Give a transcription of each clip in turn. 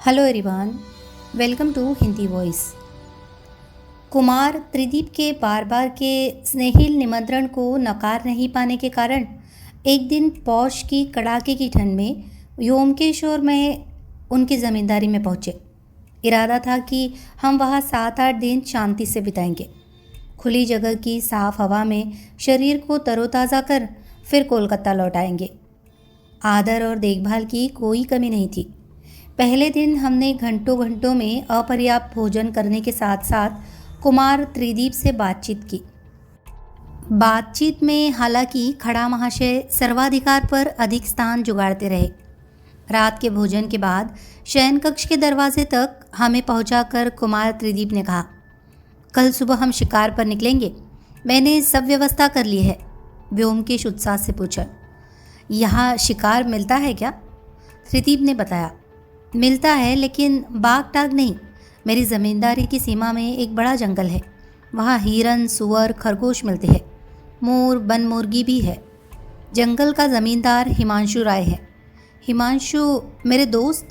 Hello everyone, welcome to Hindi voice. Kumar Tridip के बार बार के स्नेहिल निमंत्रण को नकार नहीं पाने के कारण एक दिन पौष की कड़ाके की ठंड में व्योमकेश और मैं उनकी ज़मींदारी में पहुँचे। इरादा था कि हम वहाँ 7-8 दिन शांति से बिताएंगे। खुली जगह की साफ हवा में शरीर को तरोताज़ा कर फिर कोलकाता लौट आएंगे। आदर और देखभाल की कोई कमी नहीं थी। पहले दिन हमने घंटों घंटों में अपर्याप्त भोजन करने के साथ साथ कुमार त्रिदीप से बातचीत की। बातचीत में हालांकि खड़ा महाशय सर्वाधिकार पर अधिक स्थान जुगाड़ते रहे। रात के भोजन के बाद शयन कक्ष के दरवाजे तक हमें पहुंचाकर कुमार त्रिदीप ने कहा, कल सुबह हम शिकार पर निकलेंगे। मैंने सब व्यवस्था कर ली है। व्योमकेश उत्साह से पूछा, यहाँ शिकार मिलता है क्या? त्रिदीप ने बताया, मिलता है लेकिन बाघ टाग नहीं। मेरी ज़मींदारी की सीमा में एक बड़ा जंगल है। वहाँ हिरन, सुअर, खरगोश मिलते हैं। मोर, बन मुर्गी भी है। जंगल का ज़मींदार हिमांशु राय है। हिमांशु मेरे दोस्त।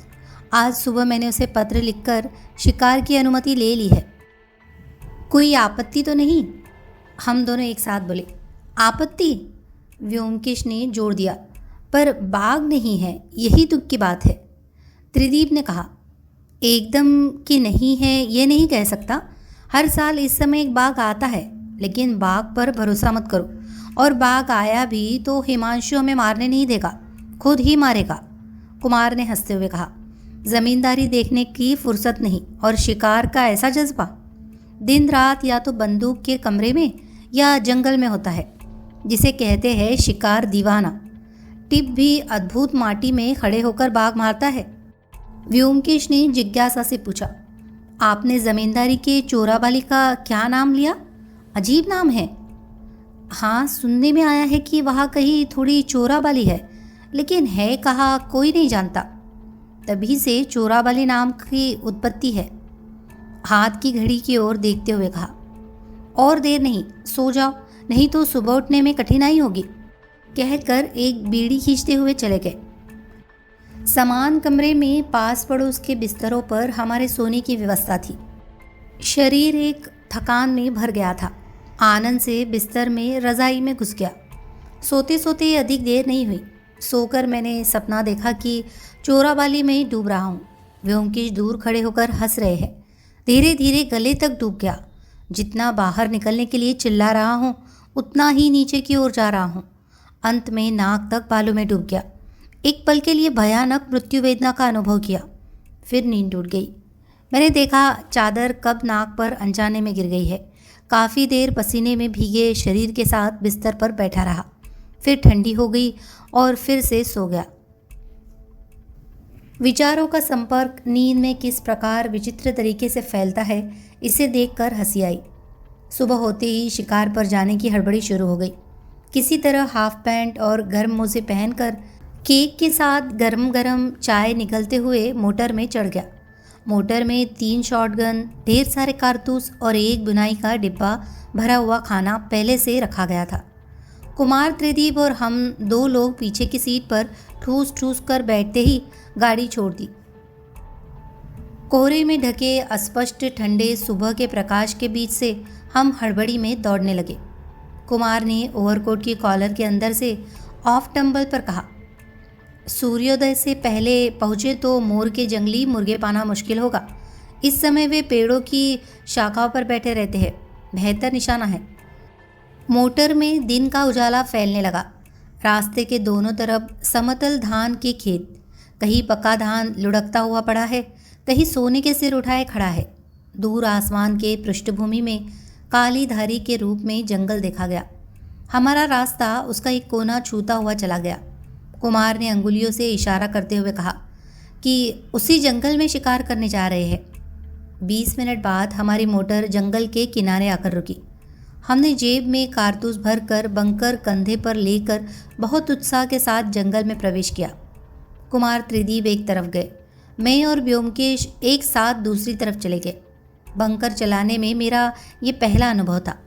आज सुबह मैंने उसे पत्र लिखकर शिकार की अनुमति ले ली है। कोई आपत्ति तो नहीं? हम दोनों एक साथ बोले, आपत्ति? व्योमकेश ने जोर दिया, पर बाघ नहीं है, यही दुख की बात है। त्रिदीप ने कहा, एकदम कि नहीं है ये नहीं कह सकता। हर साल इस समय एक बाघ आता है, लेकिन बाघ पर भरोसा मत करो। और बाघ आया भी तो हिमांशु हमें मारने नहीं देगा, खुद ही मारेगा। कुमार ने हंसते हुए कहा, ज़मींदारी देखने की फुर्सत नहीं और शिकार का ऐसा जज्बा दिन रात या तो बंदूक के कमरे में या जंगल में होता है, जिसे कहते हैं शिकार दीवाना। टिप भी अद्भुत माटी में खड़े होकर बाघ मारता है। व्योमकेश ने जिज्ञासा से पूछा, आपने जमींदारी के चोराबाली का क्या नाम लिया? अजीब नाम है। हाँ, सुनने में आया है कि वहाँ कहीं थोड़ी चोराबाली है, लेकिन है कहाँ कोई नहीं जानता। तभी से चोराबाली नाम की उत्पत्ति है। हाथ की घड़ी की ओर देखते हुए कहा, और देर नहीं, सो जाओ, नहीं तो सुबह उठने में कठिनाई होगी। कहकर एक बीड़ी खींचते हुए चले गए। समान कमरे में पास पड़ोस के बिस्तरों पर हमारे सोने की व्यवस्था थी। शरीर एक थकान में भर गया था। आनंद से बिस्तर में रज़ाई में घुस गया। सोते सोते अधिक देर नहीं हुई। सोकर मैंने सपना देखा कि चोराबाली में डूब रहा हूँ। व्योमकेश दूर खड़े होकर हंस रहे हैं। धीरे धीरे गले तक डूब गया। जितना बाहर निकलने के लिए चिल्ला रहा हूँ, उतना ही नीचे की ओर जा रहा हूँ। अंत में नाक तक बालों में डूब गया। एक पल के लिए भयानक मृत्यु वेदना का अनुभव किया, फिर नींद टूट गई। मैंने देखा चादर कब नाक पर अनजाने में गिर गई है। काफ़ी देर पसीने में भीगे शरीर के साथ बिस्तर पर बैठा रहा, फिर ठंडी हो गई और फिर से सो गया। विचारों का संपर्क नींद में किस प्रकार विचित्र तरीके से फैलता है, इसे देखकर हंसी आई। सुबह होते ही शिकार पर जाने की हड़बड़ी शुरू हो गई। किसी तरह हाफ पैंट और गर्म मोजे पहनकर केक के साथ गरम गरम चाय निकलते हुए मोटर में चढ़ गया। मोटर में 3 शॉटगन, ढेर सारे कारतूस और एक बुनाई का डिब्बा भरा हुआ खाना पहले से रखा गया था। कुमार त्रिदीप और हम 2 लोग पीछे की सीट पर ठूस ठूस कर बैठते ही गाड़ी छोड़ दी। कोहरे में ढके अस्पष्ट ठंडे सुबह के प्रकाश के बीच से हम हड़बड़ी में दौड़ने लगे। कुमार ने ओवरकोट की कॉलर के अंदर से ऑफ टंबल पर कहा, सूर्योदय से पहले पहुँचे तो मोर के जंगली मुर्गे पाना मुश्किल होगा। इस समय वे पेड़ों की शाखाओं पर बैठे रहते हैं। बेहतर निशाना है। मोटर में दिन का उजाला फैलने लगा। रास्ते के दोनों तरफ समतल धान के खेत, कहीं पका धान लुढ़कता हुआ पड़ा है, कहीं सोने के सिर उठाए खड़ा है। दूर आसमान के पृष्ठभूमि में काली धारी के रूप में जंगल देखा गया। हमारा रास्ता उसका एक कोना छूता हुआ चला गया। कुमार ने अंगुलियों से इशारा करते हुए कहा कि उसी जंगल में शिकार करने जा रहे हैं। 20 मिनट बाद हमारी मोटर जंगल के किनारे आकर रुकी। हमने जेब में कारतूस भरकर बंकर कंधे पर लेकर बहुत उत्साह के साथ जंगल में प्रवेश किया। कुमार त्रिदीप एक तरफ गए, मैं और व्योमकेश एक साथ दूसरी तरफ चले गए। बंकर चलाने में मेरा ये पहला अनुभव था,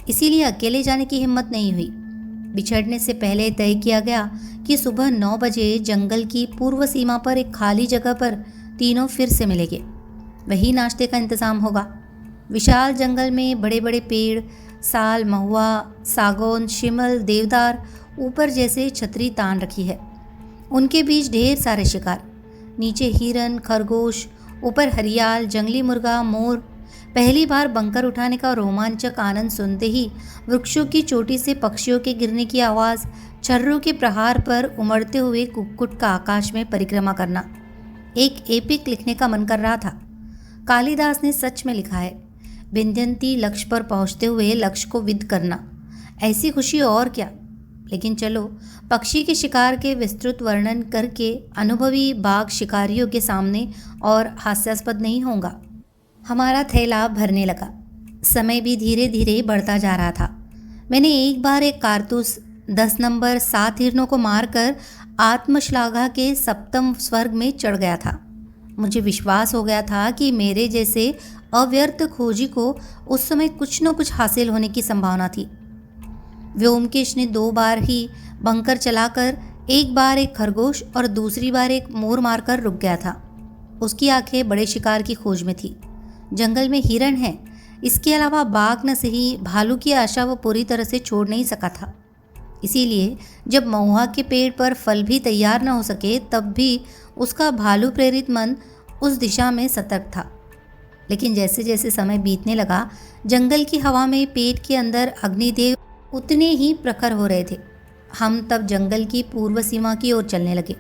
इसीलिए अकेले जाने की हिम्मत नहीं हुई। बिछड़ने से पहले तय किया गया कि सुबह 9 बजे जंगल की पूर्व सीमा पर एक खाली जगह पर तीनों फिर से मिलेंगे। वही नाश्ते का इंतज़ाम होगा। विशाल जंगल में बड़े बड़े पेड़, साल, महुआ, सागौन, शिमल, देवदार ऊपर जैसे छतरी तान रखी है। उनके बीच ढेर सारे शिकार, नीचे हिरन, खरगोश, ऊपर हरियाल, जंगली मुर्गा, मोर। पहली बार बंकर उठाने का रोमांचक आनंद सुनते ही वृक्षों की चोटी से पक्षियों के गिरने की आवाज़, छर्रों के प्रहार पर उमड़ते हुए कुक्कुट का आकाश में परिक्रमा करना। एक एपिक लिखने का मन कर रहा था। कालिदास ने सच में लिखा है, विंध्यंती लक्ष्य पर पहुंचते हुए लक्ष्य को विद करना। ऐसी खुशी और क्या। लेकिन चलो, पक्षी के शिकार के विस्तृत वर्णन करके अनुभवी बाघ शिकारियों के सामने और हास्यास्पद नहीं होगा। हमारा थैला भरने लगा। समय भी धीरे धीरे बढ़ता जा रहा था। मैंने एक बार एक कारतूस 10 नंबर 7 हिरणों को मारकर आत्मश्लाघा के सप्तम स्वर्ग में चढ़ गया था। मुझे विश्वास हो गया था कि मेरे जैसे अव्यर्थ खोजी को उस समय कुछ न कुछ हासिल होने की संभावना थी। व्योमकेश ने 2 बार ही बंकर चलाकर, एक बार एक खरगोश और दूसरी बार एक मोर मारकर रुक गया था। उसकी आंखें बड़े शिकार की खोज में थी। जंगल में हिरण है, इसके अलावा बाघ न सही, भालू की आशा वो पूरी तरह से छोड़ नहीं सका था। इसीलिए जब महुआ के पेड़ पर फल भी तैयार न हो सके, तब भी उसका भालू प्रेरित मन उस दिशा में सतर्क था। लेकिन जैसे जैसे समय बीतने लगा, जंगल की हवा में पेट के अंदर अग्निदेव उतने ही प्रखर हो रहे थे। हम तब जंगल की पूर्व सीमा की ओर चलने लगे।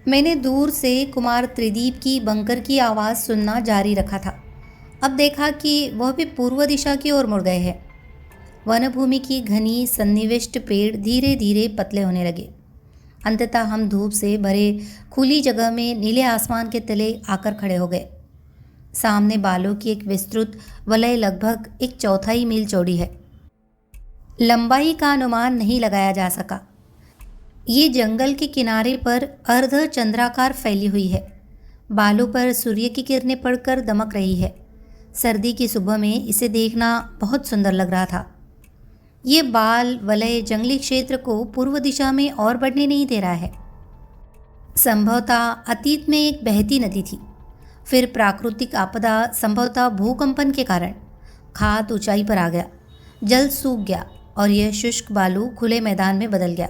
मैंने दूर से कुमार त्रिदीप की बंकर की आवाज़ सुनना जारी रखा था। अब देखा कि वह भी पूर्व दिशा की ओर मुड़ गए हैं। वनभूमि की घनी सन्निविष्ट पेड़ धीरे धीरे पतले होने लगे। अंततः हम धूप से भरे खुली जगह में नीले आसमान के तले आकर खड़े हो गए। सामने बालों की एक विस्तृत वलय लगभग 1/4 मील चौड़ी है। लंबाई का अनुमान नहीं लगाया जा सका। ये जंगल के किनारे पर अर्ध चंद्राकार फैली हुई है। बालों पर सूर्य की किरणें पड़कर दमक रही है। सर्दी की सुबह में इसे देखना बहुत सुंदर लग रहा था। ये बाल वलय जंगली क्षेत्र को पूर्व दिशा में और बढ़ने नहीं दे रहा है। संभवतः अतीत में एक बहती नदी थी, फिर प्राकृतिक आपदा, संभवतः भूकंपन के कारण खाद ऊंचाई पर आ गया, जल सूख गया और यह शुष्क बालू खुले मैदान में बदल गया।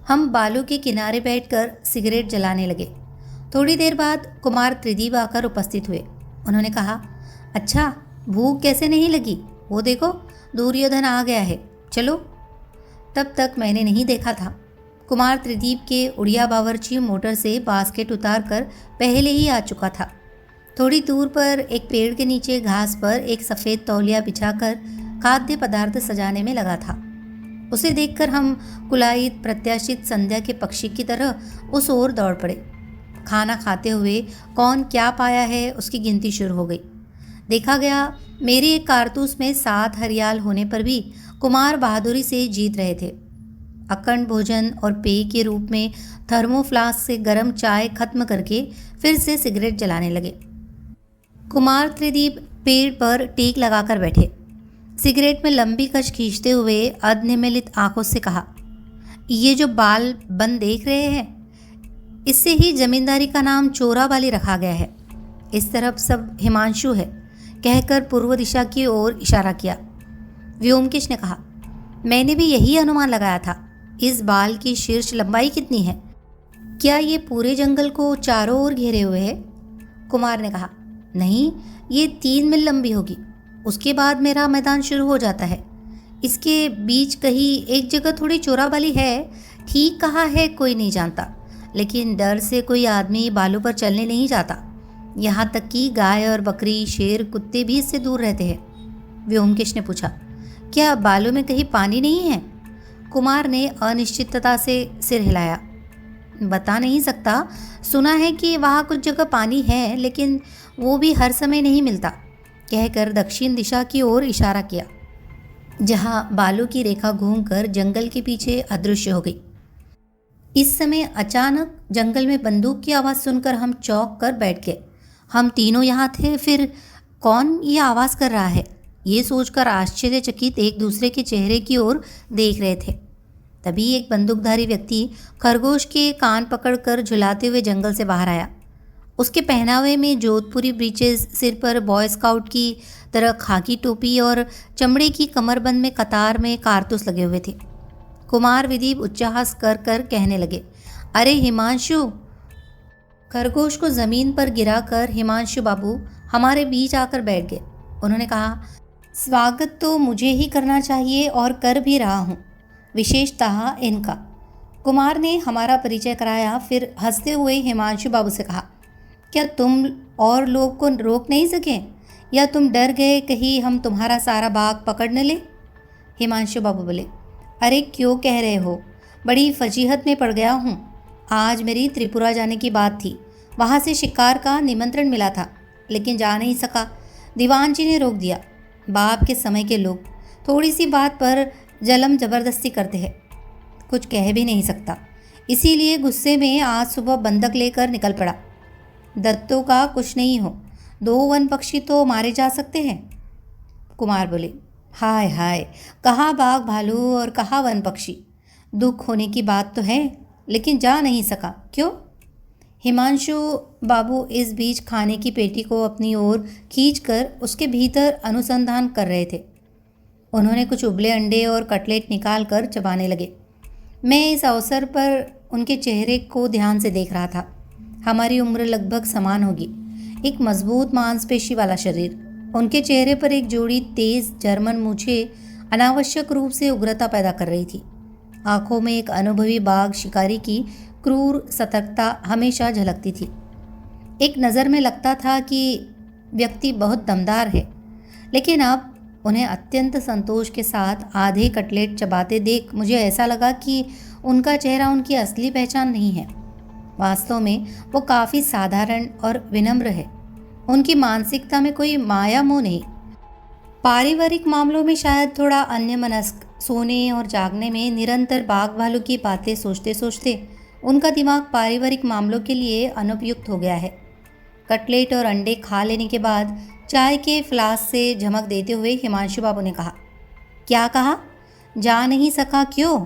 हम बालू के किनारे बैठकर सिगरेट जलाने लगे। थोड़ी देर बाद कुमार त्रिदीप आकर उपस्थित हुए। उन्होंने कहा, अच्छा, भूख कैसे नहीं लगी? वो देखो, दुर्योधन आ गया है, चलो। तब तक मैंने नहीं देखा था। कुमार त्रिदीप के उड़िया बावर्ची मोटर से बास्केट उतार कर पहले ही आ चुका था। थोड़ी दूर पर एक पेड़ के नीचे घास पर एक सफ़ेद तौलिया बिछाकर खाद्य पदार्थ सजाने में लगा था। उसे देखकर हम कुलायित प्रत्याशित संध्या के पक्षी की तरह उस ओर दौड़ पड़े। खाना खाते हुए कौन क्या पाया है उसकी गिनती शुरू हो गई। देखा गया, मेरे एक कारतूस में 7 हरियाल होने पर भी कुमार बहादुरी से जीत रहे थे। अखंड भोजन और पेय के रूप में थर्मोफ्लास्क से गर्म चाय खत्म करके फिर से सिगरेट जलाने लगे। कुमार त्रिदीप पेड़ पर टेक लगाकर बैठे। सिगरेट में लंबी कश खींचते हुए अनिमिलित आंखों से कहा, ये जो बाल बन देख रहे हैं, इससे ही जमींदारी का नाम चोराबाली रखा गया है। इस तरफ सब हिमांशु है, कहकर पूर्व दिशा की ओर इशारा किया। व्योमकेश ने कहा, मैंने भी यही अनुमान लगाया था। इस बाल की शीर्ष लंबाई कितनी है? क्या ये पूरे जंगल को चारों ओर घेरे हुए है? कुमार ने कहा, नहीं, ये 3 मील लंबी होगी। उसके बाद मेरा मैदान शुरू हो जाता है। इसके बीच कहीं एक जगह थोड़ी चोराबाली है। ठीक कहा है कोई नहीं जानता, लेकिन डर से कोई आदमी बालों पर चलने नहीं जाता। यहाँ तक कि गाय और बकरी, शेर, कुत्ते भी इससे दूर रहते हैं। व्योमकेश ने पूछा, क्या बालों में कहीं पानी नहीं है? कुमार ने अनिश्चितता से सिर हिलाया। बता नहीं सकता। सुना है कि वहाँ कुछ जगह पानी है, लेकिन वो भी हर समय नहीं मिलता, कहकर दक्षिण दिशा की ओर इशारा किया, जहाँ बालों की रेखा घूमकर जंगल के पीछे अदृश्य हो गई। इस समय अचानक जंगल में बंदूक की आवाज़ सुनकर हम चौंक कर बैठ गए। हम तीनों यहाँ थे, फिर कौन ये आवाज़ कर रहा है, ये सोचकर आश्चर्यचकित एक दूसरे के चेहरे की ओर देख रहे थे। तभी एक बंदूकधारी व्यक्ति खरगोश के कान पकड़कर झुलाते हुए जंगल से बाहर आया। उसके पहनावे में जोधपुरी ब्रीचेस, सिर पर बॉय स्काउट की तरह खाकी टोपी और चमड़े की कमरबंद में कतार में कारतूस लगे हुए थे। कुमार विदीप उच्चाहास कर कर कहने लगे, अरे हिमांशु। खरगोश को जमीन पर गिराकर हिमांशु बाबू हमारे बीच आकर बैठ गए। उन्होंने कहा, स्वागत तो मुझे ही करना चाहिए और कर भी रहा हूँ, विशेषतः इनका। कुमार ने हमारा परिचय कराया, फिर हंसते हुए हिमांशु बाबू से कहा, क्या तुम और लोग को रोक नहीं सके, या तुम डर गए कहीं हम तुम्हारा सारा बाग पकड़ न ले? हिमांशु बाबू बोले, अरे क्यों कह रहे हो, बड़ी फजीहत में पड़ गया हूँ। आज मेरी त्रिपुरा जाने की बात थी, वहाँ से शिकार का निमंत्रण मिला था, लेकिन जा नहीं सका। दीवान जी ने रोक दिया। बाप के समय के लोग थोड़ी सी बात पर जलम ज़बरदस्ती करते हैं, कुछ कह भी नहीं सकता। इसीलिए गुस्से में आज सुबह बंदक लेकर निकल पड़ा। दत्तों का कुछ नहीं हो, 2 वन पक्षी तो मारे जा सकते हैं। कुमार बोले, हाय हाय, कहाँ बाघ भालू और कहाँ वन पक्षी। दुख होने की बात तो है, लेकिन जा नहीं सका, क्यों? हिमांशु बाबू इस बीच खाने की पेटी को अपनी ओर खींचकर उसके भीतर अनुसंधान कर रहे थे। उन्होंने कुछ उबले अंडे और कटलेट निकाल कर चबाने लगे। मैं इस अवसर पर उनके चेहरे को ध्यान से देख रहा था। हमारी उम्र लगभग समान होगी, एक मजबूत मांसपेशी वाला शरीर। उनके चेहरे पर एक जोड़ी तेज जर्मन मूछें अनावश्यक रूप से उग्रता पैदा कर रही थी। आंखों में एक अनुभवी बाघ शिकारी की क्रूर सतर्कता हमेशा झलकती थी। एक नज़र में लगता था कि व्यक्ति बहुत दमदार है, लेकिन अब उन्हें अत्यंत संतोष के साथ आधे कटलेट चबाते देख मुझे ऐसा लगा कि उनका चेहरा उनकी असली पहचान नहीं है। वास्तव में वो काफ़ी साधारण और विनम्र है। उनकी मानसिकता में कोई माया मोह नहीं। पारिवारिक मामलों में शायद थोड़ा अन्यमनस्क, सोने और जागने में निरंतर बाघ भालू की बातें सोचते सोचते उनका दिमाग पारिवारिक मामलों के लिए अनुपयुक्त हो गया है। कटलेट और अंडे खा लेने के बाद चाय के फ्लास्क से झमक देते हुए हिमांशु बाबू ने कहा, क्या कहा? जा नहीं सका क्यों?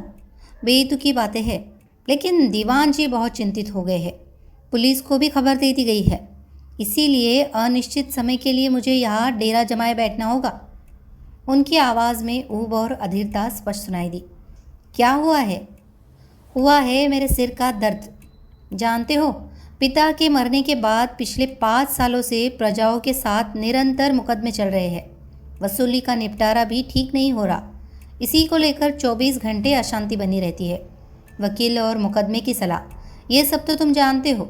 बेतुकी बातें हैं, लेकिन दीवान जी बहुत चिंतित हो गए हैं। पुलिस को भी खबर दे दी गई है, इसीलिए अनिश्चित समय के लिए मुझे यहाँ डेरा जमाए बैठना होगा। उनकी आवाज़ में ऊब और अधीरता स्पष्ट सुनाई दी। क्या हुआ है? हुआ है मेरे सिर का दर्द। जानते हो, पिता के मरने के बाद पिछले 5 सालों से प्रजाओं के साथ निरंतर मुकदमे चल रहे हैं। वसूली का निपटारा भी ठीक नहीं हो रहा। इसी को लेकर 24 घंटे अशांति बनी रहती है। वकील और मुकदमे की सलाह, ये सब तो तुम जानते हो।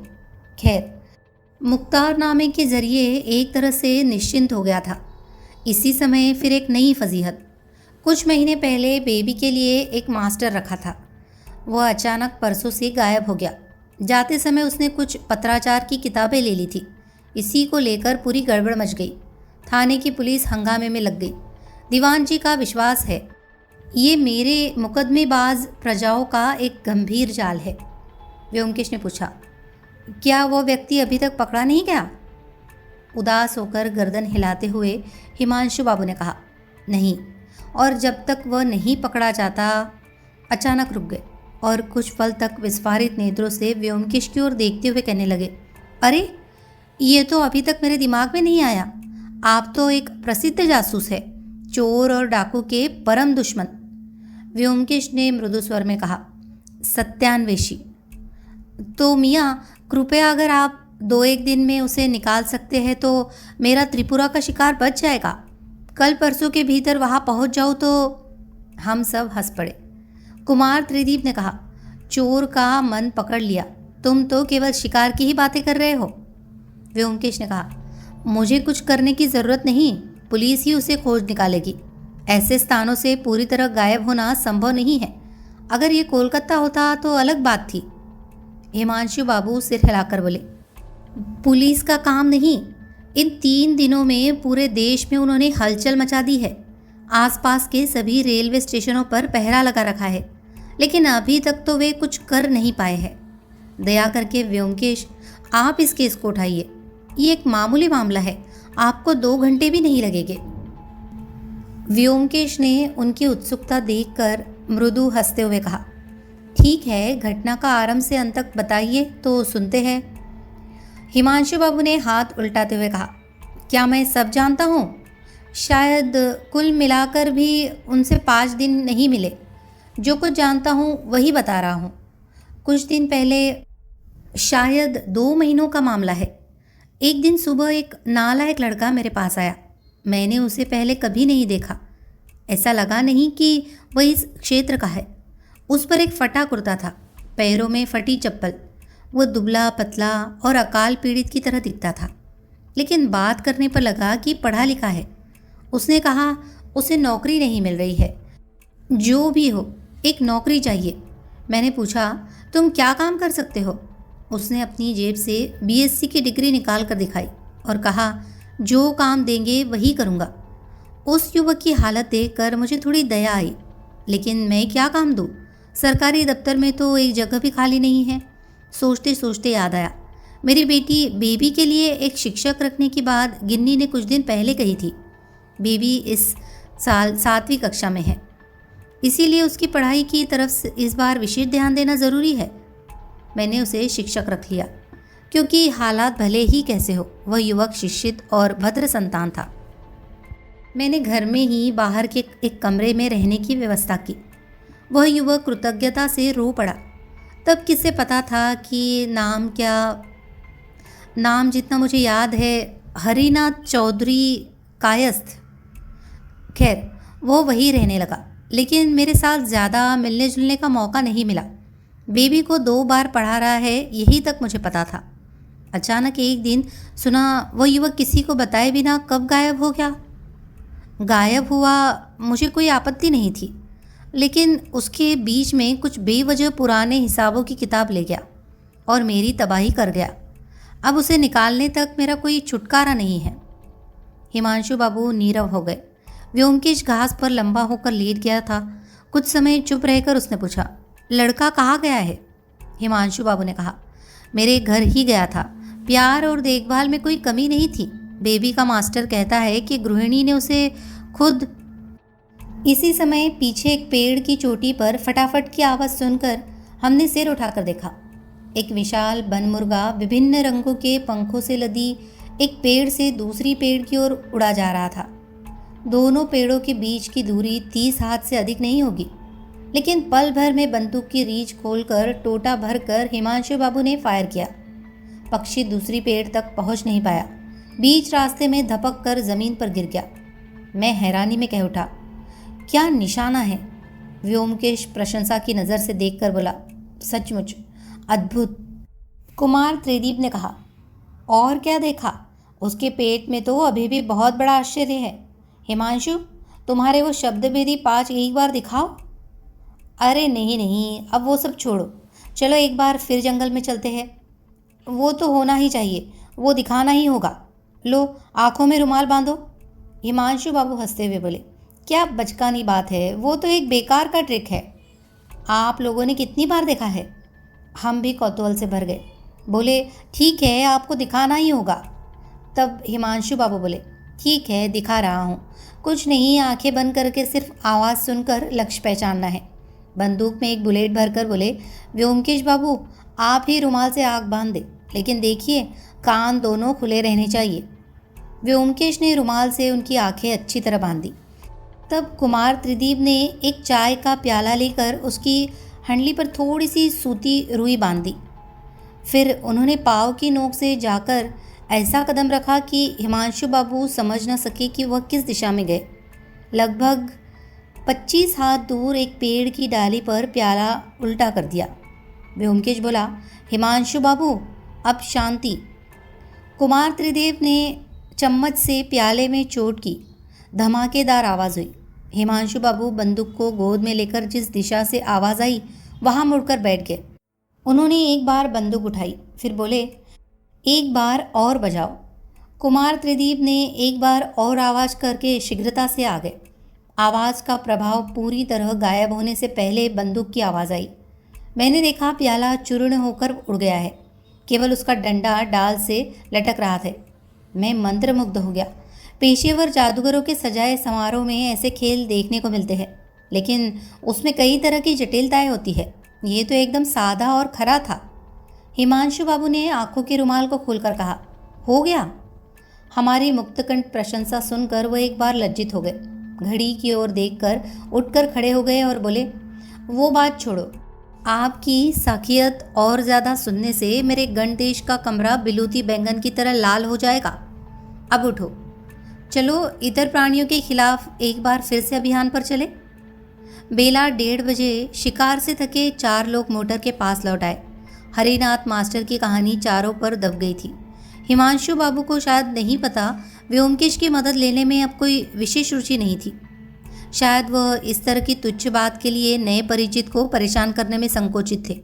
खैर, मुख्तारनामे के जरिए एक तरह से निश्चिंत हो गया था। इसी समय फिर एक नई फजीहत। कुछ महीने पहले बेबी के लिए एक मास्टर रखा था। वह अचानक परसों से गायब हो गया। जाते समय उसने कुछ पत्राचार की किताबें ले ली थी। इसी को लेकर पूरी गड़बड़ मच गई। थाने की पुलिस हंगामे में लग गई। दीवान जी का विश्वास है ये मेरे मुकदमेबाज प्रजाओं का एक गंभीर जाल है। व्योमकेश ने पूछा, क्या वह व्यक्ति अभी तक पकड़ा नहीं गया? उदास होकर गर्दन हिलाते हुए हिमांशु बाबू ने कहा, नहीं, और जब तक वह नहीं पकड़ा जाता। अचानक रुक गए और कुछ पल तक विस्फारित नेत्रों से व्योमकेश की ओर देखते हुए कहने लगे, अरे ये तो अभी तक मेरे दिमाग में नहीं आया। आप तो एक प्रसिद्ध जासूस है, चोर और डाकू के परम दुश्मन। व्योमकेश ने मृदु स्वर में कहा, सत्यान्वेषी। तो मियाँ, कृपया अगर आप 2-1 दिन में उसे निकाल सकते हैं तो मेरा त्रिपुरा का शिकार बच जाएगा। कल परसों के भीतर वहाँ पहुँच जाओ तो। हम सब हंस पड़े। कुमार त्रिदीप ने कहा, चोर का मन पकड़ लिया, तुम तो केवल शिकार की ही बातें कर रहे हो। व्योमकेश ने कहा, मुझे कुछ करने की ज़रूरत नहीं, पुलिस ही उसे खोज निकालेगी। ऐसे स्थानों से पूरी तरह गायब होना संभव नहीं है। अगर ये कोलकाता होता तो अलग बात थी। हिमांशु बाबू सिर हिलाकर बोले, पुलिस का काम नहीं। इन 3 दिनों में पूरे देश में उन्होंने हलचल मचा दी है। आसपास के सभी रेलवे स्टेशनों पर पहरा लगा रखा है, लेकिन अभी तक तो वे कुछ कर नहीं पाए हैं। दया करके व्योमकेश, आप इस केस को उठाइए। ये एक मामूली मामला है, आपको 2 घंटे भी नहीं लगेंगे। व्योमकेश ने उनकी उत्सुकता देखकर मृदु हंसते हुए कहा, ठीक है, घटना का आरंभ से अंत तक बताइए तो सुनते हैं। हिमांशु बाबू ने हाथ उल्टाते हुए कहा, क्या मैं सब जानता हूँ? शायद कुल मिलाकर भी उनसे 5 दिन नहीं मिले। जो कुछ जानता हूँ वही बता रहा हूँ। कुछ दिन पहले, शायद 2 महीनों का मामला है, एक दिन सुबह एक नालायक लड़का मेरे पास आया। मैंने उसे पहले कभी नहीं देखा। ऐसा लगा नहीं कि वह इस क्षेत्र का है। उस पर एक फटा कुर्ता था, पैरों में फटी चप्पल। वो दुबला पतला और अकाल पीड़ित की तरह दिखता था, लेकिन बात करने पर लगा कि पढ़ा लिखा है। उसने कहा उसे नौकरी नहीं मिल रही है। जो भी हो, एक नौकरी चाहिए। मैंने पूछा, तुम क्या काम कर सकते हो? उसने अपनी जेब से बीएससी की डिग्री निकाल कर दिखाई और कहा, जो काम देंगे वही करूँगा। उस युवक की हालत देखकर मुझे थोड़ी दया आई, लेकिन मैं क्या काम दूँ? सरकारी दफ्तर में तो एक जगह भी खाली नहीं है। सोचते सोचते याद आया, मेरी बेटी बेबी के लिए एक शिक्षक रखने की बात गिन्नी ने कुछ दिन पहले कही थी। बेबी इस साल 7वीं कक्षा में है, इसीलिए उसकी पढ़ाई की तरफ इस बार विशेष ध्यान देना ज़रूरी है। मैंने उसे शिक्षक रख लिया, क्योंकि हालात भले ही कैसे हो, वह युवक शिक्षित और भद्र संतान था। मैंने घर में ही बाहर के एक कमरे में रहने की व्यवस्था की। वह युवक कृतज्ञता से रो पड़ा। तब किसे पता था कि नाम जितना मुझे याद है, हरिनाथ चौधरी कायस्थ। खैर, वो वही रहने लगा, लेकिन मेरे साथ ज़्यादा मिलने जुलने का मौका नहीं मिला। बेबी को 2 बार पढ़ा रहा है, यही तक मुझे पता था। अचानक एक दिन सुना वह युवक किसी को बताए बिना कब गायब हो गया। गायब हुआ, मुझे कोई आपत्ति नहीं थी, लेकिन उसके बीच में कुछ बेवजह पुराने हिसाबों की किताब ले गया और मेरी तबाही कर गया। अब उसे निकालने तक मेरा कोई छुटकारा नहीं है। हिमांशु बाबू नीरव हो गए। व्योमकेश घास पर लंबा होकर लेट गया था। कुछ समय चुप रहकर उसने पूछा, लड़का कहाँ गया है? हिमांशु बाबू ने कहा, मेरे घर ही गया था। प्यार और देखभाल में कोई कमी नहीं थी। बेबी का मास्टर कहता है कि गृहिणी ने उसे खुद। इसी समय पीछे एक पेड़ की चोटी पर फटाफट की आवाज़ सुनकर हमने सिर उठाकर देखा। एक विशाल बनमुर्गा विभिन्न रंगों के पंखों से लदी एक पेड़ से दूसरी पेड़ की ओर उड़ा जा रहा था। दोनों पेड़ों के बीच की दूरी 30 हाथ से अधिक नहीं होगी, लेकिन पल भर में बंदूक की रीछ खोलकर टोटा भरकर हिमांशु बाबू ने फायर किया। पक्षी दूसरी पेड़ तक पहुंच नहीं पाया, बीच रास्ते में धपक कर जमीन पर गिर गया। मैं हैरानी में कह उठा, क्या निशाना है? व्योमकेश प्रशंसा की नज़र से देखकर बोला, सचमुच अद्भुत। कुमार त्रिदीप ने कहा, और क्या देखा? उसके पेट में तो अभी भी बहुत बड़ा आश्चर्य है। हिमांशु, तुम्हारे वो शब्दभेदी 5 एक बार दिखाओ। अरे नहीं, अब वो सब छोड़ो, चलो एक बार फिर जंगल में चलते हैं। वो तो होना ही चाहिए, वो दिखाना ही होगा। लो, आंखों में रुमाल बांधो। हिमांशु बाबू हंसते हुए बोले, क्या बचकानी बात है, वो तो एक बेकार का ट्रिक है। आप लोगों ने कितनी बार देखा है? हम भी कौतूहल से भर गए। बोले, ठीक है, आपको दिखाना ही होगा। तब हिमांशु बाबू बोले, ठीक है, दिखा रहा हूँ। कुछ नहीं, आंखें बंद करके सिर्फ आवाज़ सुनकर लक्ष्य पहचानना है। बंदूक में एक बुलेट भरकर बोले, व्योमकेश बाबू, आप ही रुमाल से आँख बांध दे, लेकिन देखिए कान दोनों खुले रहने चाहिए। व्योमकेश ने रुमाल से उनकी आंखें अच्छी तरह बांधी। तब कुमार त्रिदीप ने एक चाय का प्याला लेकर उसकी हंडली पर थोड़ी सी सूती रुई बांध दी। फिर उन्होंने पाँव की नोक से जाकर ऐसा कदम रखा कि हिमांशु बाबू समझ न सके कि वह किस दिशा में गए। लगभग 25 हाथ दूर एक पेड़ की डाली पर प्याला उल्टा कर दिया। व्योमकेश बोला, हिमांशु बाबू, अब शांति। कुमार त्रिदेव ने चम्मच से प्याले में चोट की। धमाकेदार आवाज़ हुई। हिमांशु बाबू बंदूक को गोद में लेकर जिस दिशा से आवाज़ आई वहाँ मुड़कर बैठ गए। उन्होंने एक बार बंदूक उठाई, फिर बोले, एक बार और बजाओ। कुमार त्रिदीप ने एक बार और आवाज़ करके शीघ्रता से आ गए। आवाज़ का प्रभाव पूरी तरह गायब होने से पहले बंदूक की आवाज़ आई। मैंने देखा प्याला चूर्ण होकर उड़ गया है, केवल उसका डंडा डाल से लटक रहा था। मैं मंत्रमुग्ध हो गया। पेशेवर जादूगरों के सजाए समारोह में ऐसे खेल देखने को मिलते हैं, लेकिन उसमें कई तरह की जटिलताएं होती है। ये तो एकदम सादा और खरा था। हिमांशु बाबू ने आंखों के रुमाल को खोलकर कहा, हो गया। हमारी मुक्तकंठ प्रशंसा सुनकर वह एक बार लज्जित हो गए। घड़ी की ओर देखकर उठकर खड़े हो गए और बोले, वो बात छोड़ो, आपकी साखियत और ज़्यादा सुनने से मेरे गणदेश का कमरा बिलूती बैंगन की तरह लाल हो जाएगा। अब उठो, चलो इतर प्राणियों के खिलाफ एक बार फिर से अभियान पर चले। बेला 1:30 बजे शिकार से थके 4 लोग मोटर के पास लौट आए। हरिनाथ मास्टर की कहानी चारों पर दब गई थी। हिमांशु बाबू को शायद नहीं पता व्योमकेश की मदद लेने में अब कोई विशेष रुचि नहीं थी। शायद वह इस तरह की तुच्छ बात के लिए नए परिचित को परेशान करने में संकोचित थे।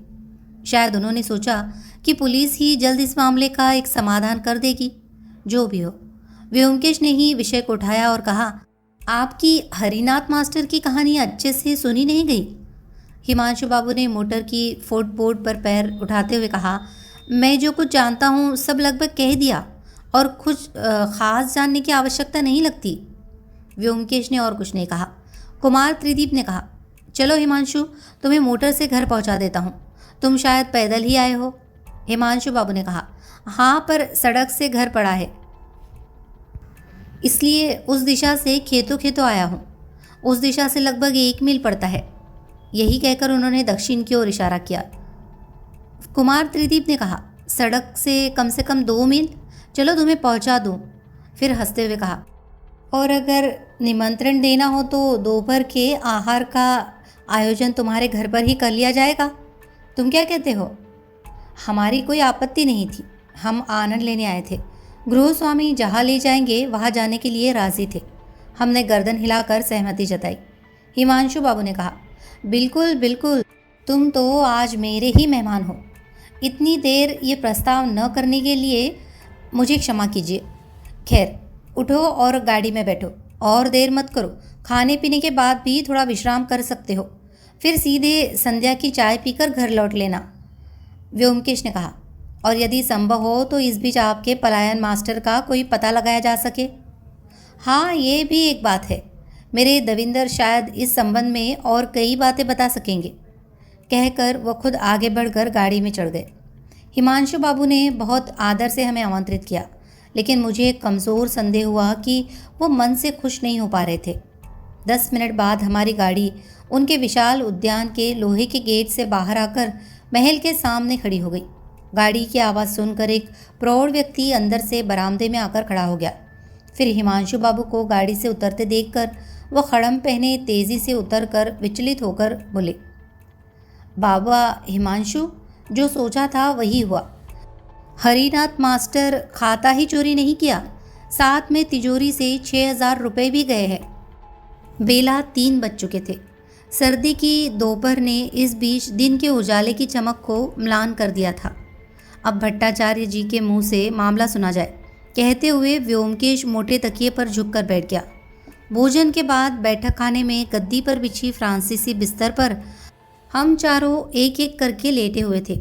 शायद उन्होंने सोचा कि पुलिस ही जल्द इस मामले का एक समाधान कर देगी। जो भी हो, व्योमकेश ने ही विषय को उठाया और कहा, आपकी हरिनाथ मास्टर की कहानी अच्छे से सुनी नहीं गई। हिमांशु बाबू ने मोटर की फुटबोर्ड पर पैर उठाते हुए कहा, मैं जो कुछ जानता हूँ सब लगभग कह दिया और कुछ ख़ास जानने की आवश्यकता नहीं लगती। व्योमकेश ने और कुछ नहीं कहा। कुमार त्रिदीप ने कहा, चलो हिमांशु, तुम्हें मोटर से घर पहुँचा देता हूँ, तुम शायद पैदल ही आए हो। हिमांशु बाबू ने कहा, हाँ, पर सड़क से घर पड़ा है, इसलिए उस दिशा से खेतों खेतों आया हूँ। उस दिशा से लगभग 1 मील पड़ता है। यही कहकर उन्होंने दक्षिण की ओर इशारा किया। कुमार त्रिदीप ने कहा, सड़क से कम 2 मील, चलो तुम्हें पहुँचा दूँ। फिर हंसते हुए कहा, और अगर निमंत्रण देना हो तो दोपहर के आहार का आयोजन तुम्हारे घर पर ही कर लिया जाएगा। तुम क्या कहते हो? हमारी कोई आपत्ति नहीं थी, हम आनंद लेने आए थे। गृह स्वामी जहाँ ले जाएंगे वहाँ जाने के लिए राजी थे। हमने गर्दन हिलाकर सहमति जताई। हिमांशु बाबू ने कहा, बिल्कुल बिल्कुल, तुम तो आज मेरे ही मेहमान हो। इतनी देर ये प्रस्ताव न करने के लिए मुझे क्षमा कीजिए। खैर, उठो और गाड़ी में बैठो और देर मत करो। खाने पीने के बाद भी थोड़ा विश्राम कर सकते हो, फिर सीधे संध्या की चाय पीकर घर लौट लेना। व्योमकेश ने कहा, और यदि संभव हो तो इस बीच आपके पलायन मास्टर का कोई पता लगाया जा सके। हाँ, ये भी एक बात है। मेरे दविंदर शायद इस संबंध में और कई बातें बता सकेंगे। कहकर वह खुद आगे बढ़कर गाड़ी में चढ़ गए। हिमांशु बाबू ने बहुत आदर से हमें आमंत्रित किया, लेकिन मुझे कमज़ोर संदेह हुआ कि वो मन से खुश नहीं हो पा रहे थे। 10 मिनट बाद हमारी गाड़ी उनके विशाल उद्यान के लोहे के गेट से बाहर आकर महल के सामने खड़ी हो गई। गाड़ी की आवाज़ सुनकर एक प्रौढ़ व्यक्ति अंदर से बरामदे में आकर खड़ा हो गया। फिर हिमांशु बाबू को गाड़ी से उतरते देखकर वह खड़म पहने तेज़ी से उतरकर विचलित होकर बोले, बाबा हिमांशु, जो सोचा था वही हुआ। हरिनाथ मास्टर खाता ही चोरी नहीं किया, साथ में तिजोरी से 6,000 रुपये भी गए हैं। बेला 3 बज चुके थे। सर्दी की दोपहर ने इस बीच दिन के उजाले की चमक को म्लान कर दिया था। अब भट्टाचार्य जी के मुंह से मामला सुना जाए, कहते हुए व्योमकेश मोटे तकिए पर झुककर बैठ गया। भोजन के बाद बैठक खाने में गद्दी पर बिछी फ्रांसीसी बिस्तर पर हम चारों एक एक करके लेटे हुए थे।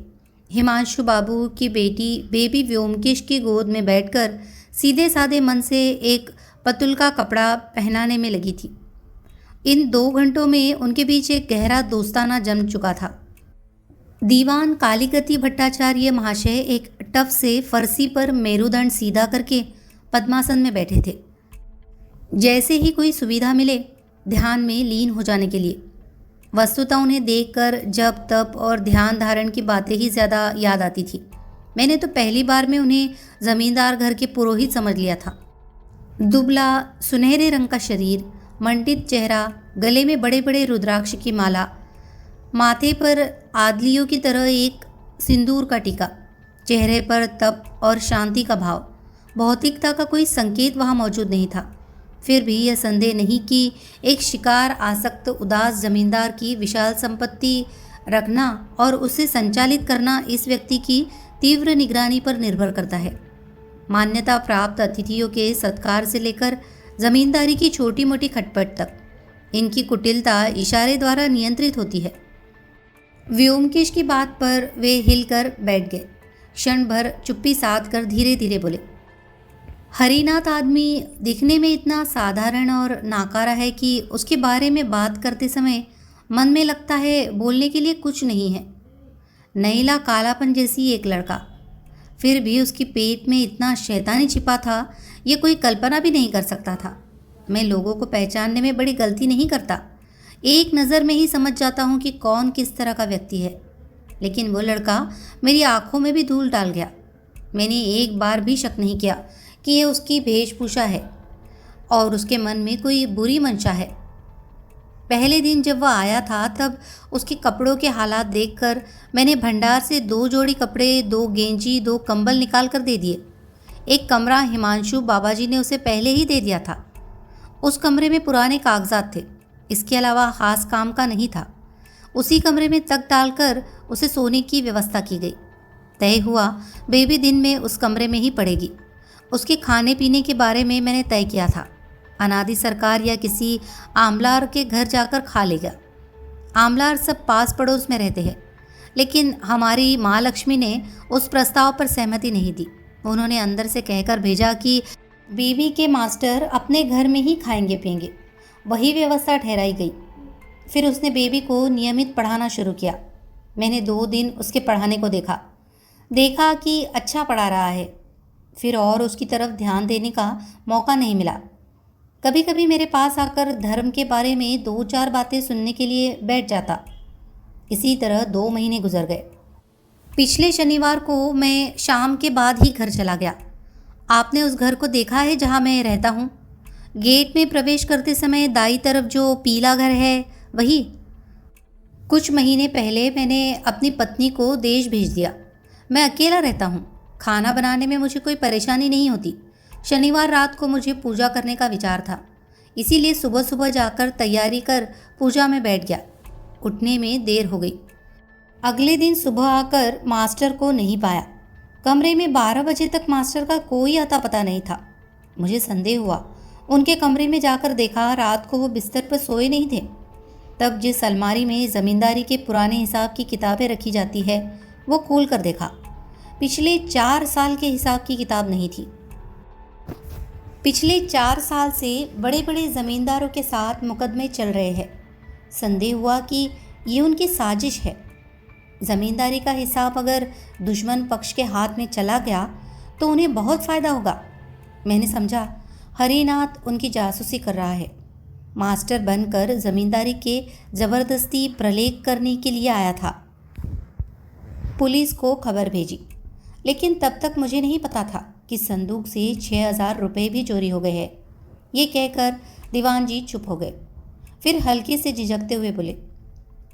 हिमांशु बाबू की बेटी बेबी व्योमकेश की गोद में बैठकर सीधे साधे मन से एक पतुल का कपड़ा पहनाने में लगी थी। इन 2 घंटों में उनके बीच एक गहरा दोस्ताना जम चुका था। दीवान कालीगति भट्टाचार्य महाशय एक टफ से फरसी पर मेरुदंड सीधा करके पद्मासन में बैठे थे, जैसे ही कोई सुविधा मिले ध्यान में लीन हो जाने के लिए। वस्तुतः उन्हें देखकर जप तप और ध्यान धारण की बातें ही ज़्यादा याद आती थी। मैंने तो पहली बार में उन्हें जमींदार घर के पुरोहित समझ लिया था। दुबला सुनहरे रंग का शरीर, मंडित चेहरा, गले में बड़े बड़े रुद्राक्ष की माला, माथे पर आदलियों की तरह एक सिंदूर का टीका, चेहरे पर तप और शांति का भाव। भौतिकता का कोई संकेत वहाँ मौजूद नहीं था। फिर भी यह संदेह नहीं कि एक शिकार आसक्त उदास जमींदार की विशाल संपत्ति रखना और उसे संचालित करना इस व्यक्ति की तीव्र निगरानी पर निर्भर करता है। मान्यता प्राप्त अतिथियों के सत्कार से लेकर जमींदारी की छोटी मोटी खटपट तक इनकी कुटिलता इशारे द्वारा नियंत्रित होती है। व्योमकेश की बात पर वे हिलकर बैठ गए। क्षण भर चुप्पी साध कर धीरे धीरे बोले, हरिनाथ आदमी दिखने में इतना साधारण और नाकारा है कि उसके बारे में बात करते समय मन में लगता है बोलने के लिए कुछ नहीं है। नईला कालापन जैसी एक लड़का। फिर भी उसकी पेट में इतना शैतानी छिपा था, ये कोई कल्पना भी नहीं कर सकता था। मैं लोगों को पहचानने में बड़ी गलती नहीं करता, एक नज़र में ही समझ जाता हूँ कि कौन किस तरह का व्यक्ति है। लेकिन वो लड़का मेरी आंखों में भी धूल डाल गया। मैंने एक बार भी शक नहीं किया कि यह उसकी वेशभूषा है और उसके मन में कोई बुरी मंशा है। पहले दिन जब वह आया था तब उसके कपड़ों के हालात देखकर मैंने भंडार से 2 जोड़ी कपड़े, 2 गेंजी, 2 कंबल निकाल कर दे दिए। एक कमरा हिमांशु बाबाजी ने उसे पहले ही दे दिया था। उस कमरे में पुराने कागजात थे, इसके अलावा खास काम का नहीं था। उसी कमरे में तख्त डालकर उसे सोने की व्यवस्था की गई। तय हुआ बेबी दिन में उस कमरे में ही पड़ेगी। उसके खाने पीने के बारे में मैंने तय किया था, अनादि सरकार या किसी आमलार के घर जाकर खा लेगा। आमलार सब पास पड़ोस में रहते हैं, लेकिन हमारी माँ लक्ष्मी ने उस प्रस्ताव पर सहमति नहीं दी। उन्होंने अंदर से कहकर भेजा कि बीबी के मास्टर अपने घर में ही खाएंगे पिएंगे। वही व्यवस्था ठहराई गई। फिर उसने बेबी को नियमित पढ़ाना शुरू किया। मैंने 2 दिन उसके पढ़ाने को देखा कि अच्छा पढ़ा रहा है। फिर और उसकी तरफ ध्यान देने का मौका नहीं मिला। कभी कभी मेरे पास आकर धर्म के बारे में 2-4 बातें सुनने के लिए बैठ जाता। इसी तरह 2 महीने गुजर गए। पिछले शनिवार को मैं शाम के बाद ही घर चला गया। आपने उस घर को देखा है जहाँ मैं रहता हूँ? गेट में प्रवेश करते समय दाईं तरफ जो पीला घर है, वही। कुछ महीने पहले मैंने अपनी पत्नी को देश भेज दिया। मैं अकेला रहता हूँ। खाना बनाने में मुझे कोई परेशानी नहीं होती। शनिवार रात को मुझे पूजा करने का विचार था, इसीलिए सुबह सुबह जाकर तैयारी कर पूजा में बैठ गया। उठने में देर हो गई। अगले दिन सुबह आकर मास्टर को नहीं पाया। कमरे में 12 बजे तक मास्टर का कोई अता पता नहीं था। मुझे संदेह हुआ। उनके कमरे में जाकर देखा, रात को वो बिस्तर पर सोए नहीं थे। तब जिस अलमारी में ज़मींदारी के पुराने हिसाब की किताबें रखी जाती है, वो खोल कर देखा। पिछले 4 साल के हिसाब की किताब नहीं थी। पिछले 4 साल से बड़े बड़े ज़मींदारों के साथ मुकदमे चल रहे हैं। संदेह हुआ कि ये उनकी साजिश है। ज़मींदारी का हिसाब अगर दुश्मन पक्ष के हाथ में चला गया तो उन्हें बहुत फ़ायदा होगा। मैंने समझा हरिनाथ उनकी जासूसी कर रहा है। मास्टर बनकर ज़मींदारी के ज़बरदस्ती प्रलेख करने के लिए आया था। पुलिस को खबर भेजी, लेकिन तब तक मुझे नहीं पता था कि संदूक से 6,000 रुपये भी चोरी हो गए हैं। ये कहकर दीवान जी चुप हो गए। फिर हल्के से झिझकते हुए बोले,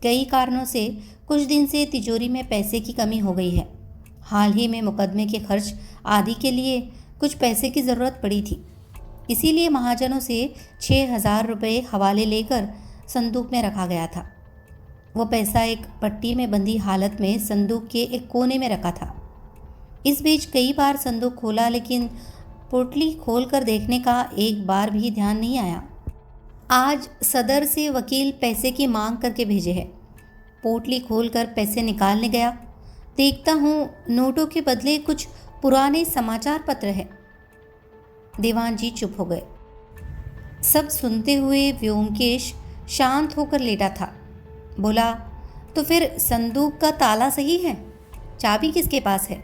कई कारणों से कुछ दिन से तिजोरी में पैसे की कमी हो गई है। हाल ही में मुकदमे के खर्च आदि के लिए कुछ पैसे की ज़रूरत पड़ी थी, इसीलिए महाजनों से 6,000 रुपये हवाले लेकर संदूक में रखा गया था। वो पैसा एक पट्टी में बंधी हालत में संदूक के एक कोने में रखा था। इस बीच कई बार संदूक खोला, लेकिन पोटली खोलकर देखने का एक बार भी ध्यान नहीं आया। आज सदर से वकील पैसे की मांग करके भेजे है। पोटली खोलकर पैसे निकालने गया, देखता हूँ नोटों के बदले कुछ पुराने समाचार पत्र है। दीवान जी चुप हो गए। सब सुनते हुए व्योमकेश शांत होकर लेटा था। बोला, तो फिर संदूक का ताला सही है, चाबी किसके पास है?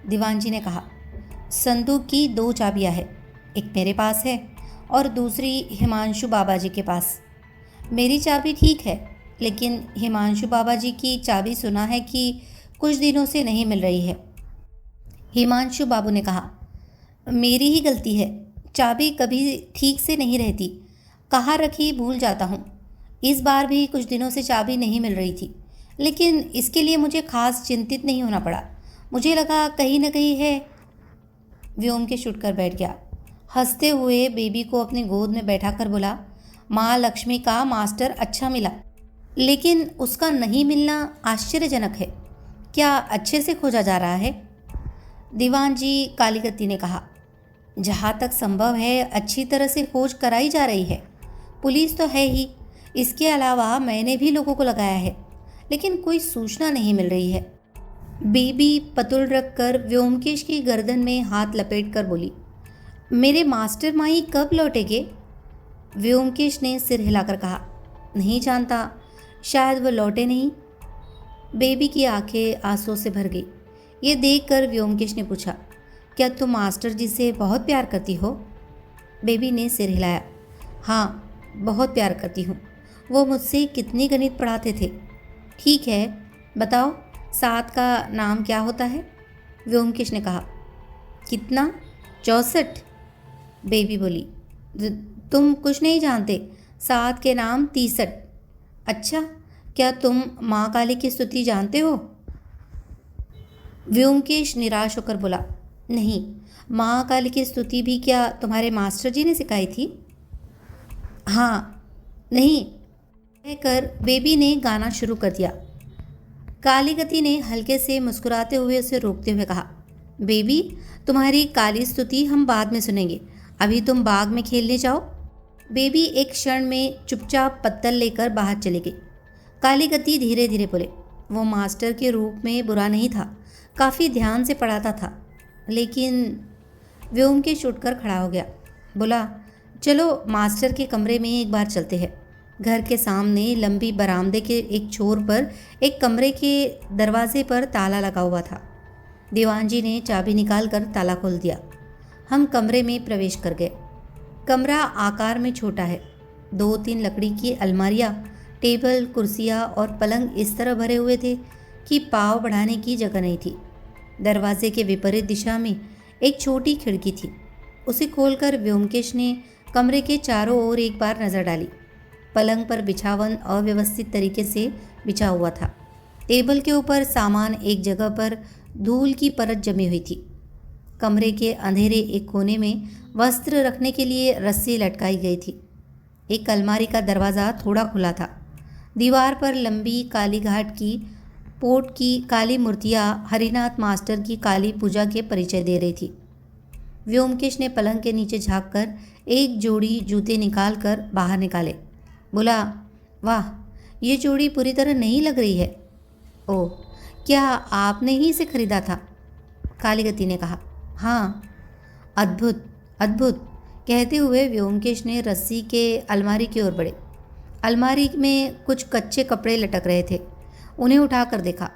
दीवान जी ने कहा, संदूक की 2 चाबियां हैं, एक मेरे पास है और दूसरी हिमांशु बाबाजी के पास। मेरी चाबी ठीक है, लेकिन हिमांशु बाबाजी की चाबी सुना है कि कुछ दिनों से नहीं मिल रही है। हिमांशु बाबू ने कहा, मेरी ही गलती है, चाबी कभी ठीक से नहीं रहती, कहाँ रखी भूल जाता हूँ। इस बार भी कुछ दिनों से चाबी नहीं मिल रही थी, लेकिन इसके लिए मुझे खास चिंतित नहीं होना पड़ा। मुझे लगा कहीं न कहीं है। व्योमकेश उठकर बैठ गया। हंसते हुए बेबी को अपनी गोद में बैठाकर बोला, माँ लक्ष्मी का मास्टर अच्छा मिला, लेकिन उसका नहीं मिलना आश्चर्यजनक है। क्या अच्छे से खोजा जा रहा है? दीवान जी कालीगति ने कहा, जहाँ तक संभव है अच्छी तरह से खोज कराई जा रही है। पुलिस तो है ही, इसके अलावा मैंने भी लोगों को लगाया है, लेकिन कोई सूचना नहीं मिल रही है। बेबी पतुल रखकर व्योमकेश की गर्दन में हाथ लपेट कर बोली, मेरे मास्टर माई कब लौटेंगे? व्योमकेश ने सिर हिलाकर कहा, नहीं जानता, शायद वो लौटे नहीं। बेबी की आंखें आंसुओं से भर गई। ये देखकर व्योमकेश ने पूछा, क्या तुम मास्टर जी से बहुत प्यार करती हो? बेबी ने सिर हिलाया। हाँ, बहुत प्यार करती हूँ। वो मुझसे कितनी गणित पढ़ाते थे। ठीक है, बताओ 7 का नाम क्या होता है? व्योमकेश ने कहा। कितना? 64। बेबी बोली, तुम कुछ नहीं जानते, 7 के नाम 63। अच्छा, क्या तुम माँ काली की स्तुति जानते हो? व्योमकेश निराश होकर बोला, नहीं, माँ काली की स्तुति भी क्या तुम्हारे मास्टर जी ने सिखाई थी? हाँ, नहीं, कहकर बेबी ने गाना शुरू कर दिया। कालीगति ने हल्के से मुस्कुराते हुए उसे रोकते हुए कहा, बेबी, तुम्हारी काली स्तुति हम बाद में सुनेंगे, अभी तुम बाग में खेलने जाओ। बेबी एक क्षण में चुपचाप पत्तल लेकर बाहर चली गई। कालीगति धीरे धीरे बोले, वो मास्टर के रूप में बुरा नहीं था, काफ़ी ध्यान से पढ़ाता था, लेकिन व्योमकेश उठकर खड़ा हो गया। बोला, चलो मास्टर के कमरे में एक बार चलते हैं। घर के सामने लंबी बरामदे के एक छोर पर एक कमरे के दरवाजे पर ताला लगा हुआ था। दीवान जी ने चाबी निकाल कर ताला खोल दिया। हम कमरे में प्रवेश कर गए। कमरा आकार में छोटा है। 2-3 लकड़ी की अलमारियाँ, टेबल, कुर्सियाँ और पलंग इस तरह भरे हुए थे कि पाँव बढ़ाने की जगह नहीं थी। दरवाजे के विपरीत दिशा में एक छोटी खिड़की थी। उसे खोलकर व्योमकेश ने कमरे के चारों ओर एक बार नज़र डाली। पलंग पर बिछावन अव्यवस्थित तरीके से बिछा हुआ था। टेबल के ऊपर सामान एक जगह पर धूल की परत जमी हुई थी। कमरे के अंधेरे एक कोने में वस्त्र रखने के लिए रस्सी लटकाई गई थी। एक अलमारी का दरवाज़ा थोड़ा खुला था। दीवार पर लंबी काली घाट की पोट की काली मूर्तियाँ हरिनाथ मास्टर की काली पूजा के परिचय दे रही थी। व्योमकेश ने पलंग के नीचे झांककर एक जोड़ी जूते निकाल कर बाहर निकाले। बोला, वाह, ये जोड़ी पूरी तरह नहीं लग रही है। ओह, क्या आपने ही इसे खरीदा था? कालीगति ने कहा। हाँ, अद्भुत अद्भुत, कहते हुए व्योमकेश ने रस्सी के अलमारी की ओर बढ़े। अलमारी में कुछ कच्चे कपड़े लटक रहे थे। उन्हें उठाकर देखा।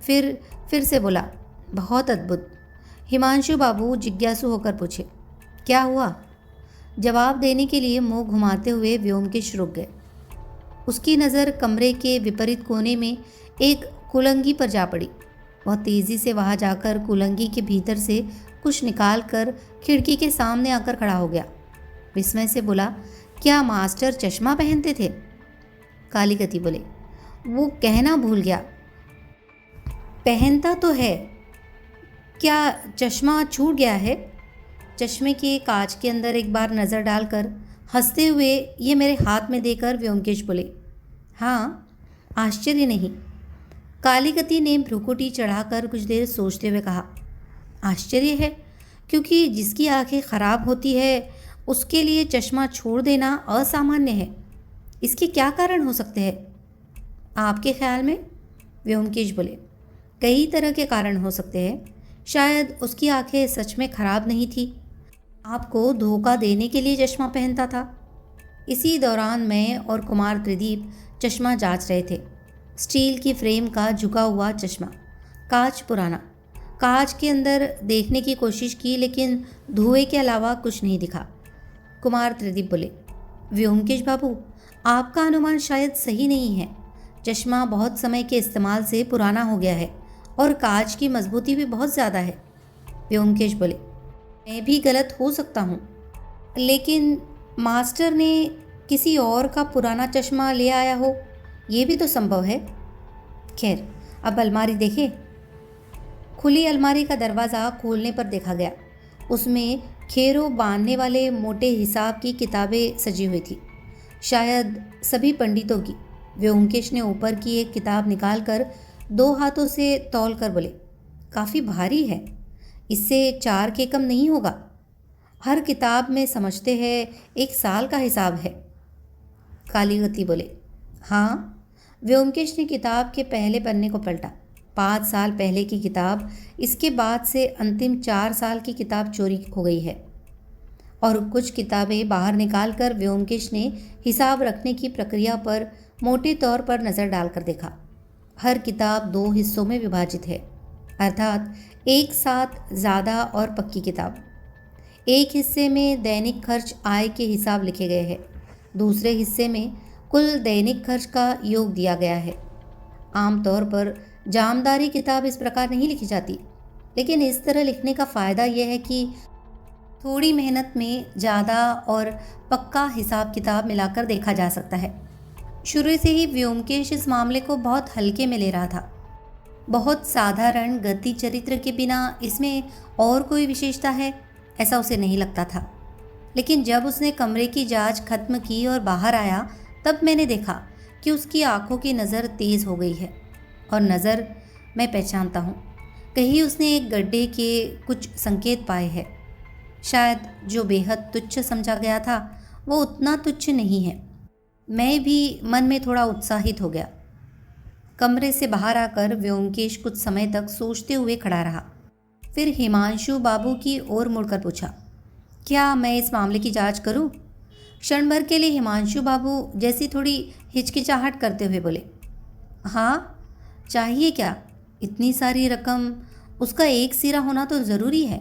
फिर से बोला, बहुत अद्भुत। हिमांशु बाबू जिज्ञासु होकर पूछे, क्या हुआ? जवाब देने के लिए मुंह घुमाते हुए व्योमकेश रुक गए। उसकी नज़र कमरे के विपरीत कोने में एक कुलंगी पर जा पड़ी। वह तेज़ी से वहां जाकर कुलंगी के भीतर से कुछ निकाल कर खिड़की के सामने आकर खड़ा हो गया। विस्मय से बोला, क्या मास्टर चश्मा पहनते थे? कालीगति बोले, वो कहना भूल गया, पहनता तो है। क्या चश्मा छूट गया है? चश्मे के कांच के अंदर एक बार नज़र डालकर हंसते हुए ये मेरे हाथ में देकर व्योमकेश बोले, हाँ, आश्चर्य नहीं। कालीगति ने भ्रुकुटी चढ़ाकर कुछ देर सोचते हुए कहा, आश्चर्य है, क्योंकि जिसकी आंखें खराब होती है उसके लिए चश्मा छोड़ देना असामान्य है। इसके क्या कारण हो सकते हैं आपके ख्याल में? व्योमकेश बोले, कई तरह के कारण हो सकते हैं। शायद उसकी आंखें सच में खराब नहीं थी, आपको धोखा देने के लिए चश्मा पहनता था। इसी दौरान मैं और कुमार त्रिदीप चश्मा जांच रहे थे। स्टील की फ्रेम का झुका हुआ चश्मा, कांच पुराना। कांच के अंदर देखने की कोशिश की, लेकिन धुएं के अलावा कुछ नहीं दिखा। कुमार त्रिदीप बोले, व्योमकेश बाबू, आपका अनुमान शायद सही नहीं है। चश्मा बहुत समय के इस्तेमाल से पुराना हो गया है और कांच की मजबूती भी बहुत ज़्यादा है। व्योमकेश बोले, मैं भी गलत हो सकता हूँ, लेकिन मास्टर ने किसी और का पुराना चश्मा ले आया हो, ये भी तो संभव है। खैर, अब अलमारी देखें। खुली अलमारी का दरवाज़ा खोलने पर देखा गया। उसमें खेरों बांधने वाले मोटे हिसाब की किताबें सजी हुई थी, शायद सभी पंडितों की। व्योमकेश ने ऊपर की एक किताब निकालकर 2 हाथों से तौल कर बोले, काफ़ी भारी है, इससे 4 के कम नहीं होगा। हर किताब में समझते हैं 1 साल का हिसाब है। कालीगति बोले, हाँ। व्योमकेश ने किताब के पहले पन्ने को पलटा। 5 साल पहले की किताब, इसके बाद से अंतिम 4 साल की किताब चोरी हो गई है। और कुछ किताबें बाहर निकालकर व्योमकेश ने हिसाब रखने की प्रक्रिया पर मोटे तौर पर नज़र डालकर देखा। हर किताब 2 हिस्सों में विभाजित है, अर्थात एक साथ ज़्यादा और पक्की किताब। एक हिस्से में दैनिक खर्च आय के हिसाब लिखे गए हैं, दूसरे हिस्से में कुल दैनिक खर्च का योग दिया गया है। आमतौर पर जामदारी किताब इस प्रकार नहीं लिखी जाती, लेकिन इस तरह लिखने का फ़ायदा यह है कि थोड़ी मेहनत में ज़्यादा और पक्का हिसाब किताब मिलाकर देखा जा सकता है। शुरू से ही व्योमकेश इस मामले को बहुत हल्के में ले रहा था। बहुत साधारण गति चरित्र के बिना इसमें और कोई विशेषता है, ऐसा उसे नहीं लगता था। लेकिन जब उसने कमरे की जांच खत्म की और बाहर आया, तब मैंने देखा कि उसकी आंखों की नज़र तेज़ हो गई है। और नज़र मैं पहचानता हूँ, कहीं उसने एक गड्ढे के कुछ संकेत पाए हैं। शायद जो बेहद तुच्छ समझा गया था वो उतना तुच्छ नहीं है। मैं भी मन में थोड़ा उत्साहित हो गया। कमरे से बाहर आकर व्योमकेश कुछ समय तक सोचते हुए खड़ा रहा। फिर हिमांशु बाबू की ओर मुड़कर पूछा, क्या मैं इस मामले की जांच करूं? क्षण भर के लिए हिमांशु बाबू जैसी थोड़ी हिचकिचाहट करते हुए बोले, हाँ, चाहिए क्या? इतनी सारी रकम, उसका एक सिरा होना तो ज़रूरी है।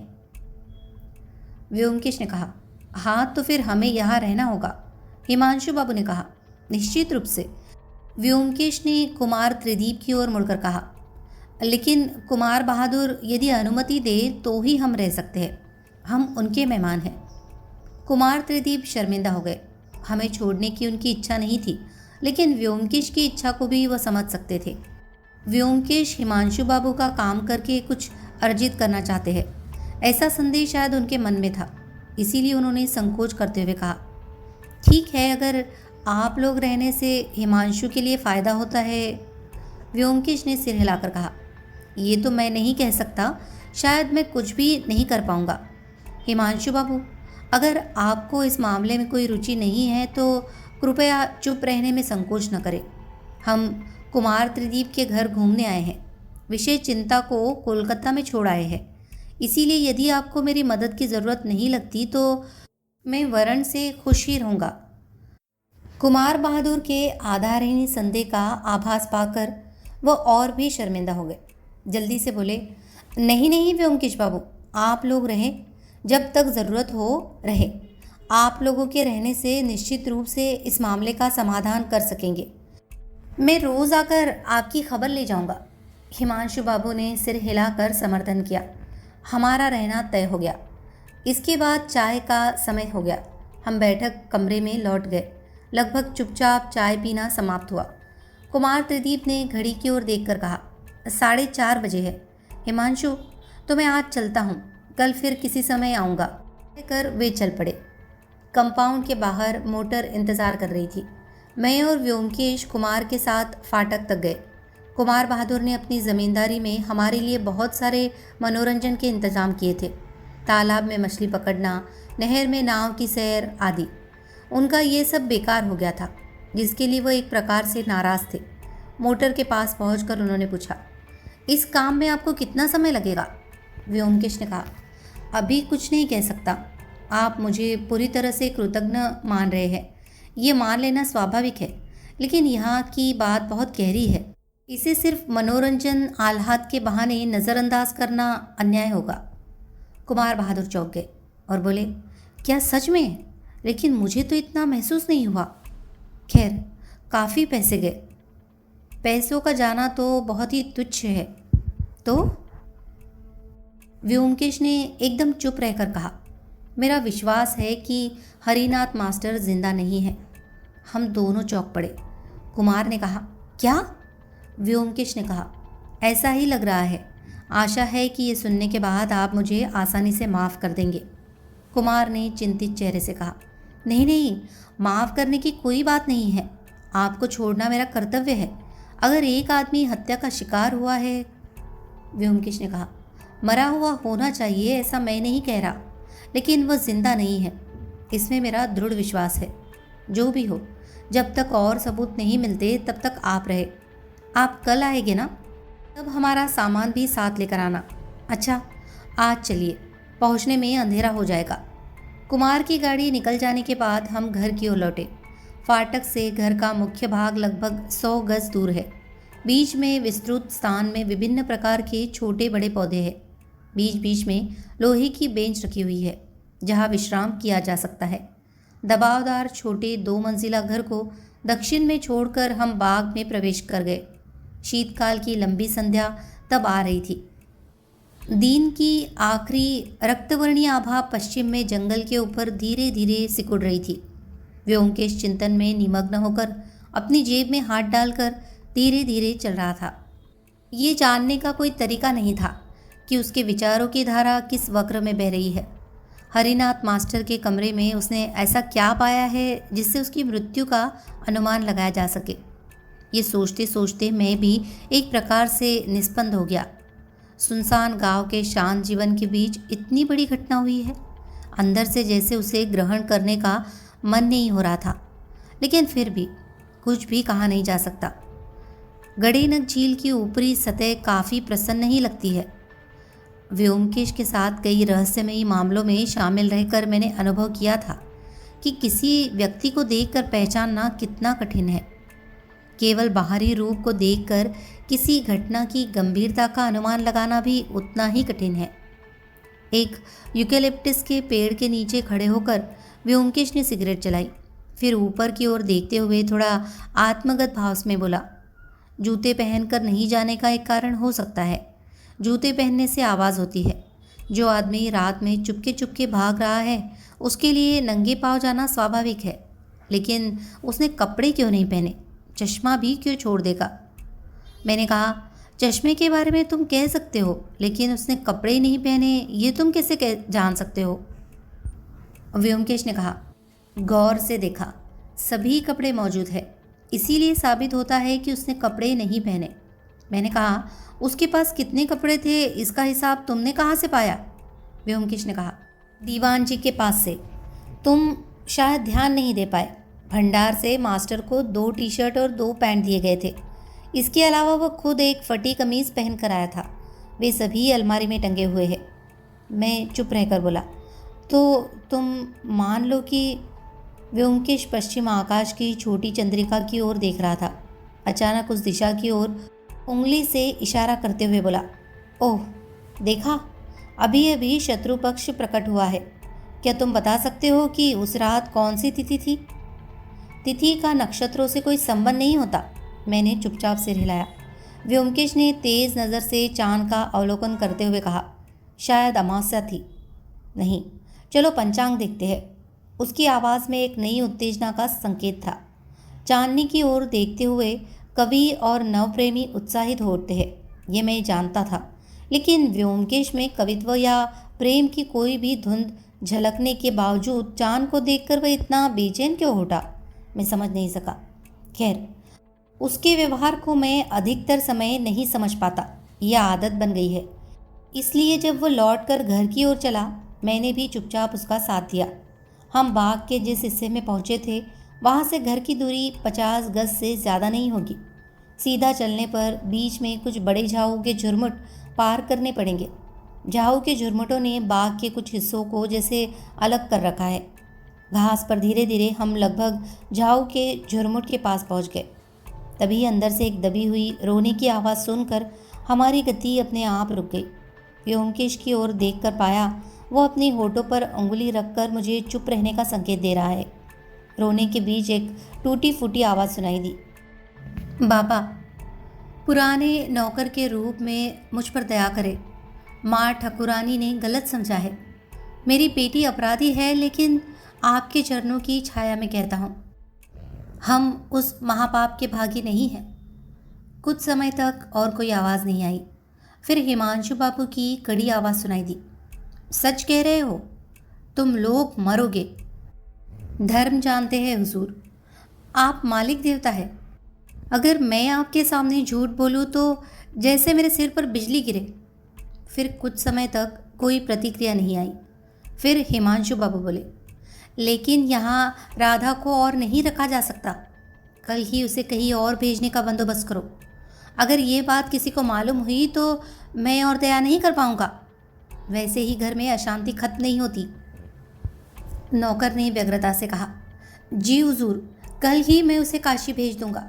व्योमकेश ने कहा, हाँ तो फिर हमें यहाँ रहना होगा। हिमांशु बाबू ने कहा, निश्चित रूप से। व्योमकेश ने कुमार त्रिदीप की ओर मुड़कर कहा, लेकिन कुमार बहादुर यदि अनुमति दे तो ही हम रह सकते हैं, हम उनके मेहमान हैं। कुमार त्रिदीप शर्मिंदा हो गए। हमें छोड़ने की उनकी इच्छा नहीं थी, लेकिन व्योमकेश की इच्छा को भी वह समझ सकते थे। व्योमकेश हिमांशु बाबू का काम करके कुछ अर्जित करना चाहते हैं, ऐसा संदेश शायद उनके मन में था। इसीलिए उन्होंने संकोच करते हुए कहा, ठीक है, अगर आप लोग रहने से हिमांशु के लिए फ़ायदा होता है। व्योमकेश ने सिर हिलाकर कहा, ये तो मैं नहीं कह सकता, शायद मैं कुछ भी नहीं कर पाऊँगा। हिमांशु बाबू, अगर आपको इस मामले में कोई रुचि नहीं है तो कृपया चुप रहने में संकोच न करें। हम कुमार त्रिदीप के घर घूमने आए हैं, विशेष चिंता को कोलकाता में छोड़ आए हैं। इसीलिए यदि आपको मेरी मदद की ज़रूरत नहीं लगती तो मैं वरण से खुश ही रहूँगा। कुमार बहादुर के आधारहीन संदेह का आभास पाकर वह और भी शर्मिंदा हो गए। जल्दी से बोले, नहीं नहीं व्योमकेश बाबू, आप लोग रहें, जब तक ज़रूरत हो रहे। आप लोगों के रहने से निश्चित रूप से इस मामले का समाधान कर सकेंगे। मैं रोज़ आकर आपकी खबर ले जाऊंगा। हिमांशु बाबू ने सिर हिलाकर समर्थन किया। हमारा रहना तय हो गया। इसके बाद चाय का समय हो गया। हम बैठक कमरे में लौट गए। लगभग चुपचाप चाय पीना समाप्त हुआ। कुमार त्रिदीप ने घड़ी की ओर देखकर कहा, 4:30 बजे है। हिमांशु, तो मैं आज चलता हूँ, कल फिर किसी समय आऊँगा। कहकर वे चल पड़े। कंपाउंड के बाहर मोटर इंतज़ार कर रही थी। मैं और व्योमकेश कुमार के साथ फाटक तक गए। कुमार बहादुर ने अपनी ज़मींदारी में हमारे लिए बहुत सारे मनोरंजन के इंतज़ाम किए थे। तालाब में मछली पकड़ना, नहर में नाव की सैर आदि। उनका ये सब बेकार हो गया था, जिसके लिए वह एक प्रकार से नाराज़ थे। मोटर के पास पहुंचकर उन्होंने पूछा, इस काम में आपको कितना समय लगेगा? व्योमकेश ने कहा, अभी कुछ नहीं कह सकता। आप मुझे पूरी तरह से कृतज्ञ मान रहे हैं, ये मान लेना स्वाभाविक है, लेकिन यहाँ की बात बहुत गहरी है। इसे सिर्फ मनोरंजन आह्लाद के बहाने नज़रअंदाज करना अन्याय होगा। कुमार बहादुर चौंक गए और बोले, क्या सच में? लेकिन मुझे तो इतना महसूस नहीं हुआ। खैर, काफ़ी पैसे गए। पैसों का जाना तो बहुत ही तुच्छ है। तो व्योमकेश ने एकदम चुप रहकर कहा, मेरा विश्वास है कि हरिनाथ मास्टर जिंदा नहीं है। हम दोनों चौंक पड़े। कुमार ने कहा, क्या? व्योमकेश ने कहा, ऐसा ही लग रहा है। आशा है कि ये सुनने के बाद आप मुझे आसानी से माफ़ कर देंगे। कुमार ने चिंतित चेहरे से कहा, नहीं नहीं, माफ़ करने की कोई बात नहीं है। आपको छोड़ना मेरा कर्तव्य है। अगर एक आदमी हत्या का शिकार हुआ है। व्योमकेश ने कहा, मरा हुआ होना चाहिए, ऐसा मैं नहीं कह रहा, लेकिन वह जिंदा नहीं है, इसमें मेरा दृढ़ विश्वास है। जो भी हो, जब तक और सबूत नहीं मिलते तब तक आप रहे। आप कल आएंगे ना? तब हमारा सामान भी साथ लेकर आना। अच्छा, आज चलिए, पहुंचने में अंधेरा हो जाएगा। कुमार की गाड़ी निकल जाने के बाद हम घर की ओर लौटे। फाटक से घर का मुख्य भाग लगभग 100 गज दूर है। बीच में विस्तृत स्थान में विभिन्न प्रकार के छोटे बड़े पौधे हैं। बीच बीच में लोहे की बेंच रखी हुई है जहाँ विश्राम किया जा सकता है। दबावदार छोटे 2 मंजिला घर को दक्षिण में छोड़कर हम बाग में प्रवेश कर गए। शीतकाल की लंबी संध्या तब आ रही थी। दिन की आखिरी रक्तवर्णीय आभा पश्चिम में जंगल के ऊपर धीरे धीरे सिकुड़ रही थी। व्योमकेश चिंतन में निमग्न होकर अपनी जेब में हाथ डालकर धीरे धीरे चल रहा था। ये जानने का कोई तरीका नहीं था कि उसके विचारों की धारा किस वक्र में बह रही है। हरिनाथ मास्टर के कमरे में उसने ऐसा क्या पाया है जिससे उसकी मृत्यु का अनुमान लगाया जा सके। ये सोचते सोचते मैं भी एक प्रकार से निष्पन्द हो गया। सुनसान गांव के शांत जीवन के बीच इतनी बड़ी घटना हुई है। अंदर से जैसे उसे ग्रहण करने का मन नहीं हो रहा था, लेकिन फिर भी कुछ भी कहा नहीं जा सकता। गड़ेनक झील की ऊपरी सतह काफ़ी प्रसन्न ही लगती है। व्योमकेश के साथ कई रहस्यमयी मामलों में शामिल रहकर मैंने अनुभव किया था कि किसी व्यक्ति को देखकर पहचानना कितना कठिन है। केवल बाहरी रूप को देखकर किसी घटना की गंभीरता का अनुमान लगाना भी उतना ही कठिन है। एक यूकेलिप्टस के पेड़ के नीचे खड़े होकर व्योमकेश ने सिगरेट जलाई। फिर ऊपर की ओर देखते हुए थोड़ा आत्मगत भाव में बोला, जूते पहनकर नहीं जाने का एक कारण हो सकता है। जूते पहनने से आवाज़ होती है। जो आदमी रात में चुपके चुपके भाग रहा है उसके लिए नंगे पाँव जाना स्वाभाविक है, लेकिन उसने कपड़े क्यों नहीं पहने? चश्मा भी क्यों छोड़ देगा? मैंने कहा, चश्मे के बारे में तुम कह सकते हो, लेकिन उसने कपड़े नहीं पहने ये तुम कैसे जान सकते हो? व्योमकेश ने कहा, गौर से देखा, सभी कपड़े मौजूद है, इसीलिए साबित होता है कि उसने कपड़े नहीं पहने। मैंने कहा, उसके पास कितने कपड़े थे इसका हिसाब तुमने कहाँ से पाया? व्योमकेश ने कहा, दीवान जी के पास से। तुम शायद ध्यान नहीं दे पाए। भंडार से मास्टर को 2 टी-शर्ट और 2 पैंट दिए गए थे। इसके अलावा वह खुद एक फटी कमीज़ पहन कर आया था। वे सभी अलमारी में टंगे हुए हैं। मैं चुप रहकर बोला, तो तुम मान लो कि व्योमकेश पश्चिम आकाश की छोटी चंद्रिका की ओर देख रहा था। अचानक उस दिशा की ओर उंगली से इशारा करते हुए बोला, ओह देखा, अभी अभी शत्रु पक्ष प्रकट हुआ है। क्या तुम बता सकते हो कि उस रात कौन सी तिथि थी? तिथि का नक्षत्रों से कोई संबंध नहीं होता। मैंने चुपचाप सिर हिलाया। व्योमकेश ने तेज नज़र से चांद का अवलोकन करते हुए कहा, शायद अमावस्या थी। नहीं, चलो पंचांग देखते हैं। उसकी आवाज़ में एक नई उत्तेजना का संकेत था। चांदनी की ओर देखते हुए कवि और नवप्रेमी उत्साहित होते हैं, ये मैं जानता था, लेकिन व्योमकेश में कवित्व या प्रेम की कोई भी धुंध झलकने के बावजूद चांद को देखकर वह इतना बेचैन क्यों उठा, मैं समझ नहीं सका। खैर, उसके व्यवहार को मैं अधिकतर समय नहीं समझ पाता, यह आदत बन गई है। इसलिए जब वो लौटकर घर की ओर चला, मैंने भी चुपचाप उसका साथ दिया। हम बाग के जिस हिस्से में पहुंचे थे वहां से घर की दूरी 50 गज से ज़्यादा नहीं होगी। सीधा चलने पर बीच में कुछ बड़े झाऊ के झुरमुट पार करने पड़ेंगे। झाऊ के झुरमुटों ने बाग के कुछ हिस्सों को जैसे अलग कर रखा है। घास पर धीरे धीरे हम लगभग झाऊ के झुरमुट के पास पहुंच गए। तभी अंदर से एक दबी हुई रोने की आवाज़ सुनकर हमारी गति अपने आप रुक गई। व्योमकेश की ओर देखकर पाया वो अपनी होठों पर उंगली रखकर मुझे चुप रहने का संकेत दे रहा है। रोने के बीच एक टूटी फूटी आवाज़ सुनाई दी, बाबा, पुराने नौकर के रूप में मुझ पर दया करे। माँ ठकुरानी ने गलत समझा है। मेरी बेटी अपराधी है, लेकिन आपके चरणों की छाया में कहता हूँ, हम उस महापाप के भागी नहीं हैं। कुछ समय तक और कोई आवाज़ नहीं आई। फिर हिमांशु बाबू की कड़ी आवाज़ सुनाई दी, सच कह रहे हो, तुम लोग मरोगे। धर्म जानते हैं हुजूर, आप मालिक देवता है। अगर मैं आपके सामने झूठ बोलूँ तो जैसे मेरे सिर पर बिजली गिरे। फिर कुछ समय तक कोई प्रतिक्रिया नहीं आई। फिर हिमांशु बाबू बोले, लेकिन यहाँ राधा को और नहीं रखा जा सकता। कल ही उसे कहीं और भेजने का बंदोबस्त करो। अगर ये बात किसी को मालूम हुई तो मैं और दया नहीं कर पाऊँगा। वैसे ही घर में अशांति खत्म नहीं होती। नौकर ने व्यग्रता से कहा, जी हुजूर, कल ही मैं उसे काशी भेज दूंगा।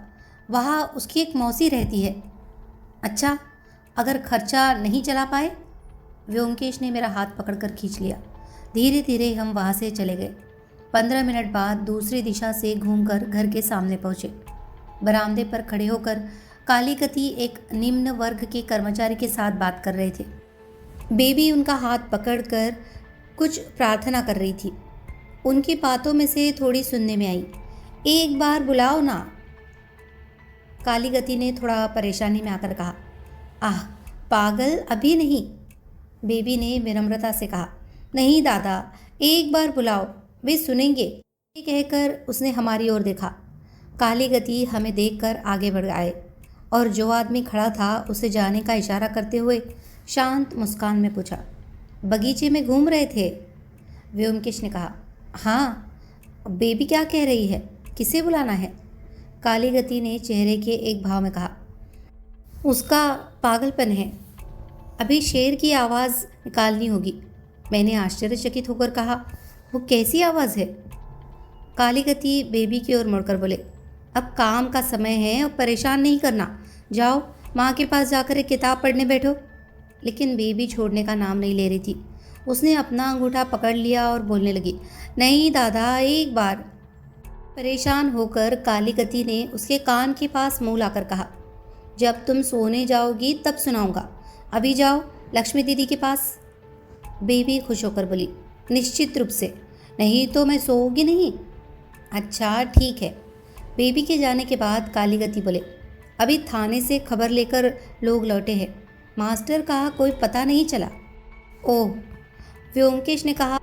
वहाँ उसकी एक मौसी रहती है, अच्छा, अगर खर्चा नहीं चला पाए? व्योमकेश ने मेरा हाथ पकड़कर खींच लिया। धीरे धीरे हम वहाँ से चले गए। 15 मिनट बाद दूसरी दिशा से घूमकर घर के सामने पहुँचे। बरामदे पर खड़े होकर कालीकती एक निम्न वर्ग के कर्मचारी के साथ बात कर रहे थे। बेबी उनका हाथ पकड़कर कुछ प्रार्थना कर रही थी। उनकी बातों में से थोड़ी सुनने में आई। एक बार बुलाओ ना, कालीगति ने थोड़ा परेशानी में आकर कहा। आह पागल, अभी नहीं, बेबी ने विनम्रता से कहा। नहीं दादा, एक बार बुलाओ, वे सुनेंगे, ये कहकर उसने हमारी ओर देखा। कालीगति हमें देखकर आगे बढ़ आए और जो आदमी खड़ा था उसे जाने का इशारा करते हुए शांत मुस्कान में पूछा, बगीचे में घूम रहे थे? व्योमकेश ने कहा, हाँ। बेबी क्या कह रही है, किसे बुलाना है? कालीगति ने चेहरे के एक भाव में कहा, उसका पागलपन है, अभी शेर की आवाज़ निकालनी होगी। मैंने आश्चर्यचकित होकर कहा, वो कैसी आवाज़ है? कालीगति बेबी की ओर मुड़कर बोले, अब काम का समय है और परेशान नहीं करना, जाओ माँ के पास जाकर एक किताब पढ़ने बैठो। लेकिन बेबी छोड़ने का नाम नहीं ले रही थी। उसने अपना अंगूठा पकड़ लिया और बोलने लगी, नहीं दादा, एक बार। परेशान होकर कालीगति ने उसके कान के पास मुंह लाकर कहा, जब तुम सोने जाओगी तब सुनाऊंगा, अभी जाओ लक्ष्मी दीदी के पास। बेबी खुश होकर बोली, निश्चित रूप से, नहीं तो मैं सोऊंगी नहीं। अच्छा ठीक है। बेबी के जाने के बाद कालीगति बोले, अभी थाने से खबर लेकर लोग लौटे हैं, मास्टर का कोई पता नहीं चला। ओह, व्योमकेश ने कहा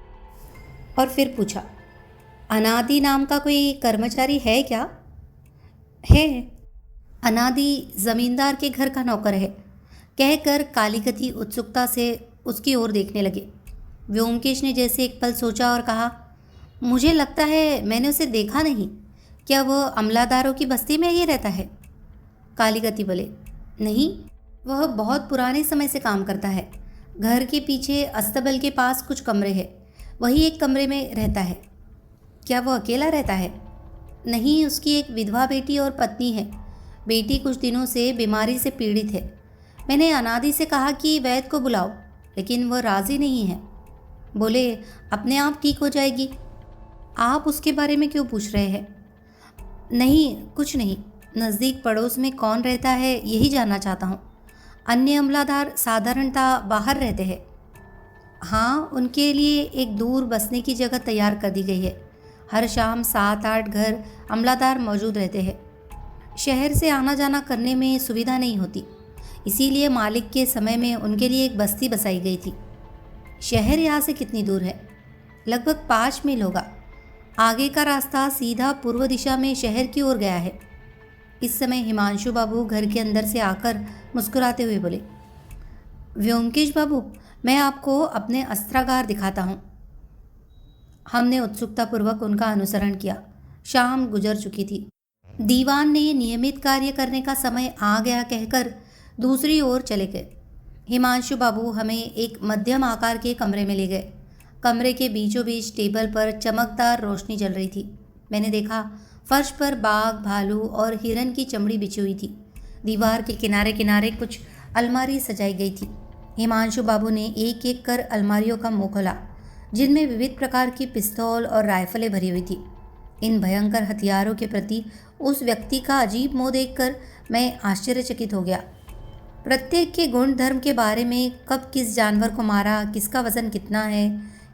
और फिर पूछा, अनादि नाम का कोई कर्मचारी है क्या? है, अनादि जमींदार के घर का नौकर है, कहकर कालीगति उत्सुकता से उसकी ओर देखने लगे। व्योमकेश ने जैसे एक पल सोचा और कहा, मुझे लगता है मैंने उसे देखा नहीं, क्या वह अमलादारों की बस्ती में ही रहता है? कालीगति बोले, नहीं, वह बहुत पुराने समय से काम करता है। घर के पीछे अस्तबल के पास कुछ कमरे हैं, वही एक कमरे में रहता है। क्या वह अकेला रहता है? नहीं, उसकी एक विधवा बेटी और पत्नी है। बेटी कुछ दिनों से बीमारी से पीड़ित है। मैंने अनादि से कहा कि वैद्य को बुलाओ, लेकिन वह राज़ी नहीं है। बोले अपने आप ठीक हो जाएगी। आप उसके बारे में क्यों पूछ रहे हैं? नहीं, कुछ नहीं, नज़दीक पड़ोस में कौन रहता है यही जानना चाहता हूँ। अन्य अमलादार साधारणतः बाहर रहते हैं। हाँ, उनके लिए एक दूर बसने की जगह तैयार कर दी गई है। हर शाम 7-8 घर अमलादार मौजूद रहते हैं। शहर से आना जाना करने में सुविधा नहीं होती, इसीलिए मालिक के समय में उनके लिए एक बस्ती बसाई गई थी। शहर यहाँ से कितनी दूर है? लगभग 5 मील होगा। आगे का रास्ता सीधा पूर्व दिशा में शहर की ओर गया है। इस समय हिमांशु बाबू घर के अंदर से आकर मुस्कुराते हुए बोले, व्योमकेश बाबू, मैं आपको अपने अस्त्रागार दिखाता हूँ। हमने उत्सुकतापूर्वक उनका अनुसरण किया। शाम गुजर चुकी थी। दीवान ने नियमित कार्य करने का समय आ गया कहकर दूसरी ओर चले गए। हिमांशु बाबू हमें एक मध्यम आकार के कमरे में ले गए। कमरे के बीचों बीच टेबल पर चमकदार रोशनी जल रही थी। मैंने देखा फर्श पर बाघ, भालू और हिरन की चमड़ी बिछी हुई थी। दीवार के किनारे किनारे कुछ अलमारी सजाई गई थी। हिमांशु बाबू ने एक एक कर अलमारियों का मुंह खोला, जिनमें विविध प्रकार की पिस्तौल और राइफलें भरी हुई थी। इन भयंकर हथियारों के प्रति उस व्यक्ति का अजीब मोह देखकर मैं आश्चर्यचकित हो गया। प्रत्येक के गुण धर्म के बारे में, कब किस जानवर को मारा, किसका वजन कितना है,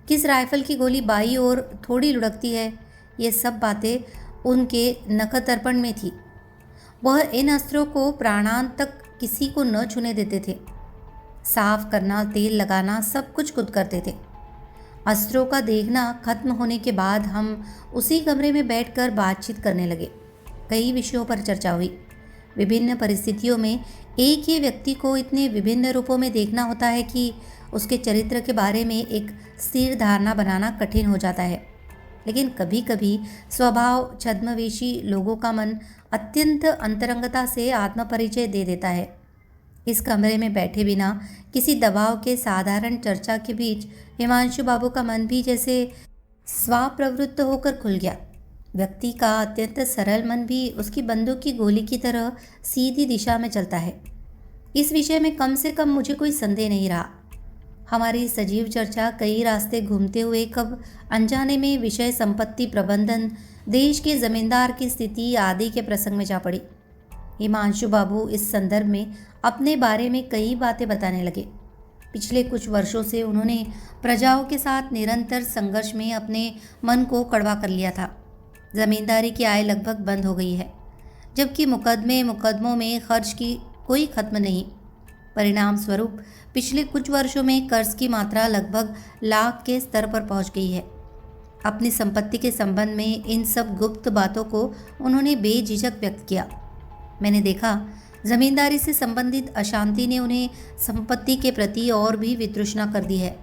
किस राइफल की गोली बाई और थोड़ी लुढ़कती है, ये सब बातें उनके नखतर्पण में थी। वह इन अस्त्रों को प्राणांत तक किसी को न छूने देते थे। साफ करना, तेल लगाना, सब कुछ खुद करते थे। अस्त्रों का देखना खत्म होने के बाद हम उसी कमरे में बैठकर बातचीत करने लगे। कई विषयों पर चर्चा हुई। विभिन्न परिस्थितियों में एक ही व्यक्ति को इतने विभिन्न रूपों में देखना होता है कि उसके चरित्र के बारे में एक स्थिर धारणा बनाना कठिन हो जाता है। लेकिन कभी कभी स्वभाव छद्मवेशी लोगों का मन अत्यंत अंतरंगता से आत्मपरिचय दे देता है। इस कमरे में बैठे बिना किसी दबाव के साधारण चर्चा के बीच हिमांशु बाबू का मन भी जैसे स्वाप्रवृत्त होकर खुल गया। व्यक्ति का अत्यंत सरल मन भी उसकी बंदूक की गोली की तरह सीधी दिशा में चलता है। इस विषय में कम से कम मुझे कोई संदेह नहीं रहा। हमारी सजीव चर्चा कई रास्ते घूमते हुए कब अनजाने में विषय संपत्ति प्रबंधन, देश के जमींदार की स्थिति आदि के प्रसंग में जा पड़ी। हिमांशु बाबू इस संदर्भ में अपने बारे में कई बातें बताने लगे। पिछले कुछ वर्षों से उन्होंने प्रजाओं के साथ निरंतर संघर्ष में अपने मन को कड़वा कर लिया था। जमींदारी की आय लगभग बंद हो गई है, जबकि मुकदमों में खर्च की कोई खत्म नहीं। परिणाम स्वरूप पिछले कुछ वर्षों में कर्ज की मात्रा लगभग लाख के स्तर पर पहुंच गई है। अपनी संपत्ति के संबंध में इन सब गुप्त बातों को उन्होंने बेझिझक व्यक्त किया। मैंने देखा, जमींदारी से संबंधित अशांति ने उन्हें संपत्ति के प्रति और भी वितृष्णा कर दी है।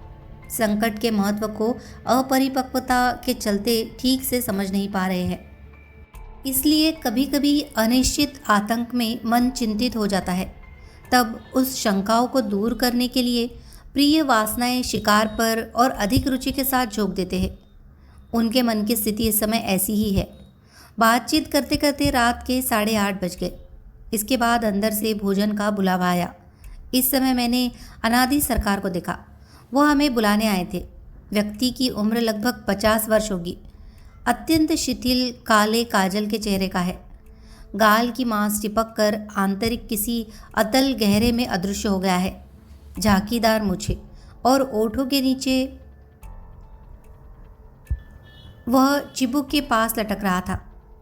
संकट के महत्व को अपरिपक्वता के चलते ठीक से समझ नहीं पा रहे हैं। इसलिए कभी कभी अनिश्चित आतंक में मन चिंतित हो जाता है। तब उस शंकाओं को दूर करने के लिए प्रिय वासनाएं शिकार पर और अधिक रुचि के साथ झोंक देते हैं। उनके मन की स्थिति इस समय ऐसी ही है। बातचीत करते करते रात के 8:30 बज गए। इसके बाद अंदर से भोजन का बुलावा आया। इस समय मैंने अनादि सरकार को देखा। वह हमें बुलाने आए थे। व्यक्ति की उम्र लगभग 50 वर्ष होगी। अत्यंत शिथिल काले काजल के चेहरे का है। गाल की मांस चिपक कर आंतरिक किसी अतल गहरे में अदृश्य हो गया है। झांकीदार मूछें और ओठों के नीचे वह चिबुक के पास लटक रहा था।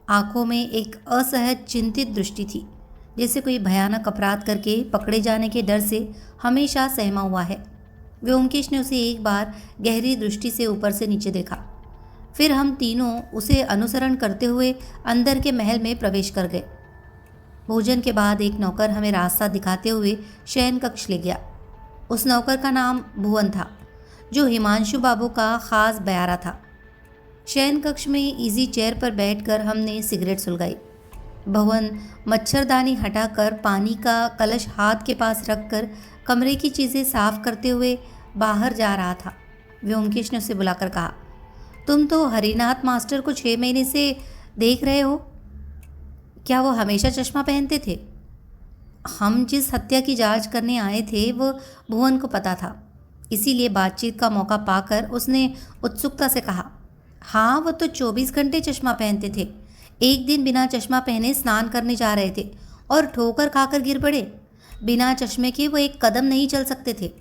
आंखों में एक असहज चिंतित दृष्टि थी, जैसे कोई भयानक अपराध करके पकड़े जाने के डर से हमेशा सहमा हुआ है। व्योमकेश ने उसे एक बार गहरी दृष्टि से ऊपर से नीचे देखा। फिर हम तीनों उसे अनुसरण करते हुए अंदर के महल में प्रवेश कर गए। भोजन के बाद एक नौकर हमें रास्ता दिखाते हुए शयन कक्ष ले गया। उस नौकर का नाम भुवन था, जो हिमांशु बाबू का खास बयारा था। शयन कक्ष में इजी चेयर पर बैठकर हमने सिगरेट सुलगाई। भुवन मच्छरदानी हटाकर पानी का कलश हाथ के पास रखकर कमरे की चीज़ें साफ करते हुए बाहर जा रहा था। व्योमकेश ने उसे बुलाकर कहा, तुम तो हरिनाथ मास्टर को 6 महीने से देख रहे हो। क्या वो हमेशा चश्मा पहनते थे? हम जिस हत्या की जांच करने आए थे वो भुवन को पता था। इसीलिए बातचीत का मौका पाकर उसने उत्सुकता से कहा, हाँ, वो तो 24 घंटे चश्मा पहनते थे। एक दिन बिना चश्मा पहने स्नान करने जा रहे थे और ठोकर खाकर गिर पड़े। बिना चश्मे के वो एक कदम नहीं चल सकते थे।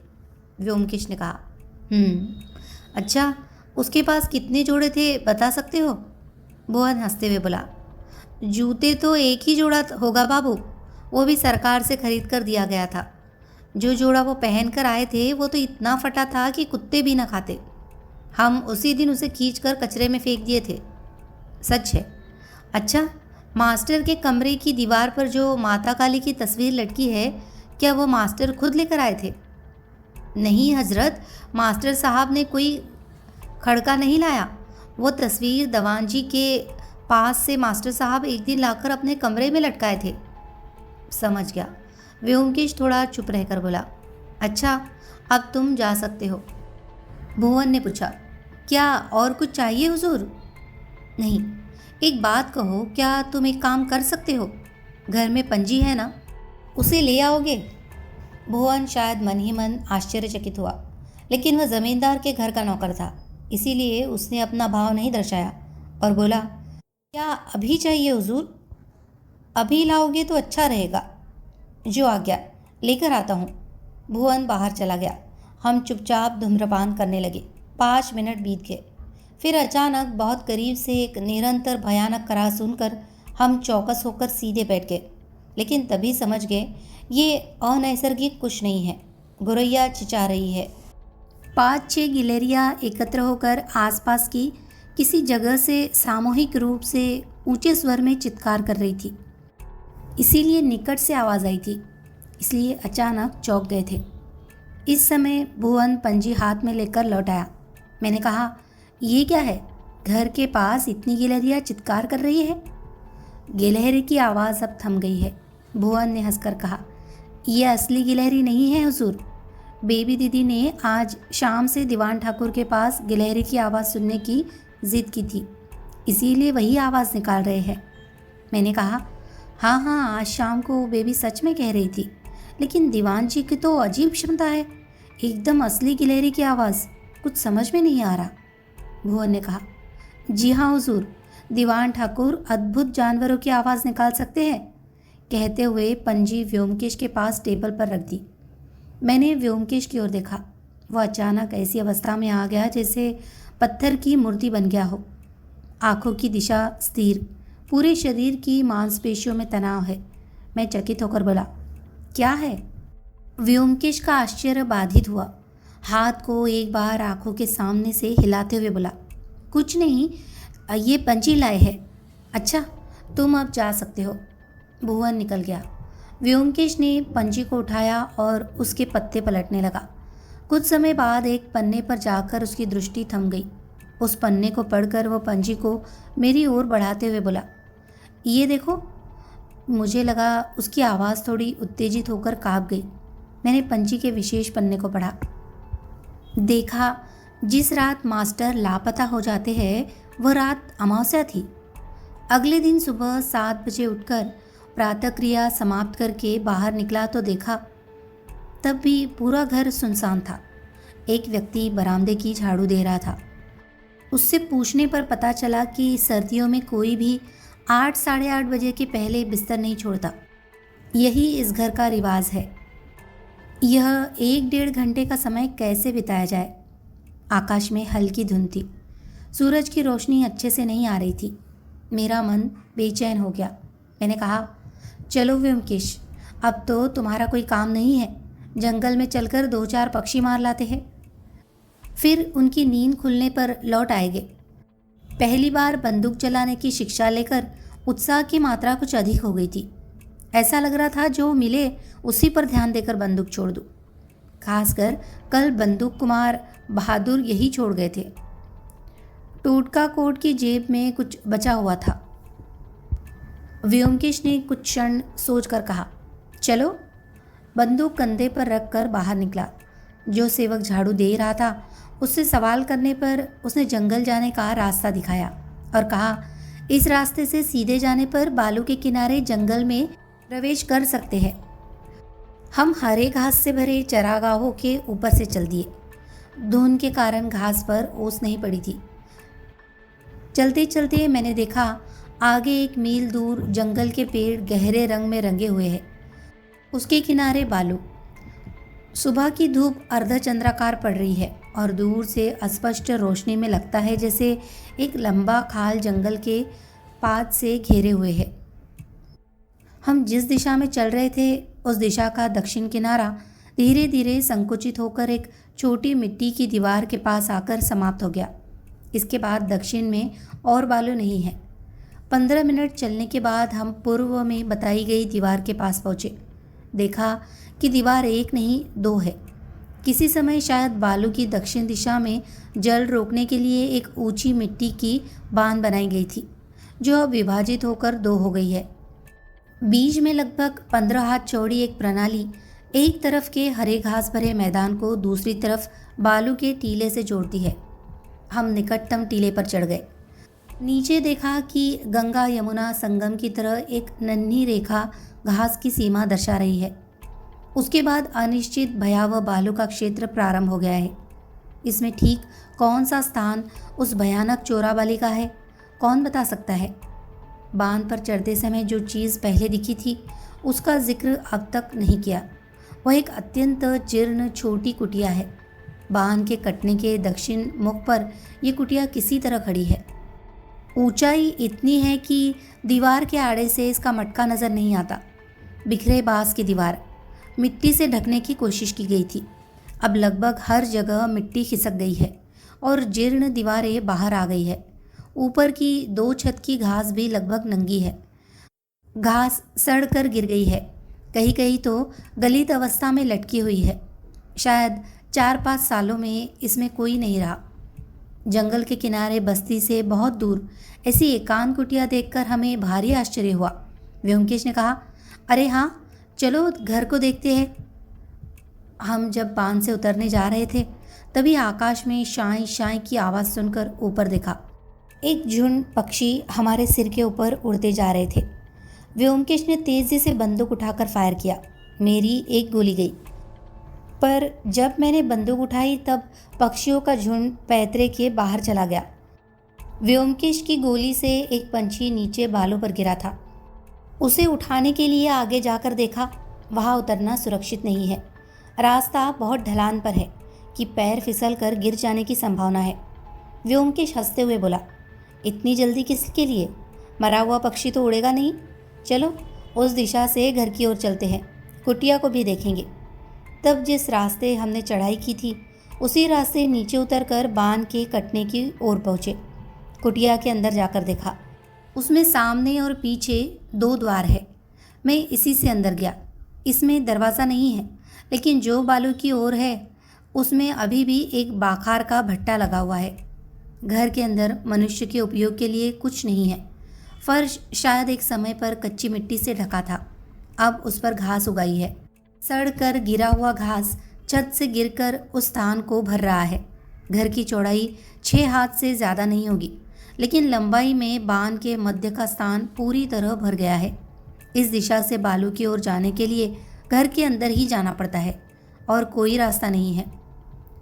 व्योमकेश ने कहा, अच्छा, उसके पास कितने जोड़े थे बता सकते हो? भुवन हंसते हुए बोला, जूते तो एक ही जोड़ा होगा बाबू, वो भी सरकार से खरीद कर दिया गया था। जो जोड़ा वो पहन कर आए थे वो तो इतना फटा था कि कुत्ते भी न खाते। हम उसी दिन उसे खींच कर कचरे में फेंक दिए थे। सच है। अच्छा, मास्टर के कमरे की दीवार पर जो माता काली की तस्वीर लटकी है, क्या वो मास्टर खुद लेकर आए थे? नहीं हजरत, मास्टर साहब ने कोई खड़का नहीं लाया। वो तस्वीर दवान जी के पास से मास्टर साहब एक दिन लाकर अपने कमरे में लटकाए थे। समझ गया। व्योमकेश थोड़ा चुप रहकर बोला, अच्छा, अब तुम जा सकते हो। भुवन ने पूछा, क्या और कुछ चाहिए हुजूर? नहीं, एक बात कहो, क्या तुम एक काम कर सकते हो? घर में पंजी है ना, उसे ले आओगे? भुवन शायद मन ही मन आश्चर्यचकित हुआ, लेकिन वह जमींदार के घर का नौकर था, इसीलिए उसने अपना भाव नहीं दर्शाया और बोला, क्या अभी चाहिए हुजूर? अभी लाओगे तो अच्छा रहेगा। जो आज्ञा, लेकर आता हूँ। भुवन बाहर चला गया। हम चुपचाप धूम्रपान करने लगे। 5 मिनट बीत गए। फिर अचानक बहुत करीब से एक निरंतर भयानक कराह सुनकर हम चौकस होकर सीधे बैठ गए। लेकिन तभी समझ गए ये अनैसर्गिक कुछ नहीं है। गुरैया चिचा रही है। 5-6 गिलहरियाँ एकत्र होकर आसपास की किसी जगह से सामूहिक रूप से ऊंचे स्वर में चित्कार कर रही थी। इसीलिए निकट से आवाज़ आई थी, इसलिए अचानक चौंक गए थे। इस समय भुवन पंजी हाथ में लेकर लौट आया। मैंने कहा, ये क्या है? घर के पास इतनी गिलहरियाँ चित्कार कर रही है। गिलहरी की आवाज़ अब थम गई है। भुवन ने हंसकर कहा, यह असली गिलहरी नहीं है हुजूर। बेबी दीदी ने आज शाम से दीवान ठाकुर के पास गिलहरी की आवाज़ सुनने की जिद की थी, इसीलिए वही आवाज़ निकाल रहे हैं। मैंने कहा, हाँ हाँ, आज शाम को बेबी सच में कह रही थी, लेकिन दीवान जी की तो अजीब क्षमता है, एकदम असली गिलहरी की आवाज़। कुछ समझ में नहीं आ रहा। भुवन ने कहा। जी हाँ हुजूर, दीवान ठाकुर अद्भुत जानवरों की आवाज़ निकाल सकते हैं, कहते हुए पंजी व्योमकेश के पास टेबल पर रख दी। मैंने व्योमकेश की ओर देखा। वह अचानक ऐसी अवस्था में आ गया जैसे पत्थर की मूर्ति बन गया हो। आंखों की दिशा स्थिर, पूरे शरीर की मांसपेशियों में तनाव है। मैं चकित होकर बोला, क्या है? व्योमकेश का आश्चर्य बाधित हुआ। हाथ को एक बार आंखों के सामने से हिलाते हुए बोला, कुछ नहीं, ये पंजी लाए है। अच्छा, तुम अब जा सकते हो। भुवन निकल गया। व्योमकेश ने पंजी को उठाया और उसके पत्ते पलटने लगा। कुछ समय बाद एक पन्ने पर जाकर उसकी दृष्टि थम गई। उस पन्ने को पढ़कर वह पंजी को मेरी ओर बढ़ाते हुए बोला, ये देखो। मुझे लगा उसकी आवाज़ थोड़ी उत्तेजित होकर काँप गई। मैंने पंजी के विशेष पन्ने को पढ़ा। देखा, जिस रात मास्टर लापता हो जाते हैं वह रात अमावस्या थी। अगले दिन सुबह 7 बजे उठकर प्रातः क्रिया समाप्त करके बाहर निकला तो देखा, तब भी पूरा घर सुनसान था। एक व्यक्ति बरामदे की झाड़ू दे रहा था। उससे पूछने पर पता चला कि सर्दियों में कोई भी 8 साढ़े 8 बजे के पहले बिस्तर नहीं छोड़ता। यही इस घर का रिवाज है। यह 1 डेढ़ घंटे का समय कैसे बिताया जाए? आकाश में हल्की धुंध थी। सूरज की रोशनी अच्छे से नहीं आ रही थी। मेरा मन बेचैन हो गया। मैंने कहा, चलो व्योमकेश, अब तो तुम्हारा कोई काम नहीं है। जंगल में चलकर 2-4 पक्षी मार लाते हैं, फिर उनकी नींद खुलने पर लौट आएंगे। पहली बार बंदूक चलाने की शिक्षा लेकर उत्साह की मात्रा कुछ अधिक हो गई थी। ऐसा लग रहा था जो मिले उसी पर ध्यान देकर बंदूक छोड़ दूँ। खासकर कल बंदूक कुमार बहादुर यही छोड़ गए थे। टोटका कोट की जेब में कुछ बचा हुआ था। व्योमकेश ने कुछ क्षण सोचकर कहा, चलो। बंदूक कंधे पर रखकर बाहर निकला। जो सेवक झाड़ू दे रहा था उससे सवाल करने पर उसने जंगल जाने का रास्ता दिखाया और कहा, इस रास्ते से सीधे जाने पर बालू के किनारे जंगल में प्रवेश कर सकते हैं। हम हरे घास से भरे चरागाहों के ऊपर से चल दिए। धुंध के कारण घास पर ओस नहीं पड़ी थी। चलते चलते मैंने देखा, आगे 1 मील दूर जंगल के पेड़ गहरे रंग में रंगे हुए हैं। उसके किनारे बालू। सुबह की धूप अर्धचंद्राकार पड़ रही है और दूर से अस्पष्ट रोशनी में लगता है जैसे एक लंबा खाल जंगल के पात से घेरे हुए है। हम जिस दिशा में चल रहे थे उस दिशा का दक्षिण किनारा धीरे धीरे संकुचित होकर एक छोटी मिट्टी की दीवार के पास आकर समाप्त हो गया। इसके बाद दक्षिण में और बालू नहीं है। 15 मिनट चलने के बाद हम पूर्व में बताई गई दीवार के पास पहुँचे। देखा कि दीवार एक नहीं 2 है। किसी समय शायद बालू की दक्षिण दिशा में जल रोकने के लिए एक ऊंची मिट्टी की बांध बनाई गई थी, जो अब विभाजित होकर 2 हो गई है। बीच में लगभग 15 हाथ चौड़ी एक प्रणाली एक तरफ के हरे घास भरे मैदान को दूसरी तरफ बालू के टीले से जोड़ती है। हम निकटतम टीले पर चढ़ गए। नीचे देखा कि गंगा यमुना संगम की तरह एक नन्ही रेखा घास की सीमा दर्शा रही है। उसके बाद अनिश्चित भयावह बालू का क्षेत्र प्रारंभ हो गया है। इसमें ठीक कौन सा स्थान उस भयानक चोराबाली का है, कौन बता सकता है? बांध पर चढ़ते समय जो चीज़ पहले दिखी थी उसका जिक्र अब तक नहीं किया। वह एक अत्यंत जीर्ण छोटी कुटिया है। बांध के कटने के दक्षिण मुख पर यह कुटिया किसी तरह खड़ी है। ऊंचाई इतनी है कि दीवार के आड़े से इसका मटका नज़र नहीं आता। बिखरे बांस की दीवार मिट्टी से ढकने की कोशिश की गई थी। अब लगभग हर जगह मिट्टी खिसक गई है और जीर्ण दीवारें बाहर आ गई है। ऊपर की 2 छत की घास भी लगभग नंगी है। घास सड़ कर गिर गई है, कहीं कहीं तो गलित अवस्था में लटकी हुई है। शायद 4-5 सालों में इसमें कोई नहीं रहा। जंगल के किनारे बस्ती से बहुत दूर ऐसी एकांत कुटिया देखकर हमें भारी आश्चर्य हुआ। व्योमकेश ने कहा, अरे हाँ, चलो घर को देखते हैं। हम जब बांध से उतरने जा रहे थे तभी आकाश में शाई शाई की आवाज़ सुनकर ऊपर देखा। एक झुंड पक्षी हमारे सिर के ऊपर उड़ते जा रहे थे। व्योमकेश ने तेजी से बंदूक उठाकर फायर किया। मेरी एक गोली गई, पर जब मैंने बंदूक उठाई तब पक्षियों का झुंड पैतरे के बाहर चला गया। व्योमकेश की गोली से एक पंछी नीचे बालों पर गिरा था। उसे उठाने के लिए आगे जाकर देखा, वहाँ उतरना सुरक्षित नहीं है। रास्ता बहुत ढलान पर है कि पैर फिसल कर गिर जाने की संभावना है। व्योमकेश हंसते हुए बोला, इतनी जल्दी किसके लिए? मरा हुआ पक्षी तो उड़ेगा नहीं। चलो उस दिशा से घर की ओर चलते हैं, कुटिया को भी देखेंगे। तब जिस रास्ते हमने चढ़ाई की थी उसी रास्ते नीचे उतरकर बांध के कटने की ओर पहुँचे। कुटिया के अंदर जाकर देखा, उसमें सामने और पीछे 2 द्वार है। मैं इसी से अंदर गया। इसमें दरवाज़ा नहीं है, लेकिन जो बालू की ओर है उसमें अभी भी एक बाखार का भट्टा लगा हुआ है। घर के अंदर मनुष्य के उपयोग के लिए कुछ नहीं है। फर्श शायद एक समय पर कच्ची मिट्टी से ढका था, अब उस पर घास उगाई है। सड़ कर गिरा हुआ घास छत से गिरकर उस स्थान को भर रहा है। घर की चौड़ाई 6 हाथ से ज़्यादा नहीं होगी, लेकिन लंबाई में बांध के मध्य का स्थान पूरी तरह भर गया है। इस दिशा से बालू की ओर जाने के लिए घर के अंदर ही जाना पड़ता है और कोई रास्ता नहीं है।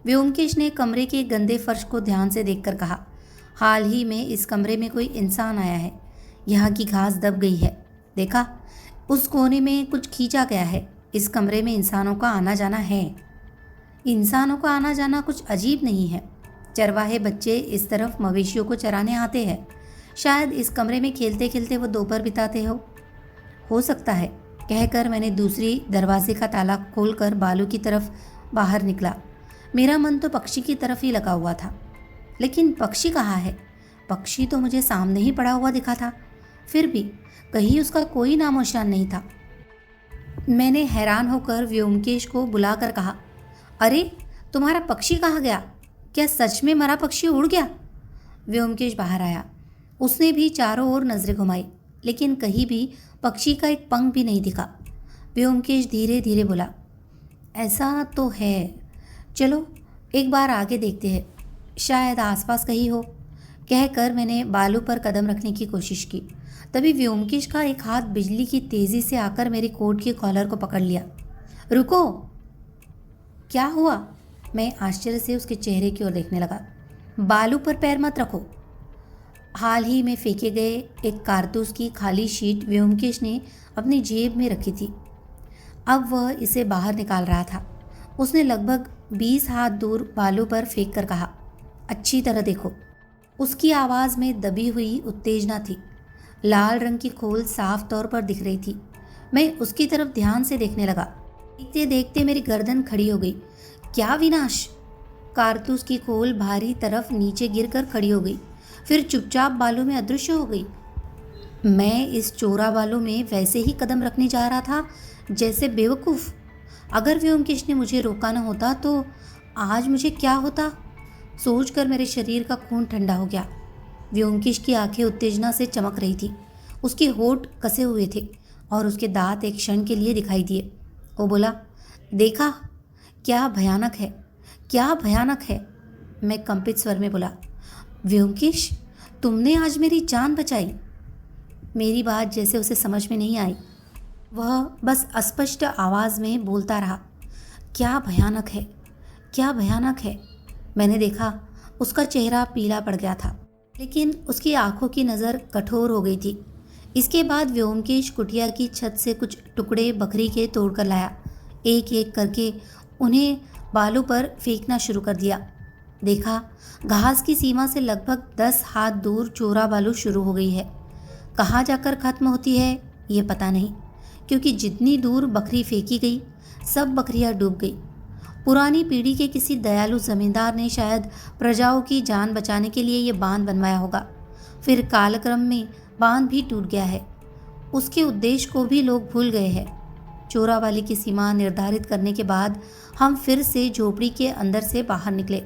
व्योमकेश ने कमरे के गंदे फर्श को ध्यान से देखकर कहा, हाल ही में इस कमरे में कोई इंसान आया है। यहाँ की घास दब गई है, देखा? उस कोने में कुछ खींचा गया है। इस कमरे में इंसानों का आना जाना है। इंसानों का आना जाना कुछ अजीब नहीं है। चरवाहे बच्चे इस तरफ मवेशियों को चराने आते हैं। शायद इस कमरे में खेलते खेलते वो दोपहर बिताते हो सकता है, कहकर मैंने दूसरी दरवाजे का ताला खोलकर बालू की तरफ बाहर निकला। मेरा मन तो पक्षी की तरफ ही लगा हुआ था, लेकिन पक्षी कहाँ है? पक्षी तो मुझे सामने ही पड़ा हुआ दिखा था, फिर भी कहीं उसका कोई नामो निशान नहीं था। मैंने हैरान होकर व्योमकेश को बुलाकर कहा, अरे तुम्हारा पक्षी कहाँ गया? क्या सच में मरा पक्षी उड़ गया? व्योमकेश बाहर आया। उसने भी चारों ओर नजरें घुमाई, लेकिन कहीं भी पक्षी का एक पंख भी नहीं दिखा। व्योमकेश धीरे धीरे बोला, ऐसा तो है, चलो एक बार आगे देखते हैं, शायद आसपास कहीं हो। कहकर मैंने बालू पर कदम रखने की कोशिश की। तभी व्योमकेश का एक हाथ बिजली की तेज़ी से आकर मेरी कोट के कॉलर को पकड़ लिया। रुको! क्या हुआ? मैं आश्चर्य से उसके चेहरे की ओर देखने लगा। बालू पर पैर मत रखो। हाल ही में फेंके गए एक कारतूस की खाली शीट व्योमकेश ने अपनी जेब में रखी थी। अब वह इसे बाहर निकाल रहा था। उसने लगभग 20 हाथ दूर बालू पर फेंक कर कहा, अच्छी तरह देखो। उसकी आवाज़ में दबी हुई उत्तेजना थी। लाल रंग की खोल साफ तौर पर दिख रही थी। मैं उसकी तरफ ध्यान से देखने लगा। देखते देखते मेरी गर्दन खड़ी हो गई। क्या विनाश! कारतूस की खोल भारी तरफ नीचे गिरकर खड़ी हो गई, फिर चुपचाप बालू में अदृश्य हो गई। मैं इस चोरा बालू में वैसे ही कदम रखने जा रहा था जैसे बेवकूफ़। अगर व्योमकेश ने मुझे रोका न होता तो आज मुझे क्या होता, सोचकर मेरे शरीर का खून ठंडा हो गया। व्योमकेश की आंखें उत्तेजना से चमक रही थी। उसके होंठ कसे हुए थे और उसके दांत एक क्षण के लिए दिखाई दिए। वो बोला, देखा? क्या भयानक है, क्या भयानक है! मैं कंपित स्वर में बोला, व्योमकेश, तुमने आज मेरी जान बचाई। मेरी बात जैसे उसे समझ में नहीं आई। वह बस अस्पष्ट आवाज़ में बोलता रहा, क्या भयानक है, क्या भयानक है। मैंने देखा उसका चेहरा पीला पड़ गया था, लेकिन उसकी आंखों की नज़र कठोर हो गई थी। इसके बाद व्योमकेश कुटिया की छत से कुछ टुकड़े बकरी के तोड़कर लाया। एक एक करके उन्हें बालू पर फेंकना शुरू कर दिया। देखा, घास की सीमा से लगभग 10 हाथ दूर चोरा बालू शुरू हो गई है। कहाँ जाकर ख़त्म होती है ये पता नहीं, क्योंकि जितनी दूर बकरी फेंकी गई सब बकरियां डूब गई। पुरानी पीढ़ी के किसी दयालु जमींदार ने शायद प्रजाओं की जान बचाने के लिए ये बांध बनवाया होगा। फिर कालक्रम में बांध भी टूट गया है। उसके उद्देश्य को भी लोग भूल गए हैं। चोरावाली की सीमा निर्धारित करने के बाद हम फिर से झोपड़ी के अंदर से बाहर निकले।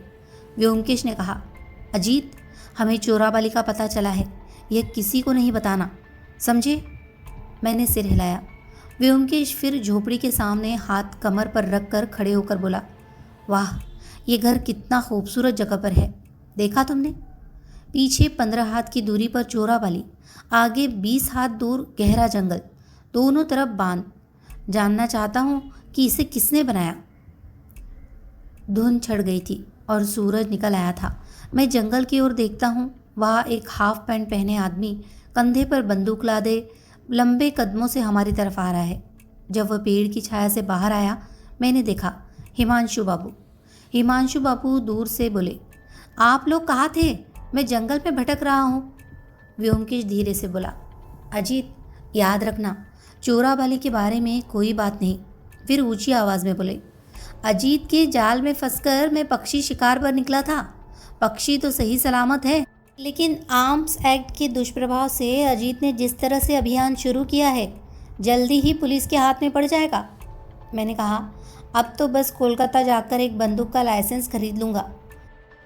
व्योमकेश ने कहा, अजीत, हमें चोरावाली का पता चला है, यह किसी को नहीं बताना, समझे? मैंने सिर हिलाया। व्योमकेश फिर झोपड़ी के सामने हाथ कमर पर रखकर खड़े होकर बोला, वाह, ये घर कितना खूबसूरत जगह पर है, देखा तुमने? पीछे 15 हाथ की दूरी पर चोरावाली, आगे 20 हाथ दूर गहरा जंगल, दोनों तरफ बांध। जानना चाहता हूँ कि इसे किसने बनाया। धुंध छड़ गई थी और सूरज निकल आया था। मैं जंगल की ओर देखता हूँ। वहाँ एक हाफ पैंट पहने आदमी कंधे पर बंदूक लादे लंबे कदमों से हमारी तरफ आ रहा है। जब वह पेड़ की छाया से बाहर आया, मैंने देखा हिमांशु बाबू। हिमांशु बाबू दूर से बोले, आप लोग कहाँ थे? मैं जंगल में भटक रहा हूँ। व्योमकेश धीरे से बोला, अजीत, याद रखना, चोराबाली के बारे में कोई बात नहीं। फिर ऊंची आवाज़ में बोले, अजीत के जाल में फंसकर मैं पक्षी शिकार पर निकला था। पक्षी तो सही सलामत है, लेकिन आर्म्स एक्ट के दुष्प्रभाव से अजीत ने जिस तरह से अभियान शुरू किया है, जल्दी ही पुलिस के हाथ में पड़ जाएगा। मैंने कहा, अब तो बस कोलकाता जाकर एक बंदूक का लाइसेंस खरीद लूँगा।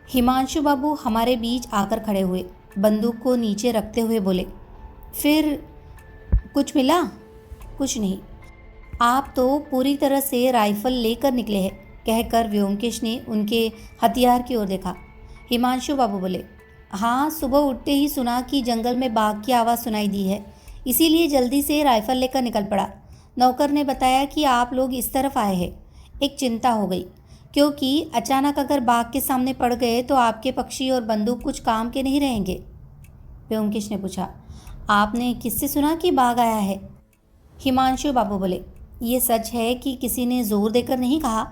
हिमांशु बाबू हमारे बीच आकर खड़े हुए, बंदूक को नीचे रखते हुए बोले, फिर कुछ मिला? कुछ नहीं। आप तो पूरी तरह से राइफल लेकर निकले हैं, कहकर व्योमकेश ने उनके हथियार की ओर देखा। हिमांशु बाबू बोले, हाँ, सुबह उठते ही सुना कि जंगल में बाघ की आवाज़ सुनाई दी है, इसीलिए जल्दी से राइफल लेकर निकल पड़ा। नौकर ने बताया कि आप लोग इस तरफ आए हैं। एक चिंता हो गई, क्योंकि अचानक अगर बाघ के सामने पड़ गए तो आपके पक्षी और बंदूक कुछ काम के नहीं रहेंगे। व्योमकेश ने पूछा, आपने किससे सुना कि बाघ आया है? हिमांशु बाबू बोले, ये सच है कि किसी ने जोर देकर नहीं कहा।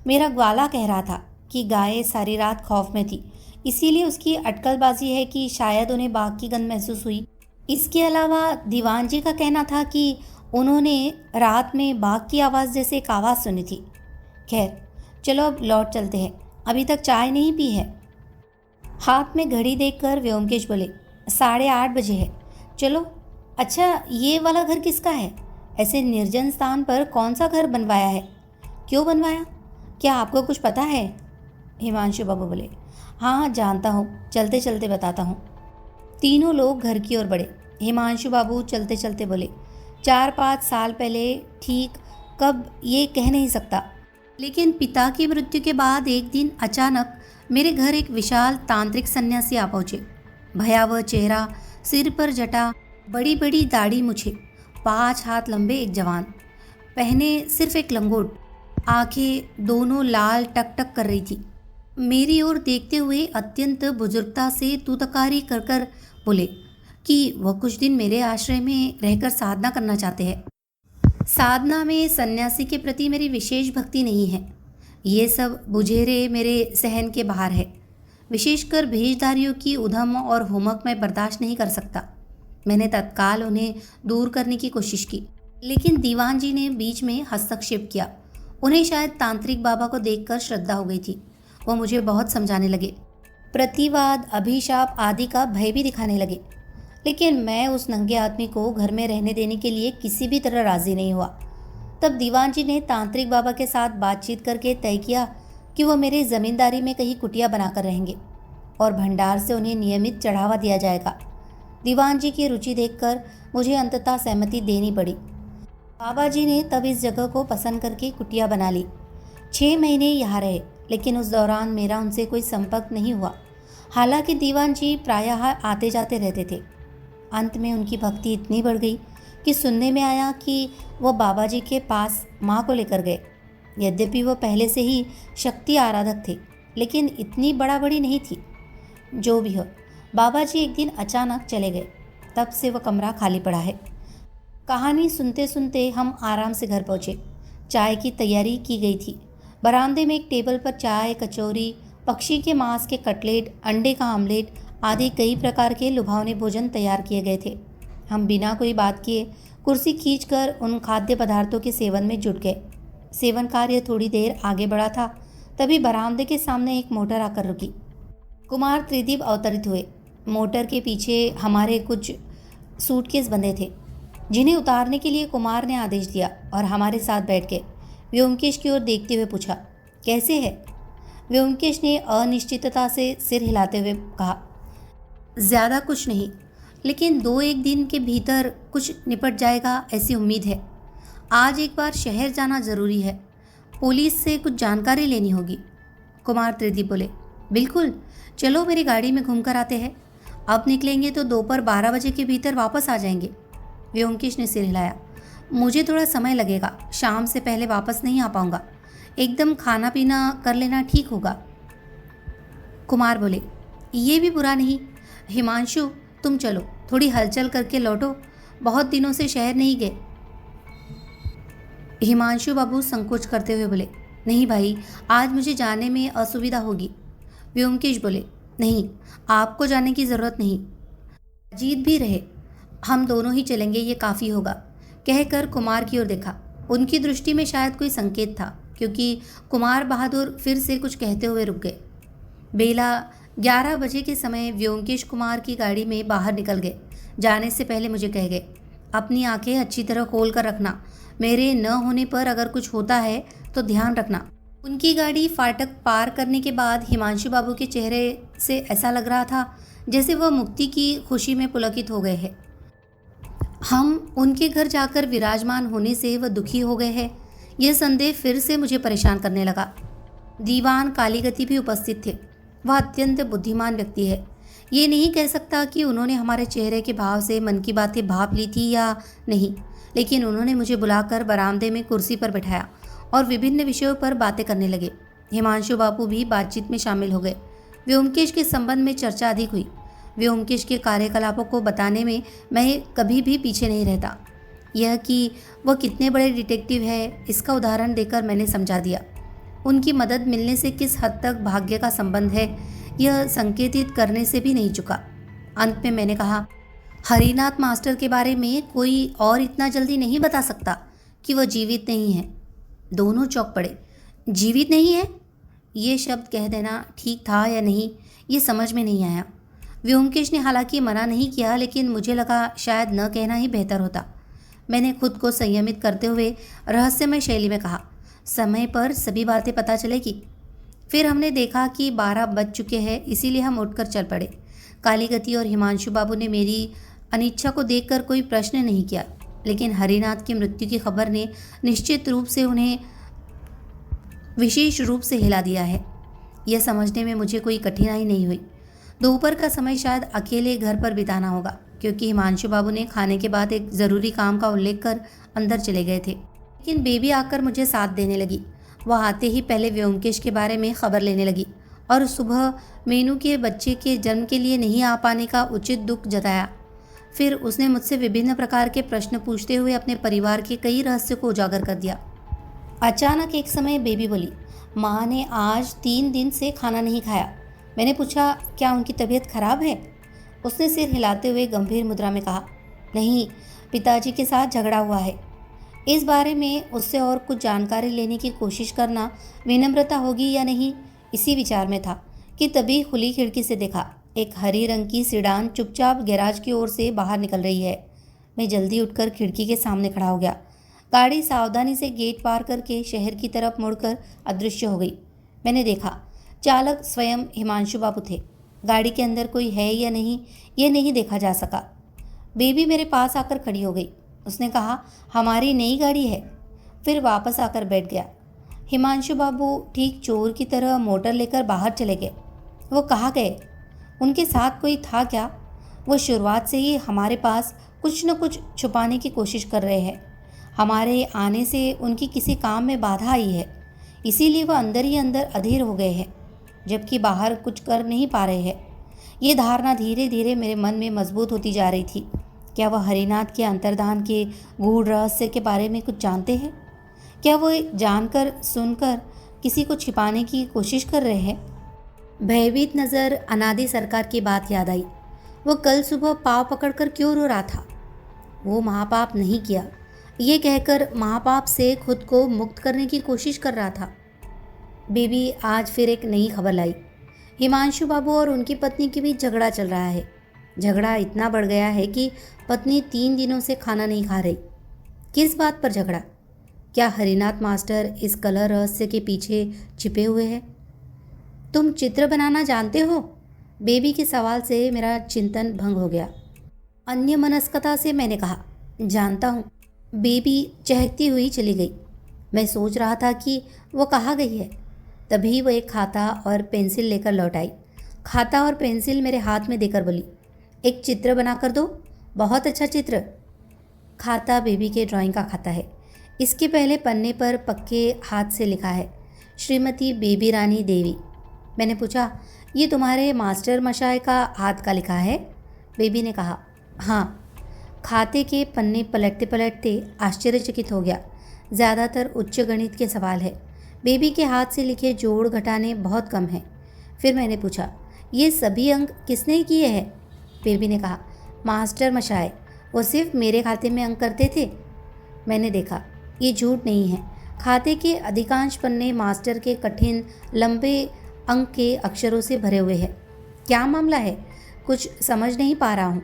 मेरा ग्वाला कह रहा था कि गाय सारी रात खौफ में थी, इसीलिए उसकी अटकलबाजी है कि शायद उन्हें बाघ की गंध महसूस हुई। इसके अलावा दीवान जी का कहना था कि उन्होंने रात में बाघ की आवाज़ जैसे एक आवाज़ सुनी थी। खैर, चलो अब लौट चलते हैं, अभी तक चाय नहीं पी है। हाथ में घड़ी देखकर व्योमकेश बोले, 8:30 बजे है, चलो। अच्छा, ये वाला घर किसका है? ऐसे निर्जन स्थान पर कौन सा घर बनवाया है? क्यों बनवाया? क्या आपको कुछ पता है? हिमांशु बाबू बोले, हाँ, जानता हूँ, चलते चलते बताता हूँ। तीनों लोग घर की ओर बढ़े। हिमांशु बाबू चलते चलते बोले, 4-5 साल पहले, ठीक कब ये कह नहीं सकता, लेकिन पिता की मृत्यु के बाद एक दिन अचानक मेरे घर एक विशाल तांत्रिक सन्यासी आ पहुँचे। भयावह चेहरा, सिर पर जटा, बड़ी बड़ी दाढ़ी मूछें, 5 हाथ लंबे एक जवान, पहने सिर्फ एक लंगोट, आंखें दोनों लाल टक टक कर रही थी। मेरी ओर देखते हुए अत्यंत बुजुर्गता से तूतकारी कर कर बोले कि वह कुछ दिन मेरे आश्रय में रहकर साधना करना चाहते हैं। साधना में सन्यासी के प्रति मेरी विशेष भक्ति नहीं है। ये सब बुझेरे मेरे सहन के बाहर है। विशेषकर भेषधारियों की उधम और हुमक मैं बर्दाश्त नहीं कर सकता। मैंने तत्काल उन्हें दूर करने की कोशिश की, लेकिन दीवान जी ने बीच में हस्तक्षेप किया। उन्हें शायद तांत्रिक बाबा को देखकर श्रद्धा हो गई थी। वो मुझे बहुत समझाने लगे, प्रतिवाद, अभिशाप आदि का भय भी दिखाने लगे, लेकिन मैं उस नंगे आदमी को घर में रहने देने के लिए किसी भी तरह राजी नहीं हुआ। तब दीवान जी ने तांत्रिक बाबा के साथ बातचीत करके तय किया कि वो मेरे ज़मींदारी में कहीं कुटिया बनाकर रहेंगे और भंडार से उन्हें नियमित चढ़ावा दिया जाएगा। दीवान जी की रुचि देखकर मुझे अंततः सहमति देनी पड़ी। बाबा जी ने तब इस जगह को पसंद करके कुटिया बना ली। 6 महीने यहाँ रहे, लेकिन उस दौरान मेरा उनसे कोई संपर्क नहीं हुआ। हालांकि दीवान जी प्रायः आते जाते रहते थे। अंत में उनकी भक्ति इतनी बढ़ गई कि सुनने में आया कि वो बाबा जी के पास माँ को लेकर गए। यद्यपि वो पहले से ही शक्ति आराधक थे, लेकिन इतनी बड़ा बड़ी नहीं थी। जो भी हो, बाबा जी एक दिन अचानक चले गए। तब से वह कमरा खाली पड़ा है। कहानी सुनते सुनते हम आराम से घर पहुँचे। चाय की तैयारी की गई थी। बरामदे में एक टेबल पर चाय, कचौरी, पक्षी के मांस के कटलेट, अंडे का आमलेट आदि कई प्रकार के लुभावने भोजन तैयार किए गए थे। हम बिना कोई बात किए कुर्सी खींचकर उन खाद्य पदार्थों के सेवन में जुट गए। सेवन कार्य थोड़ी देर आगे बढ़ा था, तभी बरामदे के सामने एक मोटर आकर रुकी। कुमार त्रिदीप अवतरित हुए। मोटर के पीछे हमारे कुछ सूटकेस बंधे थे, जिन्हें उतारने के लिए कुमार ने आदेश दिया और हमारे साथ बैठ गए। व्योमकेश की ओर देखते हुए पूछा, कैसे है? व्योमकेश ने अनिश्चितता से सिर हिलाते हुए कहा, ज़्यादा कुछ नहीं, लेकिन 2-1 दिन के भीतर कुछ निपट जाएगा ऐसी उम्मीद है। आज एक बार शहर जाना ज़रूरी है, पुलिस से कुछ जानकारी लेनी होगी। कुमार त्रिदीप बोले, बिल्कुल, चलो मेरी गाड़ी में घूम कर आते हैं। अब निकलेंगे तो दोपहर 12 बजे के भीतर वापस आ जाएंगे। व्योमकेश ने सिर हिलाया। मुझे थोड़ा समय लगेगा, शाम से पहले वापस नहीं आ पाऊंगा। एकदम खाना पीना कर लेना ठीक होगा। कुमार बोले, ये भी बुरा नहीं। हिमांशु, तुम चलो, थोड़ी हलचल करके लौटो, बहुत दिनों से शहर नहीं गए। हिमांशु बाबू संकोच करते हुए बोले, नहीं भाई, आज मुझे जाने में असुविधा होगी। व्योमकेश बोले, नहीं, आपको जाने की ज़रूरत नहीं। जीत भी रहे, हम दोनों ही चलेंगे, ये काफ़ी होगा। कहकर कुमार की ओर देखा। उनकी दृष्टि में शायद कोई संकेत था, क्योंकि कुमार बहादुर फिर से कुछ कहते हुए रुक गए। बेला 11 बजे के समय व्योमकेश कुमार की गाड़ी में बाहर निकल गए। जाने से पहले मुझे कह गए, अपनी आंखें अच्छी तरह खोल कर रखना, मेरे न होने पर अगर कुछ होता है तो ध्यान रखना। उनकी गाड़ी फाटक पार करने के बाद हिमांशु बाबू के चेहरे से ऐसा लग रहा था जैसे वह मुक्ति की खुशी में पुलकित हो गए हैं। हम उनके घर जाकर विराजमान होने से वह दुखी हो गए हैं, यह संदेह फिर से मुझे परेशान करने लगा। दीवान कालीगति भी उपस्थित थे। वह अत्यंत बुद्धिमान व्यक्ति है। ये नहीं कह सकता कि उन्होंने हमारे चेहरे के भाव से मन की बातें भाप ली थी या नहीं, लेकिन उन्होंने मुझे बुलाकर बरामदे में कुर्सी पर बैठाया और विभिन्न विषयों पर बातें करने लगे। हिमांशु बाबू भी बातचीत में शामिल हो गए। व्योमकेश के संबंध में चर्चा अधिक हुई। व्योमकेश के कार्यकलापों को बताने में मैं कभी भी पीछे नहीं रहता। यह कि वह कितने बड़े डिटेक्टिव है, इसका उदाहरण देकर मैंने समझा दिया। उनकी मदद मिलने से किस हद तक भाग्य का संबंध है, यह संकेतित करने से भी नहीं चुका। अंत में मैंने कहा, हरिनाथ मास्टर के बारे में कोई और इतना जल्दी नहीं बता सकता कि वह जीवित नहीं है। दोनों चौंक पड़े। जीवित नहीं है? ये शब्द कह देना ठीक था या नहीं, ये समझ में नहीं आया। व्योमकेश ने हालांकि मना नहीं किया, लेकिन मुझे लगा शायद न कहना ही बेहतर होता। मैंने खुद को संयमित करते हुए रहस्यमय शैली में कहा, समय पर सभी बातें पता चलेगी। फिर हमने देखा कि 12 बज चुके हैं, इसीलिए हम उठकर चल पड़े। कालीगति और हिमांशु बाबू ने मेरी अनिच्छा को देखकर कोई प्रश्न नहीं किया, लेकिन हरिनाथ की मृत्यु की खबर ने निश्चित रूप से उन्हें विशेष रूप से हिला दिया है। यह समझने में मुझे कोई कठिनाई नहीं हुई। दोपहर का समय शायद अकेले घर पर बिताना होगा, क्योंकि हिमांशु बाबू ने खाने के बाद एक ज़रूरी काम का उल्लेख कर अंदर चले गए थे। लेकिन बेबी आकर मुझे साथ देने लगी। वह आते ही पहले व्योमकेश के बारे में खबर लेने लगी और सुबह मीनू के बच्चे के जन्म के लिए नहीं आ पाने का उचित दुख जताया। फिर उसने मुझसे विभिन्न प्रकार के प्रश्न पूछते हुए अपने परिवार के कई रहस्यों को उजागर कर दिया। अचानक एक समय बेबी बोली, माँ ने आज 3 दिन से खाना नहीं खाया। मैंने पूछा, क्या उनकी तबीयत खराब है? उसने सिर हिलाते हुए गंभीर मुद्रा में कहा, नहीं, पिताजी के साथ झगड़ा हुआ है। इस बारे में उससे और कुछ जानकारी लेने की कोशिश करना विनम्रता होगी या नहीं, इसी विचार में था कि तभी खुली खिड़की से देखा एक हरी रंग की सीडान चुपचाप गैराज की ओर से बाहर निकल रही है। मैं जल्दी उठकर खिड़की के सामने खड़ा हो गया। गाड़ी सावधानी से गेट पार करके शहर की तरफ मुड़कर अदृश्य हो गई। मैंने देखा, चालक स्वयं हिमांशु बाबू थे। गाड़ी के अंदर कोई है या नहीं, ये नहीं देखा जा सका। बेबी मेरे पास आकर खड़ी हो गई। उसने कहा, हमारी नई गाड़ी है। फिर वापस आकर बैठ गया। हिमांशु बाबू ठीक चोर की तरह मोटर लेकर बाहर चले गए। वो कहाँ गए? उनके साथ कोई था क्या? वो शुरुआत से ही हमारे पास कुछ न कुछ छुपाने की कोशिश कर रहे हैं। हमारे आने से उनकी किसी काम में बाधा आई है, इसीलिए वह अंदर ही अंदर अधीर हो गए हैं, जबकि बाहर कुछ कर नहीं पा रहे हैं। ये धारणा धीरे धीरे मेरे मन में मजबूत होती जा रही थी। क्या वह हरिनाथ के अंतर्धान के गूढ़ रहस्य के बारे में कुछ जानते हैं? क्या वो जानकर सुनकर किसी को छिपाने की कोशिश कर रहे हैं? भयभीत नज़र अनादि सरकार की बात याद आई। वो कल सुबह पाँव पकड़कर क्यों रो रहा था? वो महापाप नहीं किया, ये कहकर महापाप से खुद को मुक्त करने की कोशिश कर रहा था। बेबी आज फिर एक नई खबर लाई। हिमांशु बाबू और उनकी पत्नी के बीच झगड़ा चल रहा है। झगड़ा इतना बढ़ गया है कि पत्नी 3 दिनों से खाना नहीं खा रही। किस बात पर झगड़ा? क्या हरिनाथ मास्टर इस कलह रहस्य के पीछे छिपे हुए हैं? तुम चित्र बनाना जानते हो? बेबी के सवाल से मेरा चिंतन भंग हो गया। अन्य मनस्कता से मैंने कहा, जानता हूँ। बेबी चहकती हुई चली गई। मैं सोच रहा था कि वो कहाँ गई है। तभी वो एक खाता और पेंसिल लेकर लौट आई। खाता और पेंसिल मेरे हाथ में देकर बोली, एक चित्र बना कर दो, बहुत अच्छा चित्र। खाता बेबी के ड्राइंग का खाता है। इसके पहले पन्ने पर पक्के हाथ से लिखा है, श्रीमती बेबी रानी देवी। मैंने पूछा, ये तुम्हारे मास्टर मशाय का हाथ का लिखा है? बेबी ने कहा, हाँ। खाते के पन्ने पलटते पलटते आश्चर्यचकित हो गया। ज़्यादातर उच्च गणित के सवाल है। बेबी के हाथ से लिखे जोड़ घटाने बहुत कम हैं। फिर मैंने पूछा, ये सभी अंक किसने किए हैं? बेबी ने कहा, मास्टर मशाय। वो सिर्फ मेरे खाते में अंक करते थे। मैंने देखा, ये झूठ नहीं है। खाते के अधिकांश पन्ने मास्टर के कठिन लंबे अंक के अक्षरों से भरे हुए हैं। क्या मामला है? कुछ समझ नहीं पा रहा हूँ।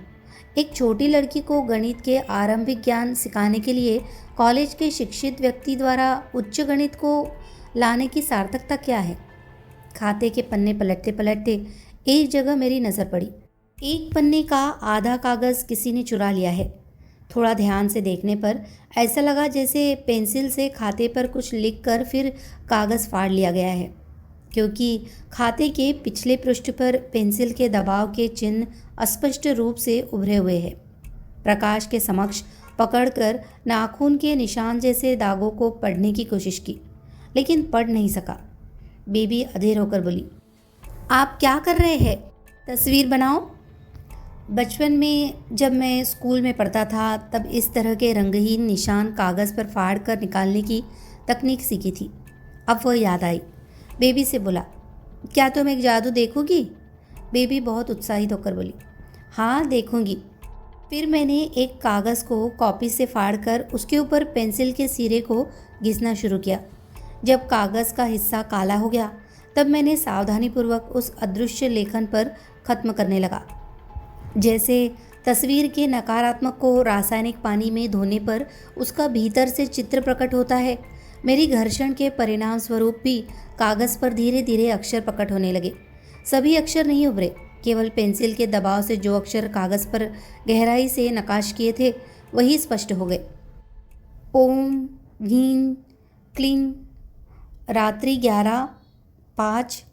एक छोटी लड़की को गणित के आरंभिक ज्ञान सिखाने के लिए कॉलेज के शिक्षित व्यक्ति द्वारा उच्च गणित को लाने की सार्थकता क्या है? खाते के पन्ने पलटते पलटते एक जगह मेरी नज़र पड़ी। एक पन्ने का आधा कागज़ किसी ने चुरा लिया है। थोड़ा ध्यान से देखने पर ऐसा लगा जैसे पेंसिल से खाते पर कुछ लिखकर फिर कागज़ फाड़ लिया गया है, क्योंकि खाते के पिछले पृष्ठ पर पेंसिल के दबाव के चिन्ह स्पष्ट रूप से उभरे हुए हैं। प्रकाश के समक्ष पकड़कर नाखून के निशान जैसे दागों को पढ़ने की कोशिश की, लेकिन पढ़ नहीं सका। बेबी अधीर होकर बोली, आप क्या कर रहे हैं? तस्वीर बनाओ। बचपन में जब मैं स्कूल में पढ़ता था तब इस तरह के रंगहीन निशान कागज़ पर फाड़ कर निकालने की तकनीक सीखी थी। अब वह याद आई। बेबी से बोला, क्या तुम एक जादू देखोगी? बेबी बहुत उत्साहित होकर बोली, हाँ देखूंगी। फिर मैंने एक कागज़ को कॉपी से फाड़कर उसके ऊपर पेंसिल के सिरे को घिसना शुरू किया। जब कागज़ का हिस्सा काला हो गया तब मैंने सावधानीपूर्वक उस अदृश्य लेखन पर ख़त्म करने लगा। जैसे तस्वीर के नकारात्मक को रासायनिक पानी में धोने पर उसका भीतर से चित्र प्रकट होता है, मेरी घर्षण के परिणाम स्वरूप भी कागज़ पर धीरे धीरे अक्षर प्रकट होने लगे। सभी अक्षर नहीं उभरे, केवल पेंसिल के दबाव से जो अक्षर कागज़ पर गहराई से नकाश किए थे वही स्पष्ट हो गए। ओम घीं क्लीं। रात्रि 11:05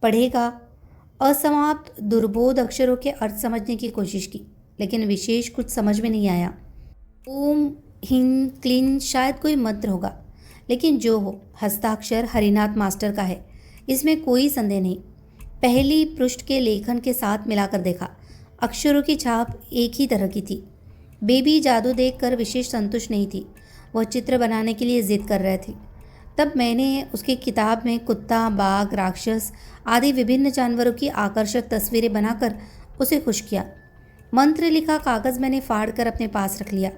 पढ़ेगा। असमाप्त दुर्बोध अक्षरों के अर्थ समझने की कोशिश की, लेकिन विशेष कुछ समझ में नहीं आया। ओम हिं क्लीं शायद कोई मंत्र होगा, लेकिन जो हो, हस्ताक्षर हरिनाथ मास्टर का है, इसमें कोई संदेह नहीं। पहली पृष्ठ के लेखन के साथ मिलाकर देखा, अक्षरों की छाप एक ही तरह की थी। बेबी जादू देखकर विशेष संतुष्ट नहीं थी, वह चित्र बनाने के लिए जिद कर रहे थे। तब मैंने उसकी किताब में कुत्ता, बाघ, राक्षस आदि विभिन्न जानवरों की आकर्षक तस्वीरें बनाकर उसे खुश किया। मंत्र लिखा कागज़ मैंने फाड़ कर अपने पास रख लिया।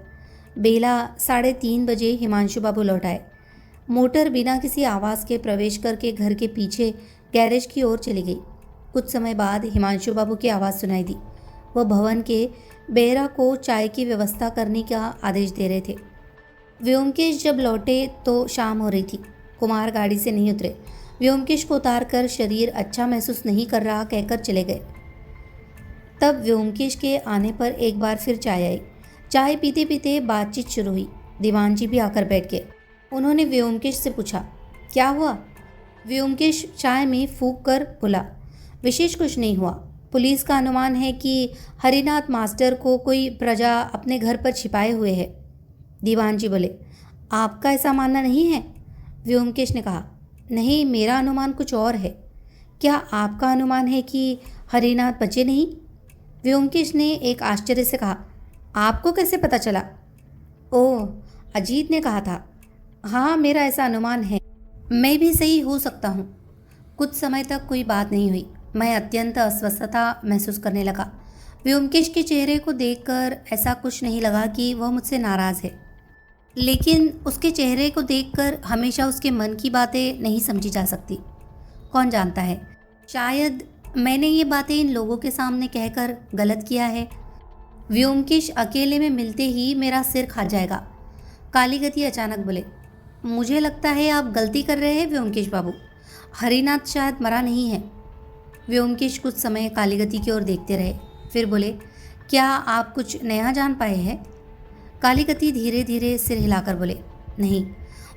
बेला 3:30 बजे हिमांशु बाबू लौट आए। मोटर बिना किसी आवाज़ के प्रवेश करके घर के पीछे गैरेज की ओर चली गई। कुछ समय बाद हिमांशु बाबू की आवाज़ सुनाई दी। वह भवन के बेरा को चाय की व्यवस्था करने का आदेश दे रहे थे। व्योमकेश जब लौटे तो शाम हो रही थी। कुमार गाड़ी से नहीं उतरे। व्योमकेश को उतारकर शरीर अच्छा महसूस नहीं कर रहा कहकर चले गए। तब व्योमकेश के आने पर एक बार फिर चाय आई। चाय पीते पीते बातचीत शुरू हुई। दीवान जी भी आकर बैठ गए। उन्होंने व्योमकेश से पूछा, क्या हुआ? व्योमकेश चाय में फूंक कर बोला, विशेष कुछ नहीं हुआ। पुलिस का अनुमान है कि हरिनाथ मास्टर को कोई प्रजा अपने घर पर छिपाए हुए है। दीवान जी बोले, आपका ऐसा मानना नहीं है? व्योमकेश ने कहा, नहीं, मेरा अनुमान कुछ और है। क्या आपका अनुमान है कि हरिनाथ बचे नहीं? व्योमकेश ने एक आश्चर्य से कहा, आपको कैसे पता चला? ओह, अजीत ने कहा था। हाँ, मेरा ऐसा अनुमान है। मैं भी सही हो सकता हूँ। कुछ समय तक कोई बात नहीं हुई। मैं अत्यंत अस्वस्थता महसूस करने लगा। व्योमकेश के चेहरे को देखकर ऐसा कुछ नहीं लगा कि वह मुझसे नाराज़ है, लेकिन उसके चेहरे को देखकर हमेशा उसके मन की बातें नहीं समझी जा सकती। कौन जानता है, शायद मैंने ये बातें इन लोगों के सामने कहकर गलत किया है। व्योमकेश अकेले में मिलते ही मेरा सिर खा जाएगा। कालीगति अचानक बोले, मुझे लगता है आप गलती कर रहे हैं व्योमकेश बाबू। हरिनाथ शायद मरा नहीं है। व्योमकेश कुछ समय कालीगति की ओर देखते रहे, फिर बोले, क्या आप कुछ नया जान पाए हैं? कालीगति धीरे धीरे सिर हिलाकर बोले, नहीं,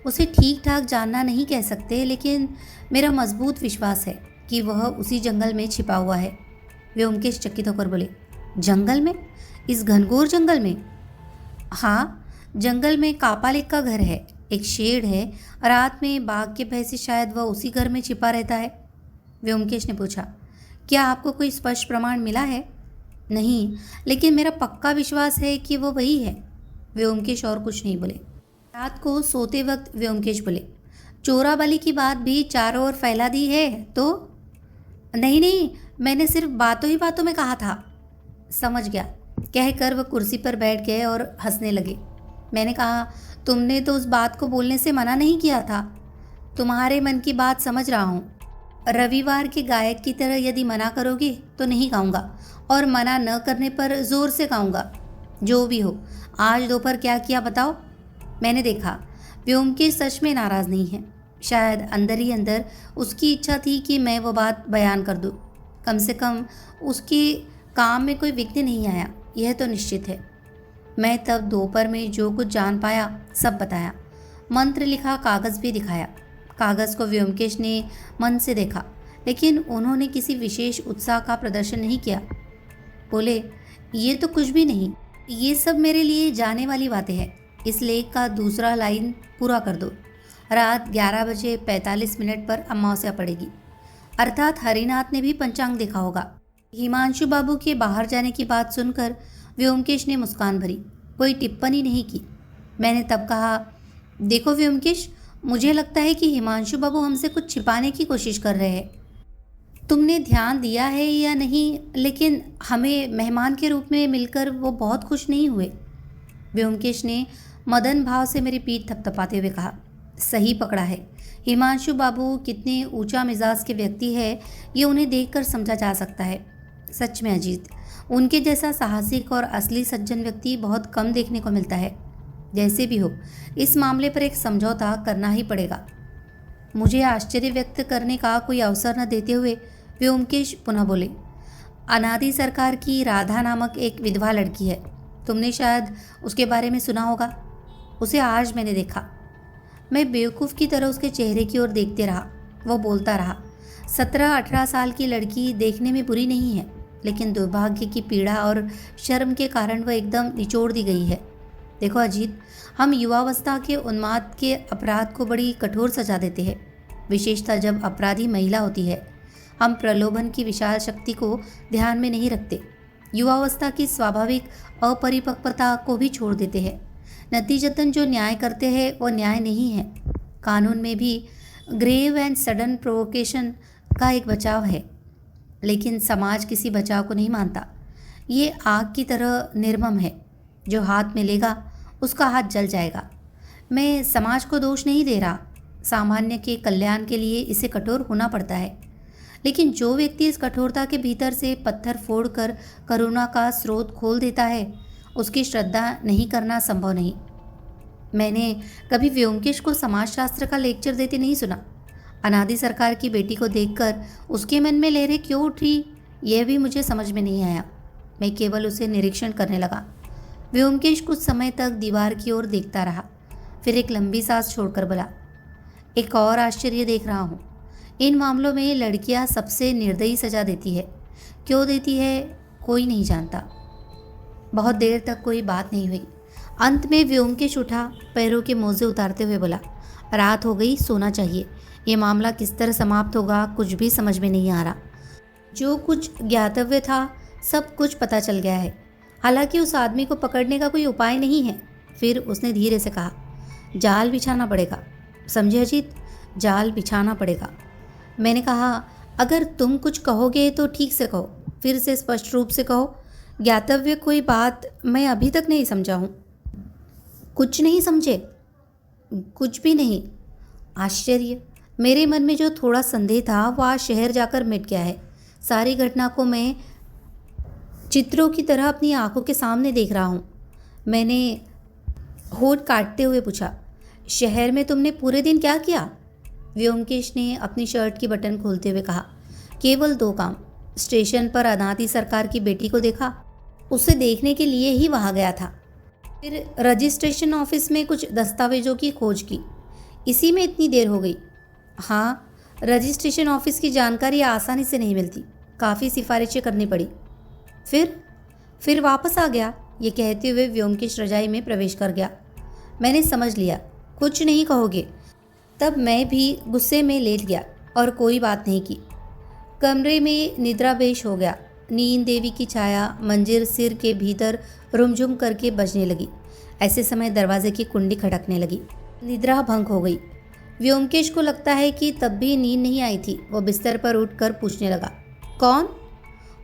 उसे ठीक ठाक जानना नहीं कह सकते, लेकिन मेरा मजबूत विश्वास है कि वह उसी जंगल में छिपा हुआ है। व्योमकेश चकित होकर बोले, जंगल में? इस घनघोर जंगल में? हाँ, जंगल में कापालिक का घर है, एक शेड है। रात में बाघ के भय से शायद वह उसी घर में छिपा रहता है। व्योमकेश ने पूछा, क्या आपको कोई स्पष्ट प्रमाण मिला है? नहीं, लेकिन मेरा पक्का विश्वास है कि वो वही है। व्योमकेश और कुछ नहीं बोले। रात को सोते वक्त व्योमकेश बोले, चोराबाली की बात भी चारों ओर फैला दी है तो? नहीं नहीं, मैंने सिर्फ बातों ही बातों में कहा था। समझ गया, कहकर वह कुर्सी पर बैठ गए और हंसने लगे। मैंने कहा, तुमने तो उस बात को बोलने से मना नहीं किया था। तुम्हारे मन की बात समझ रहा हूँ। रविवार के गायक की तरह यदि मना करोगे तो नहीं गाऊंगा, और मना न करने पर जोर से गाऊंगा। जो भी हो, आज दोपहर क्या किया बताओ? मैंने देखा व्योमकेश सच में नाराज़ नहीं है। शायद अंदर ही अंदर उसकी इच्छा थी कि मैं वो बात बयान कर दूँ। कम से कम उसके काम में कोई विघ्न नहीं आया, यह तो निश्चित है। मैं तब दोपहर में जो कुछ जान पाया सब बताया। मंत्र लिखा कागज़ भी दिखाया। कागज़ को व्योमकेश ने मन से देखा, लेकिन उन्होंने किसी विशेष उत्साह का प्रदर्शन नहीं किया। बोले, ये तो कुछ भी नहीं, ये सब मेरे लिए जाने वाली बातें हैं। इस लेख का दूसरा लाइन पूरा कर दो। रात 11:45 पर अमावस्या पड़ेगी, अर्थात हरिनाथ ने भी पंचांग देखा होगा। हिमांशु बाबू के बाहर जाने की बात सुनकर व्योमकेश ने मुस्कान भरी, कोई टिप्पणी नहीं की। मैंने तब कहा, देखो व्योमकेश, मुझे लगता है कि हिमांशु बाबू हमसे कुछ छिपाने की कोशिश कर रहे हैं। तुमने ध्यान दिया है या नहीं, लेकिन हमें मेहमान के रूप में मिलकर वो बहुत खुश नहीं हुए। व्योमकेश ने मदन भाव से मेरी पीठ थपथपाते हुए कहा, सही पकड़ा है। हिमांशु बाबू कितने ऊंचा मिजाज के व्यक्ति है, ये उन्हें देखकर समझा जा सकता है। सच में अजीत, उनके जैसा साहसिक और असली सज्जन व्यक्ति बहुत कम देखने को मिलता है। जैसे भी हो, इस मामले पर एक समझौता करना ही पड़ेगा। मुझे आश्चर्य व्यक्त करने का कोई अवसर न देते हुए व्योमकेश पुनः बोले, अनादि सरकार की राधा नामक एक विधवा लड़की है। तुमने शायद उसके बारे में सुना होगा। उसे आज मैंने देखा। मैं बेवकूफ़ की तरह उसके चेहरे की ओर देखते रहा। वो बोलता रहा। 17-18 साल की लड़की देखने में बुरी नहीं है, लेकिन दुर्भाग्य की पीड़ा और शर्म के कारण वह एकदम निचोड़ दी गई है। देखो अजीत, हम युवावस्था के उन्माद के अपराध को बड़ी कठोर सजा देते हैं, विशेषतः जब अपराधी महिला होती है। हम प्रलोभन की विशाल शक्ति को ध्यान में नहीं रखते, युवावस्था की स्वाभाविक अपरिपक्वता को भी छोड़ देते हैं। नतीजतन जो न्याय करते हैं वो न्याय नहीं है। कानून में भी ग्रेव एंड सडन प्रोवोकेशन का एक बचाव है, लेकिन समाज किसी बचाव को नहीं मानता। ये आग की तरह निर्मम है, जो हाथ में लेगा उसका हाथ जल जाएगा। मैं समाज को दोष नहीं दे रहा, सामान्य के कल्याण के लिए इसे कठोर होना पड़ता है, लेकिन जो व्यक्ति इस कठोरता के भीतर से पत्थर फोड़कर करुणा का स्रोत खोल देता है, उसकी श्रद्धा नहीं करना संभव नहीं। मैंने कभी व्योमकेश को समाजशास्त्र का लेक्चर देते नहीं सुना। अनादि सरकार की बेटी को देखकर उसके मन में लहरें क्यों उठी, यह भी मुझे समझ में नहीं आया। मैं केवल उसे निरीक्षण करने लगा। व्योमकेश कुछ समय तक दीवार की ओर देखता रहा, फिर एक लंबी सांस छोड़कर बोला, एक और आश्चर्य देख रहा हूँ। इन मामलों में लड़कियाँ सबसे निर्दयी सजा देती है। क्यों देती है कोई नहीं जानता। बहुत देर तक कोई बात नहीं हुई। अंत में व्योमकेश उठा, पैरों के मोजे उतारते हुए बोला, रात हो गई, सोना चाहिए। ये मामला किस तरह समाप्त होगा कुछ भी समझ में नहीं आ रहा। जो कुछ ज्ञातव्य था सब कुछ पता चल गया है। हालांकि उस आदमी को पकड़ने का कोई उपाय नहीं है। फिर उसने धीरे से कहा, जाल बिछाना पड़ेगा। समझे अजीत, जाल बिछाना पड़ेगा। मैंने कहा, अगर तुम कुछ कहोगे तो ठीक से कहो, फिर से स्पष्ट रूप से कहो। ज्ञातव्य कोई बात मैं अभी तक नहीं समझा हूँ। कुछ नहीं समझे? कुछ भी नहीं। आश्चर्य। मेरे मन में जो थोड़ा संदेह था वह आज शहर जाकर मिट गया है। सारी घटना को मैं चित्रों की तरह अपनी आंखों के सामने देख रहा हूँ। मैंने होठ काटते हुए पूछा, शहर में तुमने पूरे दिन क्या किया? व्योमकेश ने अपनी शर्ट की बटन खोलते हुए कहा, केवल 2 काम। स्टेशन पर अनादि सरकार की बेटी को देखा, उसे देखने के लिए ही वहाँ गया था। फिर रजिस्ट्रेशन ऑफिस में कुछ दस्तावेजों की खोज की, इसी में इतनी देर हो गई। हाँ, रजिस्ट्रेशन ऑफिस की जानकारी आसानी से नहीं मिलती, काफ़ी सिफारिशें करनी पड़ी। फिर वापस आ गया। ये कहते हुए व्योमकेश रजाई में प्रवेश कर गया। मैंने समझ लिया, कुछ नहीं कहोगे। तब मैं भी गुस्से में लेट गया और कोई बात नहीं की। कमरे में निद्रावेश हो गया। नींद देवी की छाया मंजिल सिर के भीतर रुमझुम करके बजने लगी। ऐसे समय दरवाजे की कुंडी खटकने लगी। निद्रा भंग हो गई। व्योमकेश को लगता है कि तब भी नींद नहीं आई थी। वो बिस्तर पर उठकर पूछने लगा, कौन?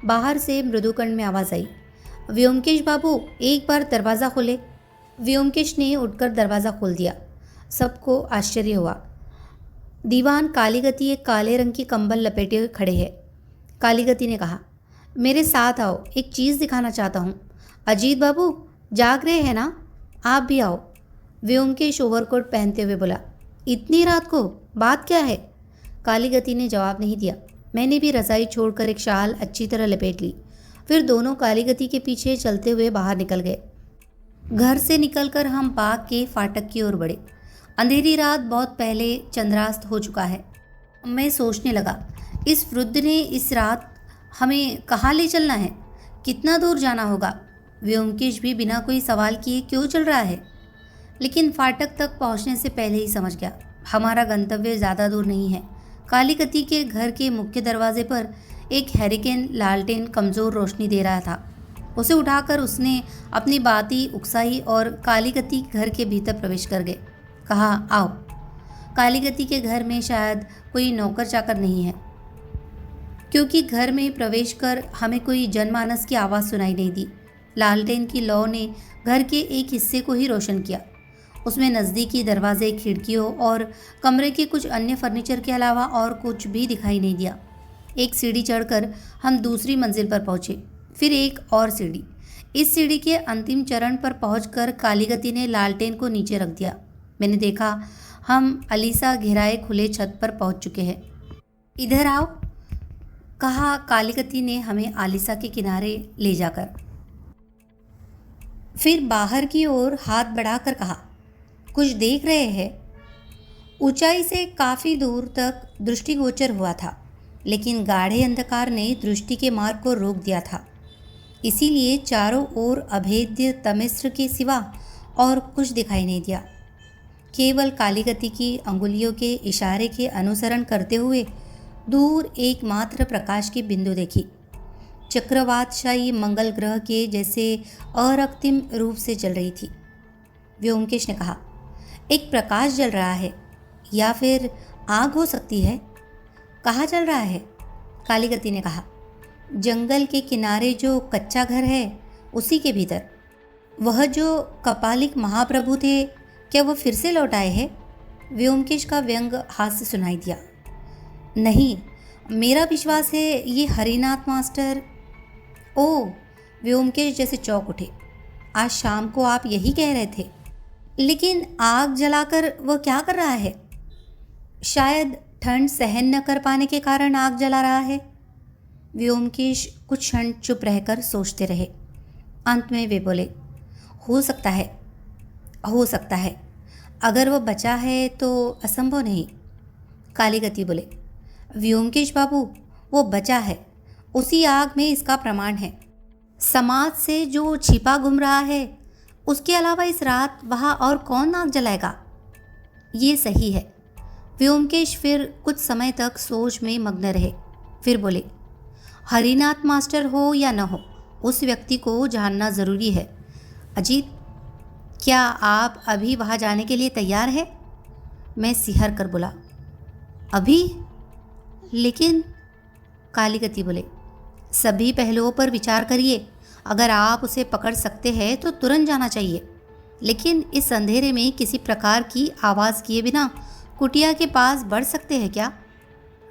बाहर से मृदुकंठ में आवाज़ आई, व्योमकेश बाबू, एक बार दरवाज़ा खोले। व्योमकेश ने उठकर दरवाज़ा खोल दिया। सबको आश्चर्य हुआ। दीवान कालीगति एक काले रंग की कंबल लपेटे हुए खड़े हैं। कालीगति ने कहा, मेरे साथ आओ, एक चीज़ दिखाना चाहता हूँ। अजीत बाबू जाग रहे हैं ना? आप भी आओ। व्योमकेश ओवरकोट पहनते हुए बोला, इतनी रात को बात क्या है? कालीगति ने जवाब नहीं दिया। मैंने भी रज़ाई छोड़कर एक शाल अच्छी तरह लपेट ली। फिर दोनों कालीगति के पीछे चलते हुए बाहर निकल गए। घर से निकलकर हम बाग के फाटक की ओर बढ़े। अंधेरी रात बहुत पहले चंद्रास्त हो चुका है। मैं सोचने लगा, इस वृद्ध ने इस रात हमें कहाँ ले चलना है? कितना दूर जाना होगा? व्योमकेश भी बिना कोई सवाल किए क्यों चल रहा है? लेकिन फाटक तक पहुंचने से पहले ही समझ गया, हमारा गंतव्य ज़्यादा दूर नहीं है। कालीगति के घर के मुख्य दरवाजे पर एक हैरिकेन लालटेन कमज़ोर रोशनी दे रहा था। उसे उठाकर उसने अपनी बाती उकसाई और कालीगति घर के भीतर प्रवेश कर गए। कहा, आओ। कालीगति के घर में शायद कोई नौकर चाकर नहीं है, क्योंकि घर में प्रवेश कर हमें कोई जनमानस की आवाज़ सुनाई नहीं दी। लालटेन की लौ ने घर के एक हिस्से को ही रोशन किया। उसमें नज़दीकी दरवाजे, खिड़कियों और कमरे के कुछ अन्य फर्नीचर के अलावा और कुछ भी दिखाई नहीं दिया। एक सीढ़ी चढ़कर हम दूसरी मंजिल पर पहुँचे, फिर एक और सीढ़ी। इस सीढ़ी के अंतिम चरण पर पहुंचकर कालीगति ने लालटेन को नीचे रख दिया। मैंने देखा हम अलीसा घेराए खुले छत पर पहुंच चुके हैं। इधर आओ, कहा कालीगति ने हमें आलिसा के किनारे ले जाकर। फिर बाहर की ओर हाथ बढ़ाकर कहा, कुछ देख रहे हैं? ऊंचाई से काफ़ी दूर तक दृष्टिगोचर हुआ था, लेकिन गाढ़े अंधकार ने दृष्टि के मार्ग को रोक दिया था। इसीलिए चारों ओर अभेद्य तमिस्र के सिवा और कुछ दिखाई नहीं दिया। केवल कालीगति की अंगुलियों के इशारे के अनुसरण करते हुए दूर एकमात्र प्रकाश की बिंदु देखी। चक्रवातशाही मंगल ग्रह के जैसे अरक्तिम रूप से जल रही थी। व्योमकेश ने कहा, एक प्रकाश जल रहा है, या फिर आग हो सकती है। कहाँ जल रहा है? कालीगति ने कहा, जंगल के किनारे जो कच्चा घर है उसी के भीतर। वह जो कपालिक महाप्रभु थे, क्या वह फिर से लौट आए हैं? व्योमकेश का व्यंग हास्य सुनाई दिया। नहीं, मेरा विश्वास है ये हरिनाथ मास्टर। ओ, व्योमकेश जैसे चौंक उठे। आज शाम को आप यही कह रहे थे, लेकिन आग जलाकर वह क्या कर रहा है? शायद ठंड सहन न कर पाने के कारण आग जला रहा है। व्योमकेश कुछ क्षण चुप रहकर सोचते रहे। अंत में वे बोले, हो सकता है, हो सकता है। अगर वह बचा है तो असंभव नहीं। कालीगति बोले, व्योमकेश बाबू, वो बचा है। उसी आग में इसका प्रमाण है। समाज से जो छिपा घूम रहा है, उसके अलावा इस रात वहाँ और कौन आग जलाएगा? ये सही है। व्योमकेश फिर कुछ समय तक सोच में मग्न रहे। फिर बोले, हरिनाथ मास्टर हो या न हो, उस व्यक्ति को जानना ज़रूरी है। अजीत, क्या आप अभी वहाँ जाने के लिए तैयार हैं? मैं सिहर कर बोला, अभी? लेकिन कालीगति बोले, सभी पहलुओं पर विचार करिए। अगर आप उसे पकड़ सकते हैं तो तुरंत जाना चाहिए, लेकिन इस अंधेरे में किसी प्रकार की आवाज़ किए बिना कुटिया के पास बढ़ सकते हैं क्या?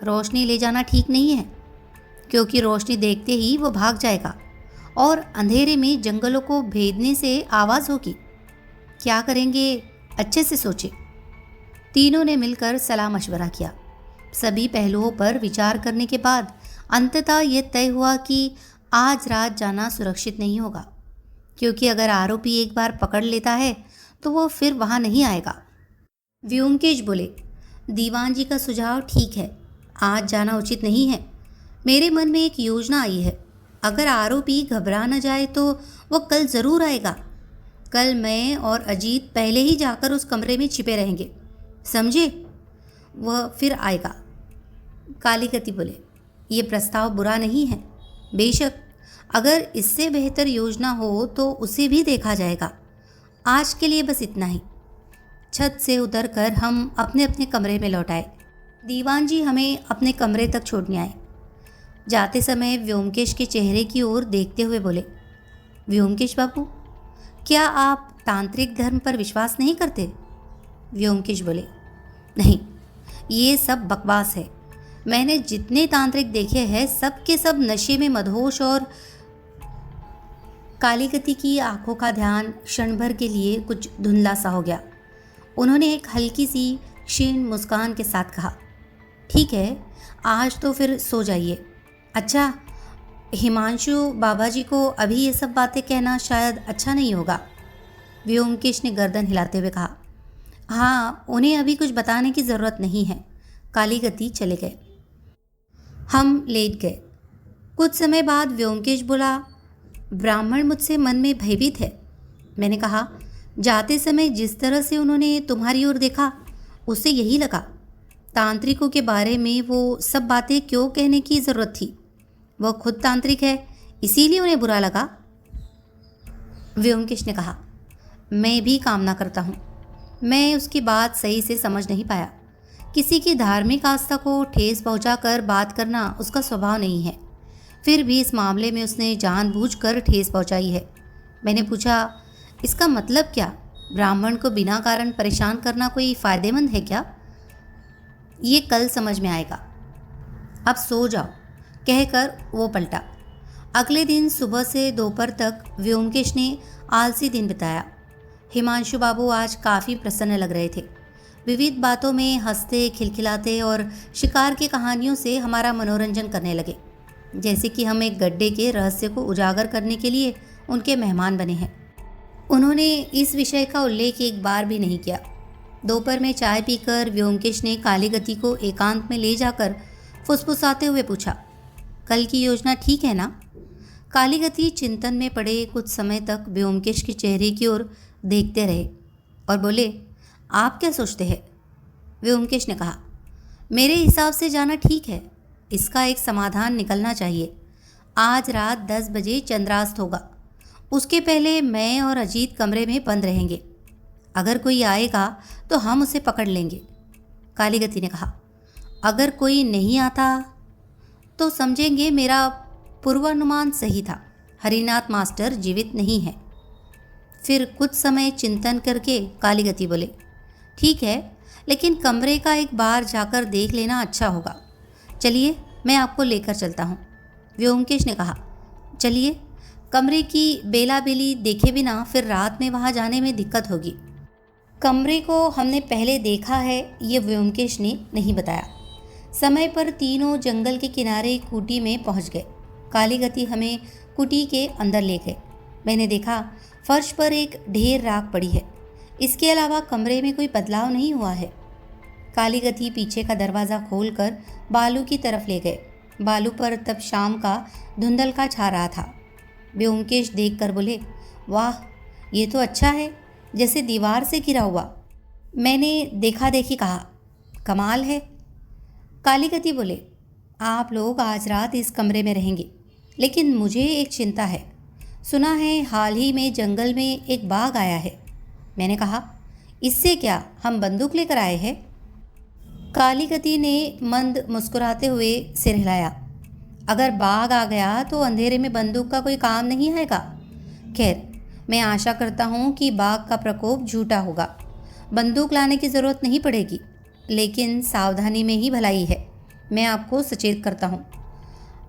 रोशनी ले जाना ठीक नहीं है, क्योंकि रोशनी देखते ही वो भाग जाएगा और अंधेरे में जंगलों को भेदने से आवाज़ होगी। क्या करेंगे, अच्छे से सोचे। तीनों ने मिलकर सलाह मशवरा किया। सभी पहलुओं पर विचार करने के बाद अंततः ये तय हुआ कि आज रात जाना सुरक्षित नहीं होगा, क्योंकि अगर आरोपी एक बार पकड़ लेता है तो वो फिर वहाँ नहीं आएगा। व्योमकेश बोले, दीवान जी का सुझाव ठीक है, आज जाना उचित नहीं है। मेरे मन में एक योजना आई है। अगर आरोपी घबरा न जाए तो वो कल ज़रूर आएगा। कल मैं और अजीत पहले ही जाकर उस कमरे में छिपे रहेंगे, समझे? वह फिर आएगा। कालीकति बोले, ये प्रस्ताव बुरा नहीं है। बेशक, अगर इससे बेहतर योजना हो तो उसे भी देखा जाएगा। आज के लिए बस इतना ही। छत से उतरकर हम अपने अपने कमरे में लौट आए। दीवान जी हमें अपने कमरे तक छोड़ने आए। जाते समय व्योमकेश के चेहरे की ओर देखते हुए बोले, व्योमकेश बाबू, क्या आप तांत्रिक धर्म पर विश्वास नहीं करते? व्योमकेश बोले, नहीं, ये सब बकवास है। मैंने जितने तांत्रिक देखे हैं सब के सब नशे में मदहोश और। कालीकति की आंखों का ध्यान क्षण भर के लिए कुछ धुंधला सा हो गया। उन्होंने एक हल्की सी क्षीण मुस्कान के साथ कहा, ठीक है, आज तो फिर सो जाइए। अच्छा, हिमांशु बाबा जी को अभी ये सब बातें कहना शायद अच्छा नहीं होगा। व्योमकेश ने गर्दन हिलाते हुए कहा, हाँ, उन्हें अभी कुछ बताने की ज़रूरत नहीं है। कालीकति चले गए। हम लेट गए। कुछ समय बाद व्योमकेश बोला, ब्राह्मण मुझसे मन में भयभीत है। मैंने कहा, जाते समय जिस तरह से उन्होंने तुम्हारी ओर देखा उससे यही लगा। तांत्रिकों के बारे में वो सब बातें क्यों कहने की ज़रूरत थी? वह खुद तांत्रिक है, इसीलिए उन्हें बुरा लगा। व्योमकेश ने कहा, मैं भी कामना करता हूँ। मैं उसकी बात सही से समझ नहीं पाया। किसी की धार्मिक आस्था को ठेस पहुंचाकर बात करना उसका स्वभाव नहीं है। फिर भी इस मामले में उसने जानबूझकर ठेस पहुंचाई है। मैंने पूछा, इसका मतलब क्या? ब्राह्मण को बिना कारण परेशान करना कोई फ़ायदेमंद है क्या? ये कल समझ में आएगा। अब सो जाओ, कहकर वो पलटा। अगले दिन सुबह से दोपहर तक व्योमकेश ने आलसी दिन बिताया। हिमांशु बाबू आज काफ़ी प्रसन्न लग रहे थे। विविध बातों में हंसते खिलखिलाते और शिकार की कहानियों से हमारा मनोरंजन करने लगे, जैसे कि हम एक गड्ढे के रहस्य को उजागर करने के लिए उनके मेहमान बने हैं। उन्होंने इस विषय का उल्लेख एक बार भी नहीं किया। दोपहर में चाय पीकर व्योमकेश ने कालीगति को एकांत में ले जाकर फुसफुसाते हुए पूछा, कल की योजना ठीक है ना? कालीगति चिंतन में पड़े कुछ समय तक व्योमकेश के चेहरे की ओर देखते रहे और बोले, आप क्या सोचते हैं? व्योमकेश ने कहा, मेरे हिसाब से जाना ठीक है। इसका एक समाधान निकलना चाहिए। आज रात 10 बजे चंद्रास्त होगा। उसके पहले मैं और अजीत कमरे में बंद रहेंगे। अगर कोई आएगा तो हम उसे पकड़ लेंगे। कालीगति ने कहा, अगर कोई नहीं आता तो समझेंगे मेरा पूर्वानुमान सही था। हरिनाथ मास्टर जीवित नहीं है। फिर कुछ समय चिंतन करके कालीगति बोले, ठीक है, लेकिन कमरे का एक बार जाकर देख लेना अच्छा होगा। चलिए, मैं आपको लेकर चलता हूँ। व्योमकेश ने कहा, चलिए। कमरे की बेलाबेली देखे बिना फिर रात में वहाँ जाने में दिक्कत होगी। कमरे को हमने पहले देखा है, ये व्योमकेश ने नहीं बताया। समय पर तीनों जंगल के किनारे कुटी में पहुँच गए। कालीगति हमें कुटी के अंदर ले गए। मैंने देखा फर्श पर एक ढेर राख पड़ी है। इसके अलावा कमरे में कोई बदलाव नहीं हुआ है। कालीगति पीछे का दरवाज़ा खोलकर बालू की तरफ ले गए। बालू पर तब शाम का धुंधलका छा रहा था। व्योमकेश देखकर बोले, वाह, ये तो अच्छा है, जैसे दीवार से घिरा हुआ। मैंने देखा देखी कहा, कमाल है। कालीगति बोले, आप लोग आज रात इस कमरे में रहेंगे, लेकिन मुझे एक चिंता है। सुना है हाल ही में जंगल में एक बाघ आया है। मैंने कहा, इससे क्या, हम बंदूक लेकर आए हैं। कालीगति ने मंद मुस्कुराते हुए सिर हिलाया। अगर बाघ आ गया तो अंधेरे में बंदूक का कोई काम नहीं आएगा। खैर, मैं आशा करता हूँ कि बाघ का प्रकोप झूठा होगा। बंदूक लाने की ज़रूरत नहीं पड़ेगी, लेकिन सावधानी में ही भलाई है। मैं आपको सचेत करता हूँ,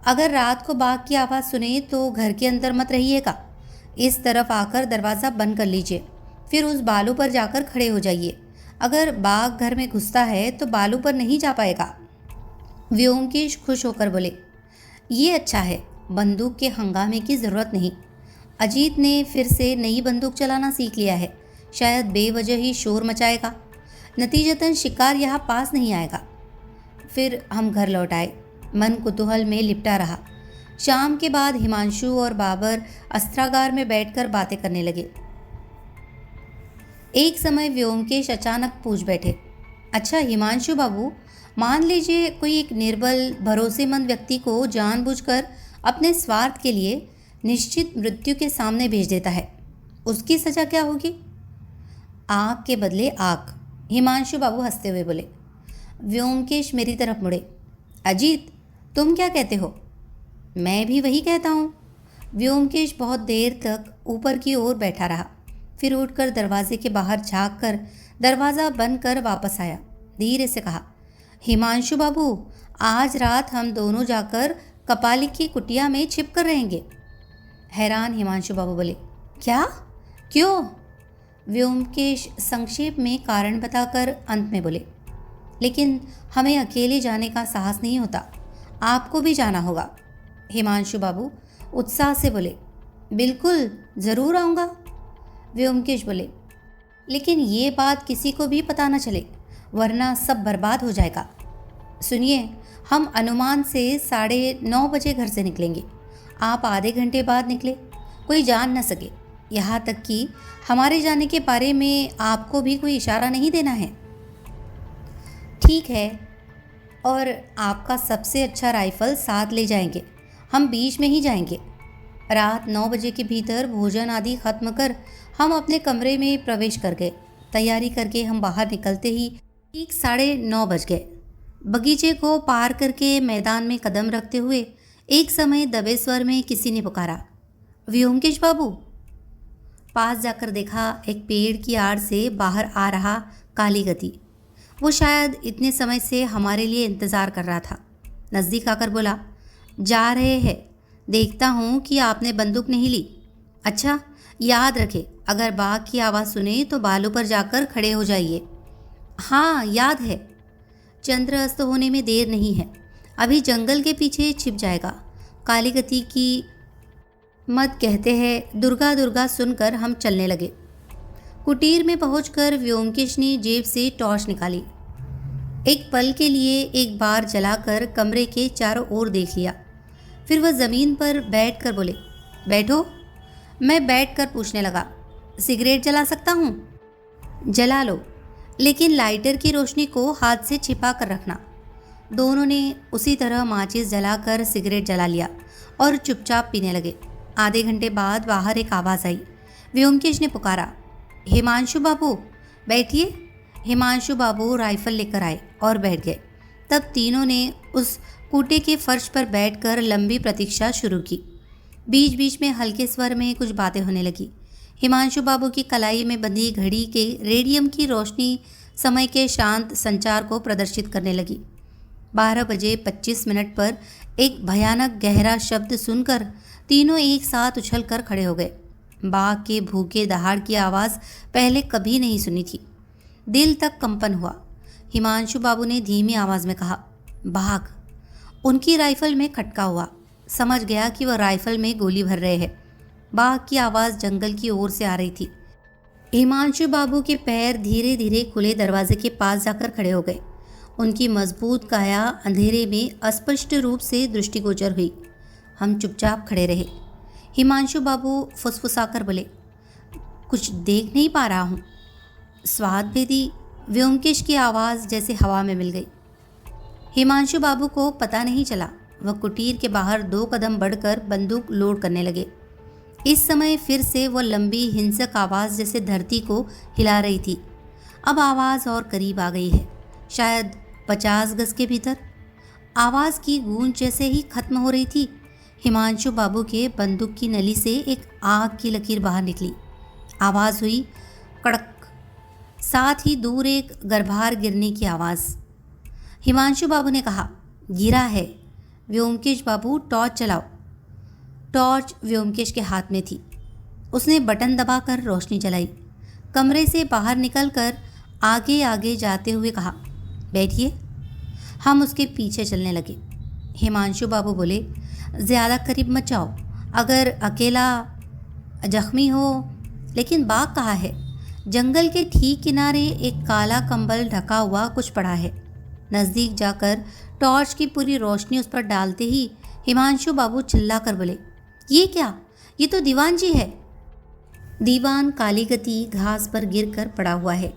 अगर रात को बाघ की आवाज़ सुने तो घर के अंदर मत रहिएगा। इस तरफ आकर दरवाज़ा बंद कर लीजिए, फिर उस बालू पर जाकर खड़े हो जाइए। अगर बाघ घर में घुसता है तो बालू पर नहीं जा पाएगा। व्योमकेश खुश होकर बोले, ये अच्छा है, बंदूक के हंगामे की ज़रूरत नहीं। अजीत ने फिर से नई बंदूक चलाना सीख लिया है, शायद बेवजह ही शोर मचाएगा। नतीजतन शिकार यहाँ पास नहीं आएगा। फिर हम घर लौट आए। मन कुतूहल में लिपटा रहा। शाम के बाद हिमांशु और बाबर अस्त्रागार में बैठकर बातें करने लगे। एक समय व्योमकेश अचानक पूछ बैठे, अच्छा हिमांशु बाबू, मान लीजिए कोई एक निर्बल भरोसेमंद व्यक्ति को जानबूझकर अपने स्वार्थ के लिए निश्चित मृत्यु के सामने भेज देता है, उसकी सजा क्या होगी? आग के बदले आग, हिमांशु बाबू हंसते हुए बोले। व्योमकेश मेरी तरफ मुड़े, अजीत तुम क्या कहते हो? मैं भी वही कहता हूँ। व्योमकेश बहुत देर तक ऊपर की ओर बैठा रहा, फिर उठकर दरवाजे के बाहर झाँक कर दरवाज़ा बंद कर वापस आया। धीरे से कहा, हिमांशु बाबू, आज रात हम दोनों जाकर कपाली की कुटिया में छिप कर रहेंगे। हैरान हिमांशु बाबू बोले, क्या? क्यों? व्योमकेश संक्षेप में कारण बताकर अंत में बोले, लेकिन हमें अकेले जाने का साहस नहीं होता, आपको भी जाना होगा। हिमांशु बाबू उत्साह से बोले, बिल्कुल ज़रूर आऊँगा। व्योमकेश बोले, लेकिन ये बात किसी को भी पता न चले, वरना सब बर्बाद हो जाएगा। सुनिए, हम अनुमान से 9:30 बजे घर से निकलेंगे। आप आधे घंटे बाद निकले, कोई जान न सके। यहाँ तक कि हमारे जाने के बारे में आपको भी कोई इशारा नहीं देना है। ठीक है, और आपका सबसे अच्छा राइफल साथ ले जाएंगे। हम बीच में ही जाएंगे। रात 9 बजे के भीतर भोजन आदि खत्म कर हम अपने कमरे में प्रवेश कर गए। तैयारी करके हम बाहर निकलते ही ठीक 9:30 बज गए। बगीचे को पार करके मैदान में कदम रखते हुए एक समय दबे स्वर में किसी ने पुकारा, व्योमकेश बाबू। पास जाकर देखा, एक पेड़ की आड़ से बाहर आ रहा काली गति। वो शायद इतने समय से हमारे लिए इंतज़ार कर रहा था। नज़दीक आकर बोला, जा रहे हैं, देखता हूँ कि आपने बंदूक नहीं ली। अच्छा, याद रखे, अगर बाघ की आवाज़ सुने तो बालों पर जाकर खड़े हो जाइए। हाँ, याद है। चंद्र अस्त होने में देर नहीं है, अभी जंगल के पीछे छिप जाएगा। काली गति की मत कहते हैं दुर्गा दुर्गा सुनकर हम चलने लगे। कुटीर में पहुंचकर व्योमकेश ने जेब से टॉर्च निकाली। एक पल के लिए एक बार जलाकर कमरे के चारों ओर देख लिया, फिर वह ज़मीन पर बैठकर बोले, बैठो। मैं बैठकर पूछने लगा, सिगरेट जला सकता हूँ? जला लो, लेकिन लाइटर की रोशनी को हाथ से छिपा कर रखना। दोनों ने उसी तरह माचिस जलाकर सिगरेट जला लिया और चुपचाप पीने लगे। आधे घंटे बाद बाहर एक आवाज़ आई। व्योमकेश ने पुकारा, हिमांशु बाबू बैठिए। हिमांशु बाबू राइफल लेकर आए और बैठ गए। तब तीनों ने उस कूटे के फर्श पर बैठकर लंबी प्रतीक्षा शुरू की। बीच बीच में हल्के स्वर में कुछ बातें होने लगी। हिमांशु बाबू की कलाई में बंधी घड़ी के रेडियम की रोशनी समय के शांत संचार को प्रदर्शित करने लगी। 12:25 पर एक भयानक गहरा शब्द सुनकर तीनों एक साथ उछलकर खड़े हो गए। बाघ के भूखे दहाड़ की आवाज़ पहले कभी नहीं सुनी थी। दिल तक कंपन हुआ। हिमांशु बाबू ने धीमी आवाज़ में कहा, बाघ। उनकी राइफल में खटका हुआ। समझ गया कि वह राइफल में गोली भर रहे हैं। बाघ की आवाज़ जंगल की ओर से आ रही थी। हिमांशु बाबू के पैर धीरे धीरे खुले दरवाजे के पास जाकर खड़े हो गए। उनकी मजबूत काया अंधेरे में अस्पष्ट रूप से दृष्टिगोचर हुई। हम चुपचाप खड़े रहे। हिमांशु बाबू फुसफुसाकर बोले, कुछ देख नहीं पा रहा हूँ। स्वाद भेदी व्योमकेश की आवाज़ जैसे हवा में मिल गई। हिमांशु बाबू को पता नहीं चला। वह कुटीर के बाहर 2 कदम बढ़कर बंदूक लोड करने लगे। इस समय फिर से वह लंबी हिंसक आवाज़ जैसे धरती को हिला रही थी। अब आवाज़ और करीब आ गई है, शायद 50 गज के भीतर। आवाज़ की गूंज जैसे ही खत्म हो रही थी, हिमांशु बाबू के बंदूक की नली से एक आग की लकीर बाहर निकली। आवाज़ हुई कड़क, साथ ही दूर एक गर्भार गिरने की आवाज़। हिमांशु बाबू ने कहा, गिरा है। व्योमकेश बाबू टॉर्च चलाओ। टॉर्च व्योमकेश के हाथ में थी। उसने बटन दबाकर रोशनी जलाई। कमरे से बाहर निकलकर आगे आगे जाते हुए कहा, बैठिए। हम उसके पीछे चलने लगे। हिमांशु बाबू बोले, ज़्यादा करीब मत जाओ, अगर अकेला जख्मी हो। लेकिन बाघ कहाँ है? जंगल के ठीक किनारे एक काला कंबल ढका हुआ कुछ पड़ा है। नज़दीक जाकर टॉर्च की पूरी रोशनी उस पर डालते ही हिमांशु बाबू चिल्लाकर बोले, ये क्या? ये तो दीवान जी है। दीवान कालीगति घास पर गिरकर पड़ा हुआ है।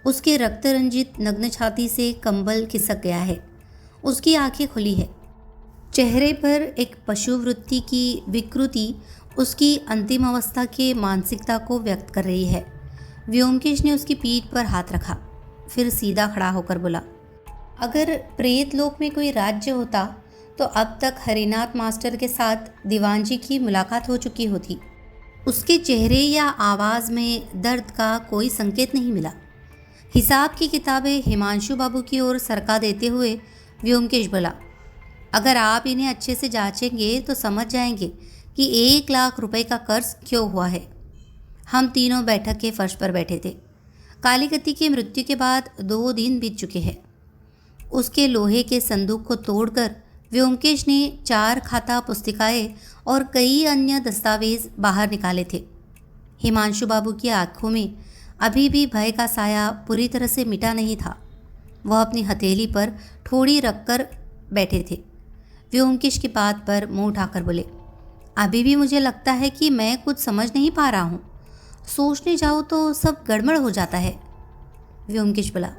उसके रक्त रंजित नग्न छाती से कंबल खिसक गया है। उसकी आंखें खुली है। चेहरे पर एक पशुवृत्ति की विकृति उसकी अंतिम अवस्था के मानसिकता को व्यक्त कर रही है। व्योमकेश ने उसकी पीठ पर हाथ रखा, फिर सीधा खड़ा होकर बोला, अगर प्रेत लोक में कोई राज्य होता तो अब तक हरिनाथ मास्टर के साथ दीवान जी की मुलाकात हो चुकी होती। उसके चेहरे या आवाज़ में दर्द का कोई संकेत नहीं मिला। हिसाब की किताबें हिमांशु बाबू की ओर सरका देते हुए व्योमकेश बोला, अगर आप इन्हें अच्छे से जांचेंगे तो समझ जाएंगे कि 1 लाख रुपए का कर्ज क्यों हुआ है। हम तीनों बैठक के फर्श पर बैठे थे। कालीगति की मृत्यु के बाद 2 दिन बीत चुके हैं। उसके लोहे के संदूक को तोड़कर व्योमकेश ने 4 खाता पुस्तिकाएं और कई अन्य दस्तावेज बाहर निकाले थे। हिमांशु बाबू की आंखों में अभी भी भय का साया पूरी तरह से मिटा नहीं था। वह अपनी हथेली पर ठोड़ी रखकर बैठे थे। व्योमकेश की बात पर मुंह उठाकर बोले, अभी भी मुझे लगता है कि मैं कुछ समझ नहीं पा रहा हूँ। सोचने जाऊँ तो सब गड़बड़ हो जाता है। व्योमकेश बोला,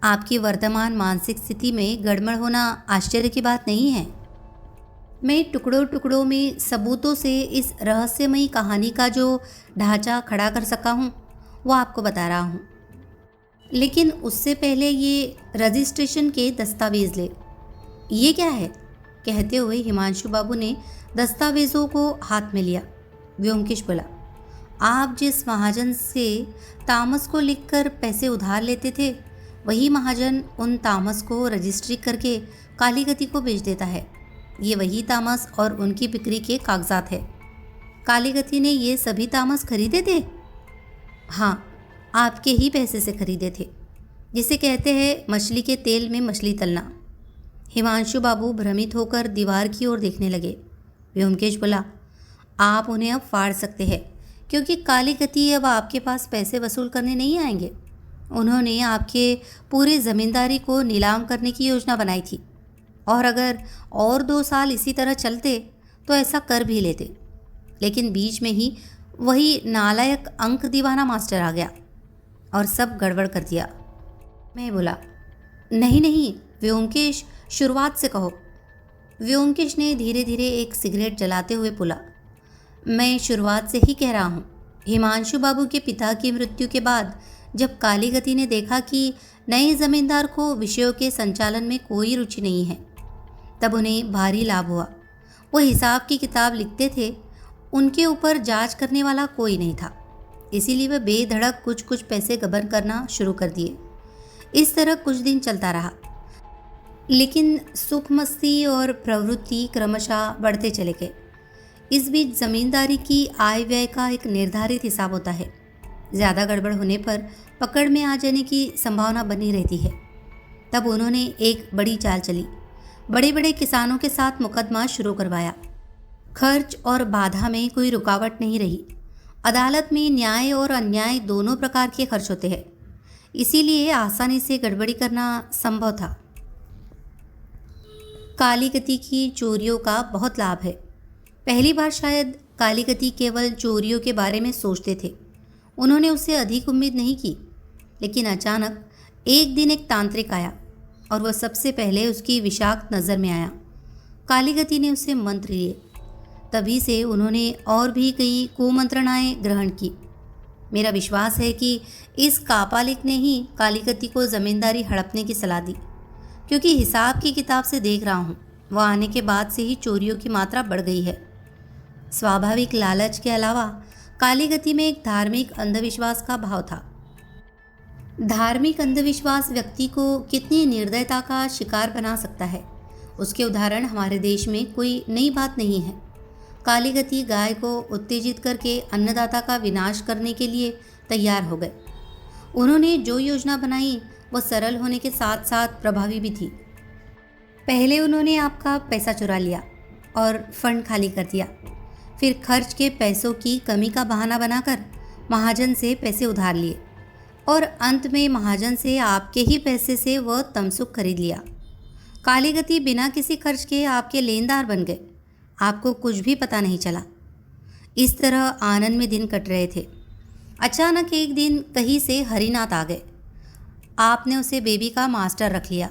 आपकी वर्तमान मानसिक स्थिति में गड़बड़ होना आश्चर्य की बात नहीं है। मैं टुकड़ों टुकड़ों में सबूतों से इस रहस्यमयी कहानी का जो ढांचा खड़ा कर सका हूँ वो आपको बता रहा हूँ, लेकिन उससे पहले ये रजिस्ट्रेशन के दस्तावेज ले। ये क्या है? कहते हुए हिमांशु बाबू ने दस्तावेजों को हाथ में लिया। व्योमकेश बोला, आप जिस महाजन से तामस को लिखकर पैसे उधार लेते थे, वही महाजन उन तामस को रजिस्ट्री करके कालीगति को बेच देता है। ये वही तामस और उनकी बिक्री के कागजात है। कालीगति ने ये सभी तामस खरीदे थे? हाँ, आपके ही पैसे से खरीदे थे। जिसे कहते हैं मछली के तेल में मछली तलना। हिमांशु बाबू भ्रमित होकर दीवार की ओर देखने लगे। व्योमकेश बोला, आप उन्हें अब फाड़ सकते हैं, क्योंकि कालीगति अब आपके पास पैसे वसूल करने नहीं आएंगे। उन्होंने आपके पूरी ज़मींदारी को नीलाम करने की योजना बनाई थी, और अगर और 2 साल इसी तरह चलते तो ऐसा कर भी लेते, लेकिन बीच में ही वही नालायक अंक दीवाना मास्टर आ गया और सब गड़बड़ कर दिया। मैं बोला, नहीं नहीं व्योमकेश, शुरुआत से कहो। व्योमकेश ने धीरे धीरे एक सिगरेट जलाते हुए बोला, मैं शुरुआत से ही कह रहा हूँ। हिमांशु बाबू के पिता की मृत्यु के बाद जब कालीगति ने देखा कि नए जमींदार को विषयों के संचालन में कोई रुचि नहीं है, तब उन्हें भारी लाभ हुआ। वो हिसाब की किताब लिखते थे, उनके ऊपर जांच करने वाला कोई नहीं था, इसीलिए वह बेधड़क कुछ कुछ पैसे गबन करना शुरू कर दिए। इस तरह कुछ दिन चलता रहा, लेकिन सुख मस्ती और प्रवृत्ति क्रमशः बढ़ते चले गए। इस बीच जमींदारी की आय व्यय का एक निर्धारित हिसाब होता है। ज़्यादा गड़बड़ होने पर पकड़ में आ जाने की संभावना बनी रहती है। तब उन्होंने एक बड़ी चाल चली। बड़े बड़े किसानों के साथ मुकदमा शुरू करवाया। खर्च और बाधा में कोई रुकावट नहीं रही। अदालत में न्याय और अन्याय दोनों प्रकार के खर्च होते हैं, इसीलिए आसानी से गड़बड़ी करना संभव था। कालीगति की चोरियों का बहुत लाभ है। पहली बार शायद कालीगति केवल चोरियों के बारे में सोचते थे। उन्होंने उससे अधिक उम्मीद नहीं की, लेकिन अचानक एक दिन एक तांत्रिक आया और वह सबसे पहले उसकी विषाक्त नज़र में आया। कालीगति ने उससे मंत्र लिए। तभी से उन्होंने और भी कई कुमंत्रणाएं ग्रहण की। मेरा विश्वास है कि इस कापालिक ने ही कालीगति को ज़मींदारी हड़पने की सलाह दी, क्योंकि हिसाब की किताब से देख रहा हूँ वह आने के बाद से ही चोरियों की मात्रा बढ़ गई है। स्वाभाविक लालच के अलावा कालीगति में एक धार्मिक अंधविश्वास का भाव था। धार्मिक अंधविश्वास व्यक्ति को कितनी निर्दयता का शिकार बना सकता है, उसके उदाहरण हमारे देश में कोई नई बात नहीं है। कालीगति गाय को उत्तेजित करके अन्नदाता का विनाश करने के लिए तैयार हो गए। उन्होंने जो योजना बनाई वह सरल होने के साथ साथ प्रभावी भी थी। पहले उन्होंने आपका पैसा चुरा लिया और फंड खाली कर दिया। फिर खर्च के पैसों की कमी का बहाना बनाकर महाजन से पैसे उधार लिए और अंत में महाजन से आपके ही पैसे से वह तमसुक खरीद लिया। कालीगति बिना किसी खर्च के आपके लेनदार बन गए। आपको कुछ भी पता नहीं चला। इस तरह आनंद में दिन कट रहे थे। अचानक एक दिन कहीं से हरिनाथ आ गए। आपने उसे बेबी का मास्टर रख लिया।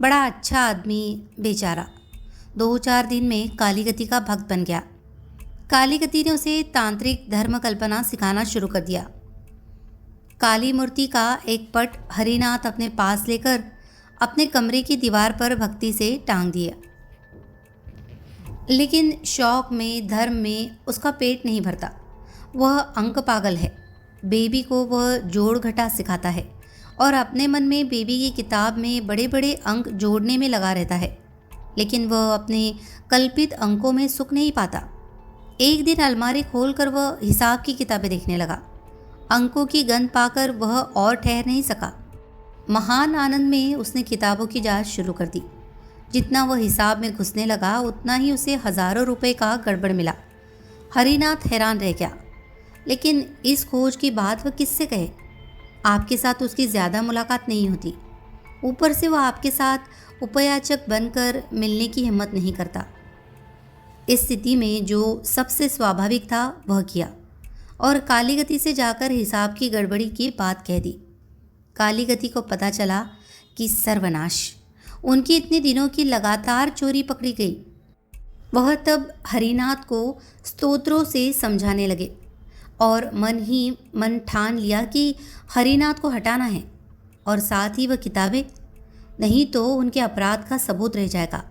बड़ा अच्छा आदमी बेचारा 2-4 दिन में कालीगति का भक्त बन गया। कालीगति ने उसे तांत्रिक धर्म कल्पना सिखाना शुरू कर दिया। काली मूर्ति का एक पट हरिनाथ अपने पास लेकर अपने कमरे की दीवार पर भक्ति से टांग दिया। लेकिन शौक में, धर्म में उसका पेट नहीं भरता। वह अंक पागल है। बेबी को वह जोड़ घटा सिखाता है और अपने मन में बेबी की किताब में बड़े बड़े अंक जोड़ने में लगा रहता है। लेकिन वह अपने कल्पित अंकों में सुख नहीं पाता। एक दिन अलमारी खोलकर वह हिसाब की किताबें देखने लगा। अंकों की गंध पाकर वह और ठहर नहीं सका। महान आनंद में उसने किताबों की जांच शुरू कर दी। जितना वह हिसाब में घुसने लगा उतना ही उसे हजारों रुपए का गड़बड़ मिला। हरिनाथ हैरान रह गया। लेकिन इस खोज की बात वह किससे कहे? आपके साथ उसकी ज़्यादा मुलाकात नहीं होती। ऊपर से वह आपके साथ उपयाचक बनकर मिलने की हिम्मत नहीं करता। इस स्थिति में जो सबसे स्वाभाविक था वह किया और कालीगति से जाकर हिसाब की गड़बड़ी की बात कह दी। कालीगति को पता चला कि सर्वनाश, उनकी इतने दिनों की लगातार चोरी पकड़ी गई। वह तब हरिनाथ को स्तोत्रों से समझाने लगे और मन ही मन ठान लिया कि हरिनाथ को हटाना है और साथ ही वह किताबें, नहीं तो उनके अपराध का सबूत रह जाएगा।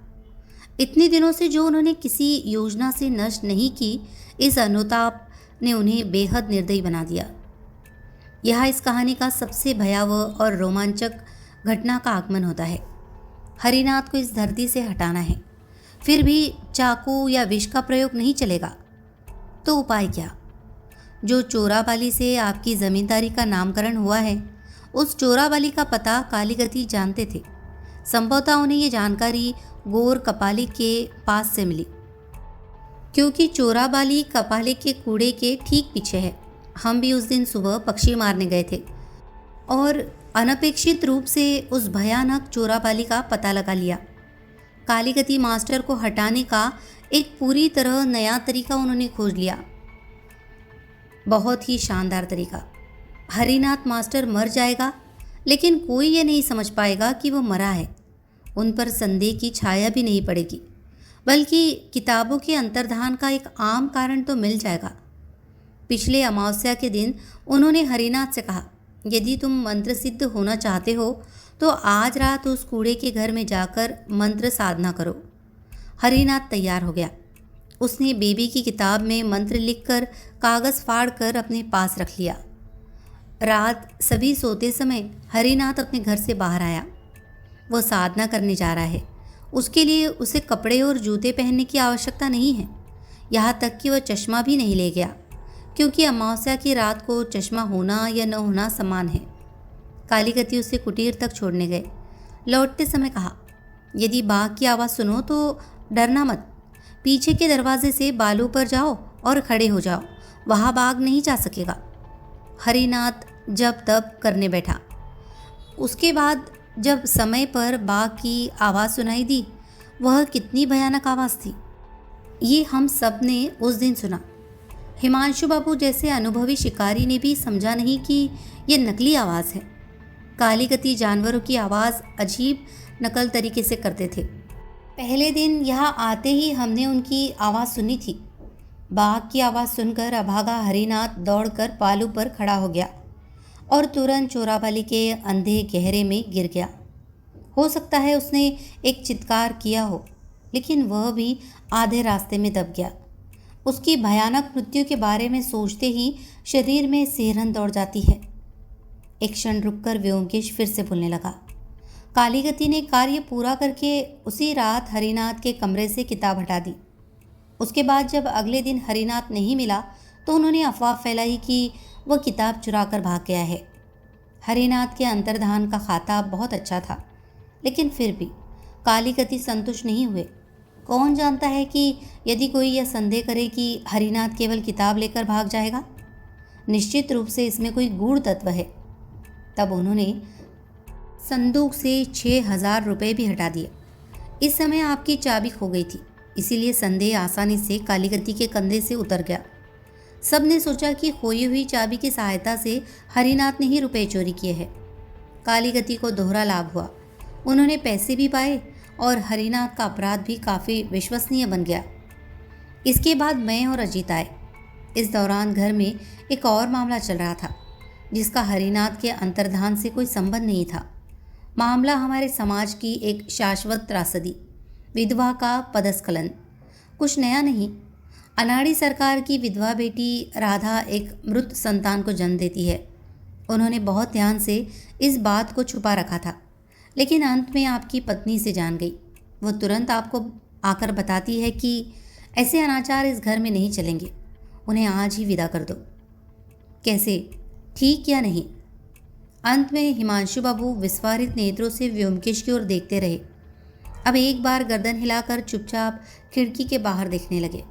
इतने दिनों से जो उन्होंने किसी योजना से नष्ट नहीं की, इस अनुताप ने उन्हें बेहद निर्दयी बना दिया। यह इस कहानी का सबसे भयावह और रोमांचक घटना का आगमन होता है। हरिनाथ को इस धरती से हटाना है, फिर भी चाकू या विष का प्रयोग नहीं चलेगा। तो उपाय क्या? जो चोराबाली से आपकी जमींदारी का नामकरण हुआ है, उस चोराबाली का पता कालीगति जानते थे। संभवतः उन्हें ये जानकारी गोर कपाली के पास से मिली, क्योंकि चोराबाली कपाली के कूड़े के ठीक पीछे है। हम भी उस दिन सुबह पक्षी मारने गए थे और अनपेक्षित रूप से उस भयानक चोराबाली का पता लगा लिया। कालीगति मास्टर को हटाने का एक पूरी तरह नया तरीका उन्होंने खोज लिया। बहुत ही शानदार तरीका। हरिनाथ मास्टर मर जाएगा, लेकिन कोई ये नहीं समझ पाएगा कि वो मरा है। उन पर संदेह की छाया भी नहीं पड़ेगी, बल्कि किताबों के अंतर्धान का एक आम कारण तो मिल जाएगा। पिछले अमावस्या के दिन उन्होंने हरिनाथ से कहा, यदि तुम मंत्र सिद्ध होना चाहते हो तो आज रात उस कूड़े के घर में जाकर मंत्र साधना करो। हरिनाथ तैयार हो गया। उसने बेबी की किताब में मंत्र लिखकर कागज़ फाड़ कर अपने पास रख लिया। रात सभी सोते समय हरिनाथ अपने घर से बाहर आया। वह साधना करने जा रहा है। उसके लिए उसे कपड़े और जूते पहनने की आवश्यकता नहीं है। यहाँ तक कि वह चश्मा भी नहीं ले गया, क्योंकि अमावस्या की रात को चश्मा होना या न होना समान है। कालीगति उसे कुटीर तक छोड़ने गए। लौटते समय कहा, यदि बाघ की आवाज़ सुनो तो डरना मत। पीछे के दरवाजे से बालू पर जाओ और खड़े हो जाओ, वहाँ बाघ नहीं जा सकेगा। हरिनाथ जब तब करने बैठा। उसके बाद जब समय पर बाघ की आवाज़ सुनाई दी, वह कितनी भयानक आवाज़ थी, ये हम सब ने उस दिन सुना। हिमांशु बाबू जैसे अनुभवी शिकारी ने भी समझा नहीं कि यह नकली आवाज़ है। कालीगति जानवरों की आवाज़ अजीब नकल तरीके से करते थे। पहले दिन यहाँ आते ही हमने उनकी आवाज़ सुनी थी। बाघ की आवाज़ सुनकर अभागा हरिनाथ दौड़कर पालू पर खड़ा हो गया और तुरंत चोराबाली के अंधे गहरे में गिर गया। हो सकता है उसने एक चित्कार किया हो, लेकिन वह भी आधे रास्ते में दब गया। उसकी भयानक मृत्यु के बारे में सोचते ही शरीर में सिहरन दौड़ जाती है। एक क्षण रुककर व्योमकेश फिर से बोलने लगा। कालीगति ने कार्य पूरा करके उसी रात हरिनाथ के कमरे से किताब हटा दी। उसके बाद जब अगले दिन हरिनाथ नहीं मिला तो उन्होंने अफवाह फैलाई कि वह किताब चुरा कर भाग गया है। हरिनाथ के अंतर्धान का खाता बहुत अच्छा था, लेकिन फिर भी कालीगति संतुष्ट नहीं हुए। कौन जानता है कि यदि कोई यह संदेह करे कि हरिनाथ केवल किताब लेकर भाग जाएगा, निश्चित रूप से इसमें कोई गूढ़ तत्व है। तब उन्होंने संदूक से 6,000 रुपये भी हटा दिए इस समय आपकी चाबी खो गई थी, इसीलिए संदेह आसानी से कालीगति के कंधे से उतर गया। सबने सोचा कि खोई हुई चाबी की सहायता से हरिनाथ ने ही रुपए चोरी किए हैं। कालीगति को दोहरा लाभ हुआ, उन्होंने पैसे भी पाए और हरिनाथ का अपराध भी काफ़ी विश्वसनीय बन गया। इसके बाद मैं और अजीत आए। इस दौरान घर में एक और मामला चल रहा था जिसका हरिनाथ के अंतर्धान से कोई संबंध नहीं था। मामला हमारे समाज की एक शाश्वत त्रासदी, विधवा का पदस्खलन। कुछ नया नहीं। अनाड़ी सरकार की विधवा बेटी राधा एक मृत संतान को जन्म देती है। उन्होंने बहुत ध्यान से इस बात को छुपा रखा था, लेकिन अंत में आपकी पत्नी से जान गई। वो तुरंत आपको आकर बताती है कि ऐसे अनाचार इस घर में नहीं चलेंगे, उन्हें आज ही विदा कर दो। कैसे, ठीक या नहीं? अंत में हिमांशु बाबू विस्फारित नेत्रों से व्योमकेश की ओर देखते रहे। अब एक बार गर्दन हिलाकर चुपचाप खिड़की के बाहर देखने लगे।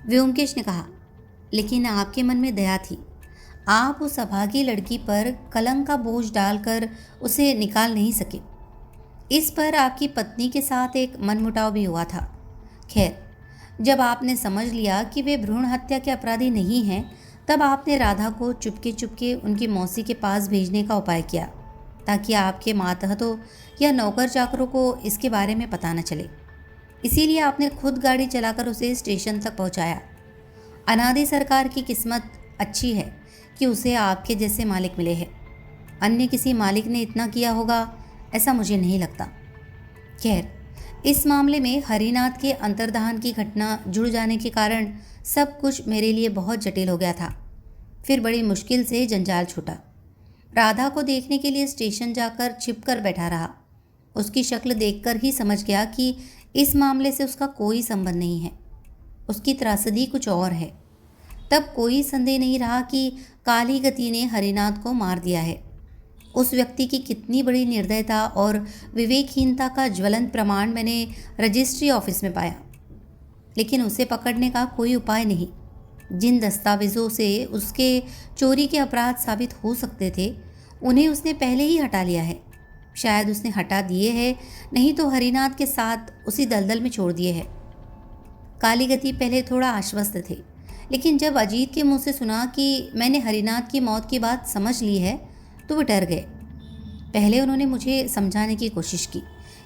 व्योमकेश ने कहा, लेकिन आपके मन में दया थी। आप उस अभागी लड़की पर कलंक का बोझ डालकर उसे निकाल नहीं सके। इस पर आपकी पत्नी के साथ एक मनमुटाव भी हुआ था। खैर, जब आपने समझ लिया कि वे भ्रूण हत्या के अपराधी नहीं हैं, तब आपने राधा को चुपके चुपके उनकी मौसी के पास भेजने का उपाय किया, ताकि आपके मातहतों या नौकर चाकरों को इसके बारे में पता न चले। इसीलिए आपने खुद गाड़ी चलाकर उसे स्टेशन तक पहुंचाया। अनादि सरकार की किस्मत अच्छी है कि उसे आपके जैसे मालिक मिले हैं। अन्य किसी मालिक ने इतना किया होगा ऐसा मुझे नहीं लगता। खैर, इस मामले में हरिनाथ के अंतर्धान की घटना जुड़ जाने के कारण सब कुछ मेरे लिए बहुत जटिल हो गया था। फिर बड़ी मुश्किल से जंजाल छूटा। राधा को देखने के लिए स्टेशन जाकर छिपकर बैठा रहा। उसकी शक्ल देखकर ही समझ गया कि इस मामले से उसका कोई संबंध नहीं है। उसकी त्रासदी कुछ और है। तब कोई संदेह नहीं रहा कि काली गति ने हरिनाथ को मार दिया है। उस व्यक्ति की कितनी बड़ी निर्दयता और विवेकहीनता का ज्वलंत प्रमाण मैंने रजिस्ट्री ऑफिस में पाया, लेकिन उसे पकड़ने का कोई उपाय नहीं। जिन दस्तावेज़ों से उसके चोरी के अपराध साबित हो सकते थे, उन्हें उसने पहले ही हटा लिया है। शायद उसने हटा दिए हैं, नहीं तो हरिनाथ के साथ उसी दलदल में छोड़ दिए हैं। कालीगति पहले थोड़ा आश्वस्त थे, लेकिन जब अजीत के मुंह से सुना कि मैंने हरिनाथ की मौत की बात समझ ली है, तो वो डर गए। पहले उन्होंने मुझे समझाने की कोशिश की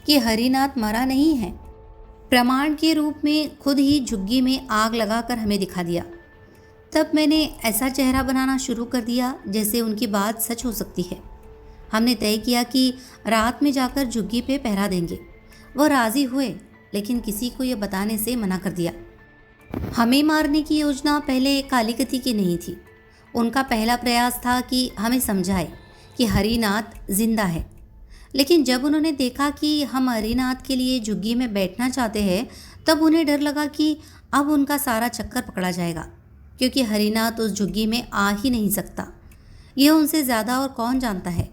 कि हरिनाथ मरा नहीं है। प्रमाण के रूप में खुद ही झुग्गी में आग लगाकर हमें दिखा दिया। तब मैंने ऐसा चेहरा बनाना शुरू कर दिया जैसे उनकी बात सच हो सकती है। हमने तय किया कि रात में जाकर झुग्गी पे पहरा देंगे। वो राज़ी हुए, लेकिन किसी को यह बताने से मना कर दिया। हमें मारने की योजना पहले कालीगति की नहीं थी। उनका पहला प्रयास था कि हमें समझाए कि हरिनाथ जिंदा है, लेकिन जब उन्होंने देखा कि हम हरिनाथ के लिए झुग्गी में बैठना चाहते हैं, तब उन्हें डर लगा कि अब उनका सारा चक्कर पकड़ा जाएगा, क्योंकि हरिनाथ उस झुग्गी में आ ही नहीं सकता। यह उनसे ज़्यादा और कौन जानता है।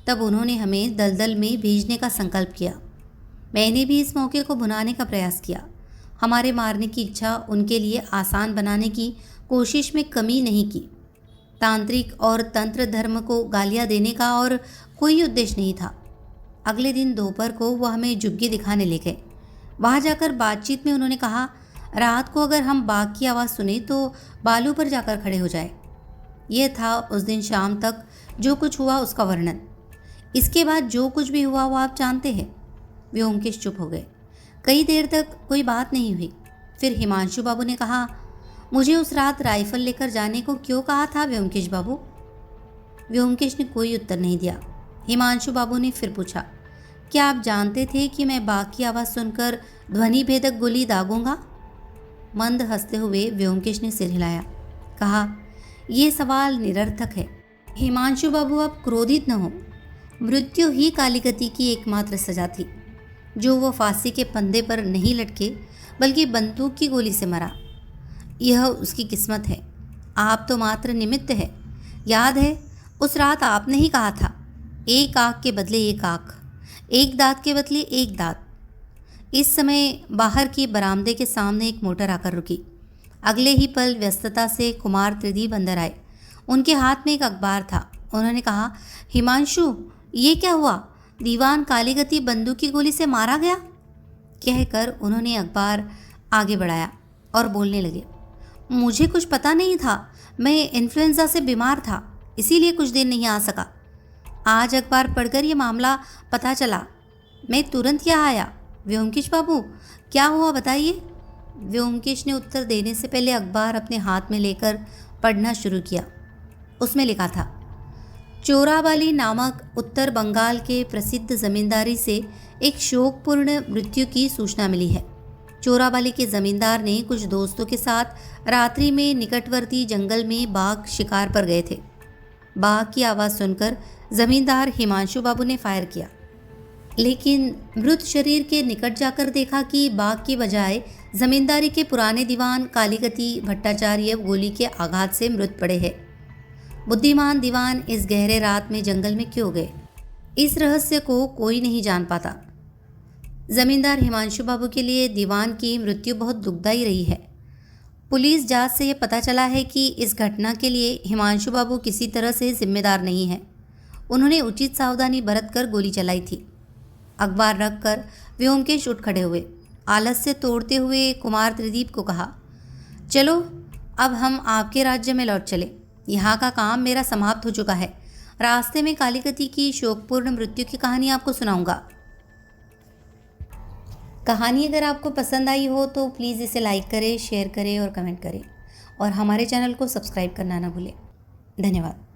तब उन्होंने हमें दलदल में भेजने का संकल्प किया। मैंने भी इस मौके को भुनाने का प्रयास किया। हमारे मारने की इच्छा उनके लिए आसान बनाने की कोशिश में कमी नहीं की। तांत्रिक और तंत्र धर्म को गालियाँ देने का और कोई उद्देश्य नहीं था। अगले दिन दोपहर को वह हमें झुग्गी दिखाने ले गए। वहाँ जाकर बातचीत में उन्होंने कहा, रात को अगर हम बाघ की आवाज़ सुने तो बालू पर जाकर खड़े हो जाए। यह था उस दिन शाम तक जो कुछ हुआ उसका वर्णन। इसके बाद जो कुछ भी हुआ वो आप जानते हैं। व्योमकेश चुप हो गए। कई देर तक कोई बात नहीं हुई। फिर हिमांशु बाबू ने कहा, मुझे उस रात राइफल लेकर जाने को क्यों कहा था व्योमकेश बाबू? व्योमकेश ने कोई उत्तर नहीं दिया। हिमांशु बाबू ने फिर पूछा, क्या आप जानते थे कि मैं बाघ की आवाज़ सुनकर ध्वनि भेदक गोली दागूंगा? मंद हंसते हुए व्योमकेश ने सिर हिलाया। कहा, यह सवाल निरर्थक है। हिमांशु बाबू, अब क्रोधित न हो। मृत्यु ही कालीगति की एकमात्र सजा थी। जो वो फांसी के फंदे पर नहीं लटके बल्कि बंदूक की गोली से मरा, यह उसकी किस्मत है। आप तो मात्र निमित्त है। याद है उस रात आपने ही कहा था, एक आँख के बदले एक आँख, एक दांत के बदले एक दांत। इस समय बाहर की बरामदे के सामने एक मोटर आकर रुकी। अगले ही पल व्यस्तता से कुमार त्रिदीप अंदर आए। उनके हाथ में एक अखबार था। उन्होंने कहा, हिमांशु, ये क्या हुआ? दीवान कालीगति बंदूक की गोली से मारा गया? कहकर उन्होंने अखबार आगे बढ़ाया और बोलने लगे, मुझे कुछ पता नहीं था, मैं इन्फ्लुएंजा से बीमार था, इसीलिए कुछ दिन नहीं आ सका। आज अखबार पढ़कर ये मामला पता चला, मैं तुरंत यहाँ आया। व्योमकेश बाबू, क्या हुआ बताइए। व्योमकेश ने उत्तर देने से पहले अखबार अपने हाथ में लेकर पढ़ना शुरू किया। उसमें लिखा था, चोराबाली नामक उत्तर बंगाल के प्रसिद्ध जमींदारी से एक शोकपूर्ण मृत्यु की सूचना मिली है। चोराबाली के जमींदार ने कुछ दोस्तों के साथ रात्रि में निकटवर्ती जंगल में बाघ शिकार पर गए थे। बाघ की आवाज़ सुनकर जमींदार हिमांशु बाबू ने फायर किया, लेकिन मृत शरीर के निकट जाकर देखा कि बाघ की बजाय जमींदारी के पुराने दीवान कालीकती भट्टाचार्य गोली के आघात से मृत पड़े हैं। बुद्धिमान दीवान इस गहरे रात में जंगल में क्यों गए, इस रहस्य को कोई नहीं जान पाता। जमींदार हिमांशु बाबू के लिए दीवान की मृत्यु बहुत दुखदायी रही है। पुलिस जांच से यह पता चला है कि इस घटना के लिए हिमांशु बाबू किसी तरह से जिम्मेदार नहीं है। उन्होंने उचित सावधानी बरतकर गोली चलाई थी। अखबार रखकर व्योमकेश उठ खड़े हुए। आलस्य तोड़ते हुए कुमार त्रिदीप को कहा, चलो अब हम आपके राज्य में लौट चले। यहाँ का काम मेरा समाप्त हो चुका है। रास्ते में कालीकती की शोकपूर्ण मृत्यु की कहानी आपको सुनाऊंगा। कहानी अगर आपको पसंद आई हो तो प्लीज़ इसे लाइक करें, शेयर करें और कमेंट करें, और हमारे चैनल को सब्सक्राइब करना ना भूलें। धन्यवाद।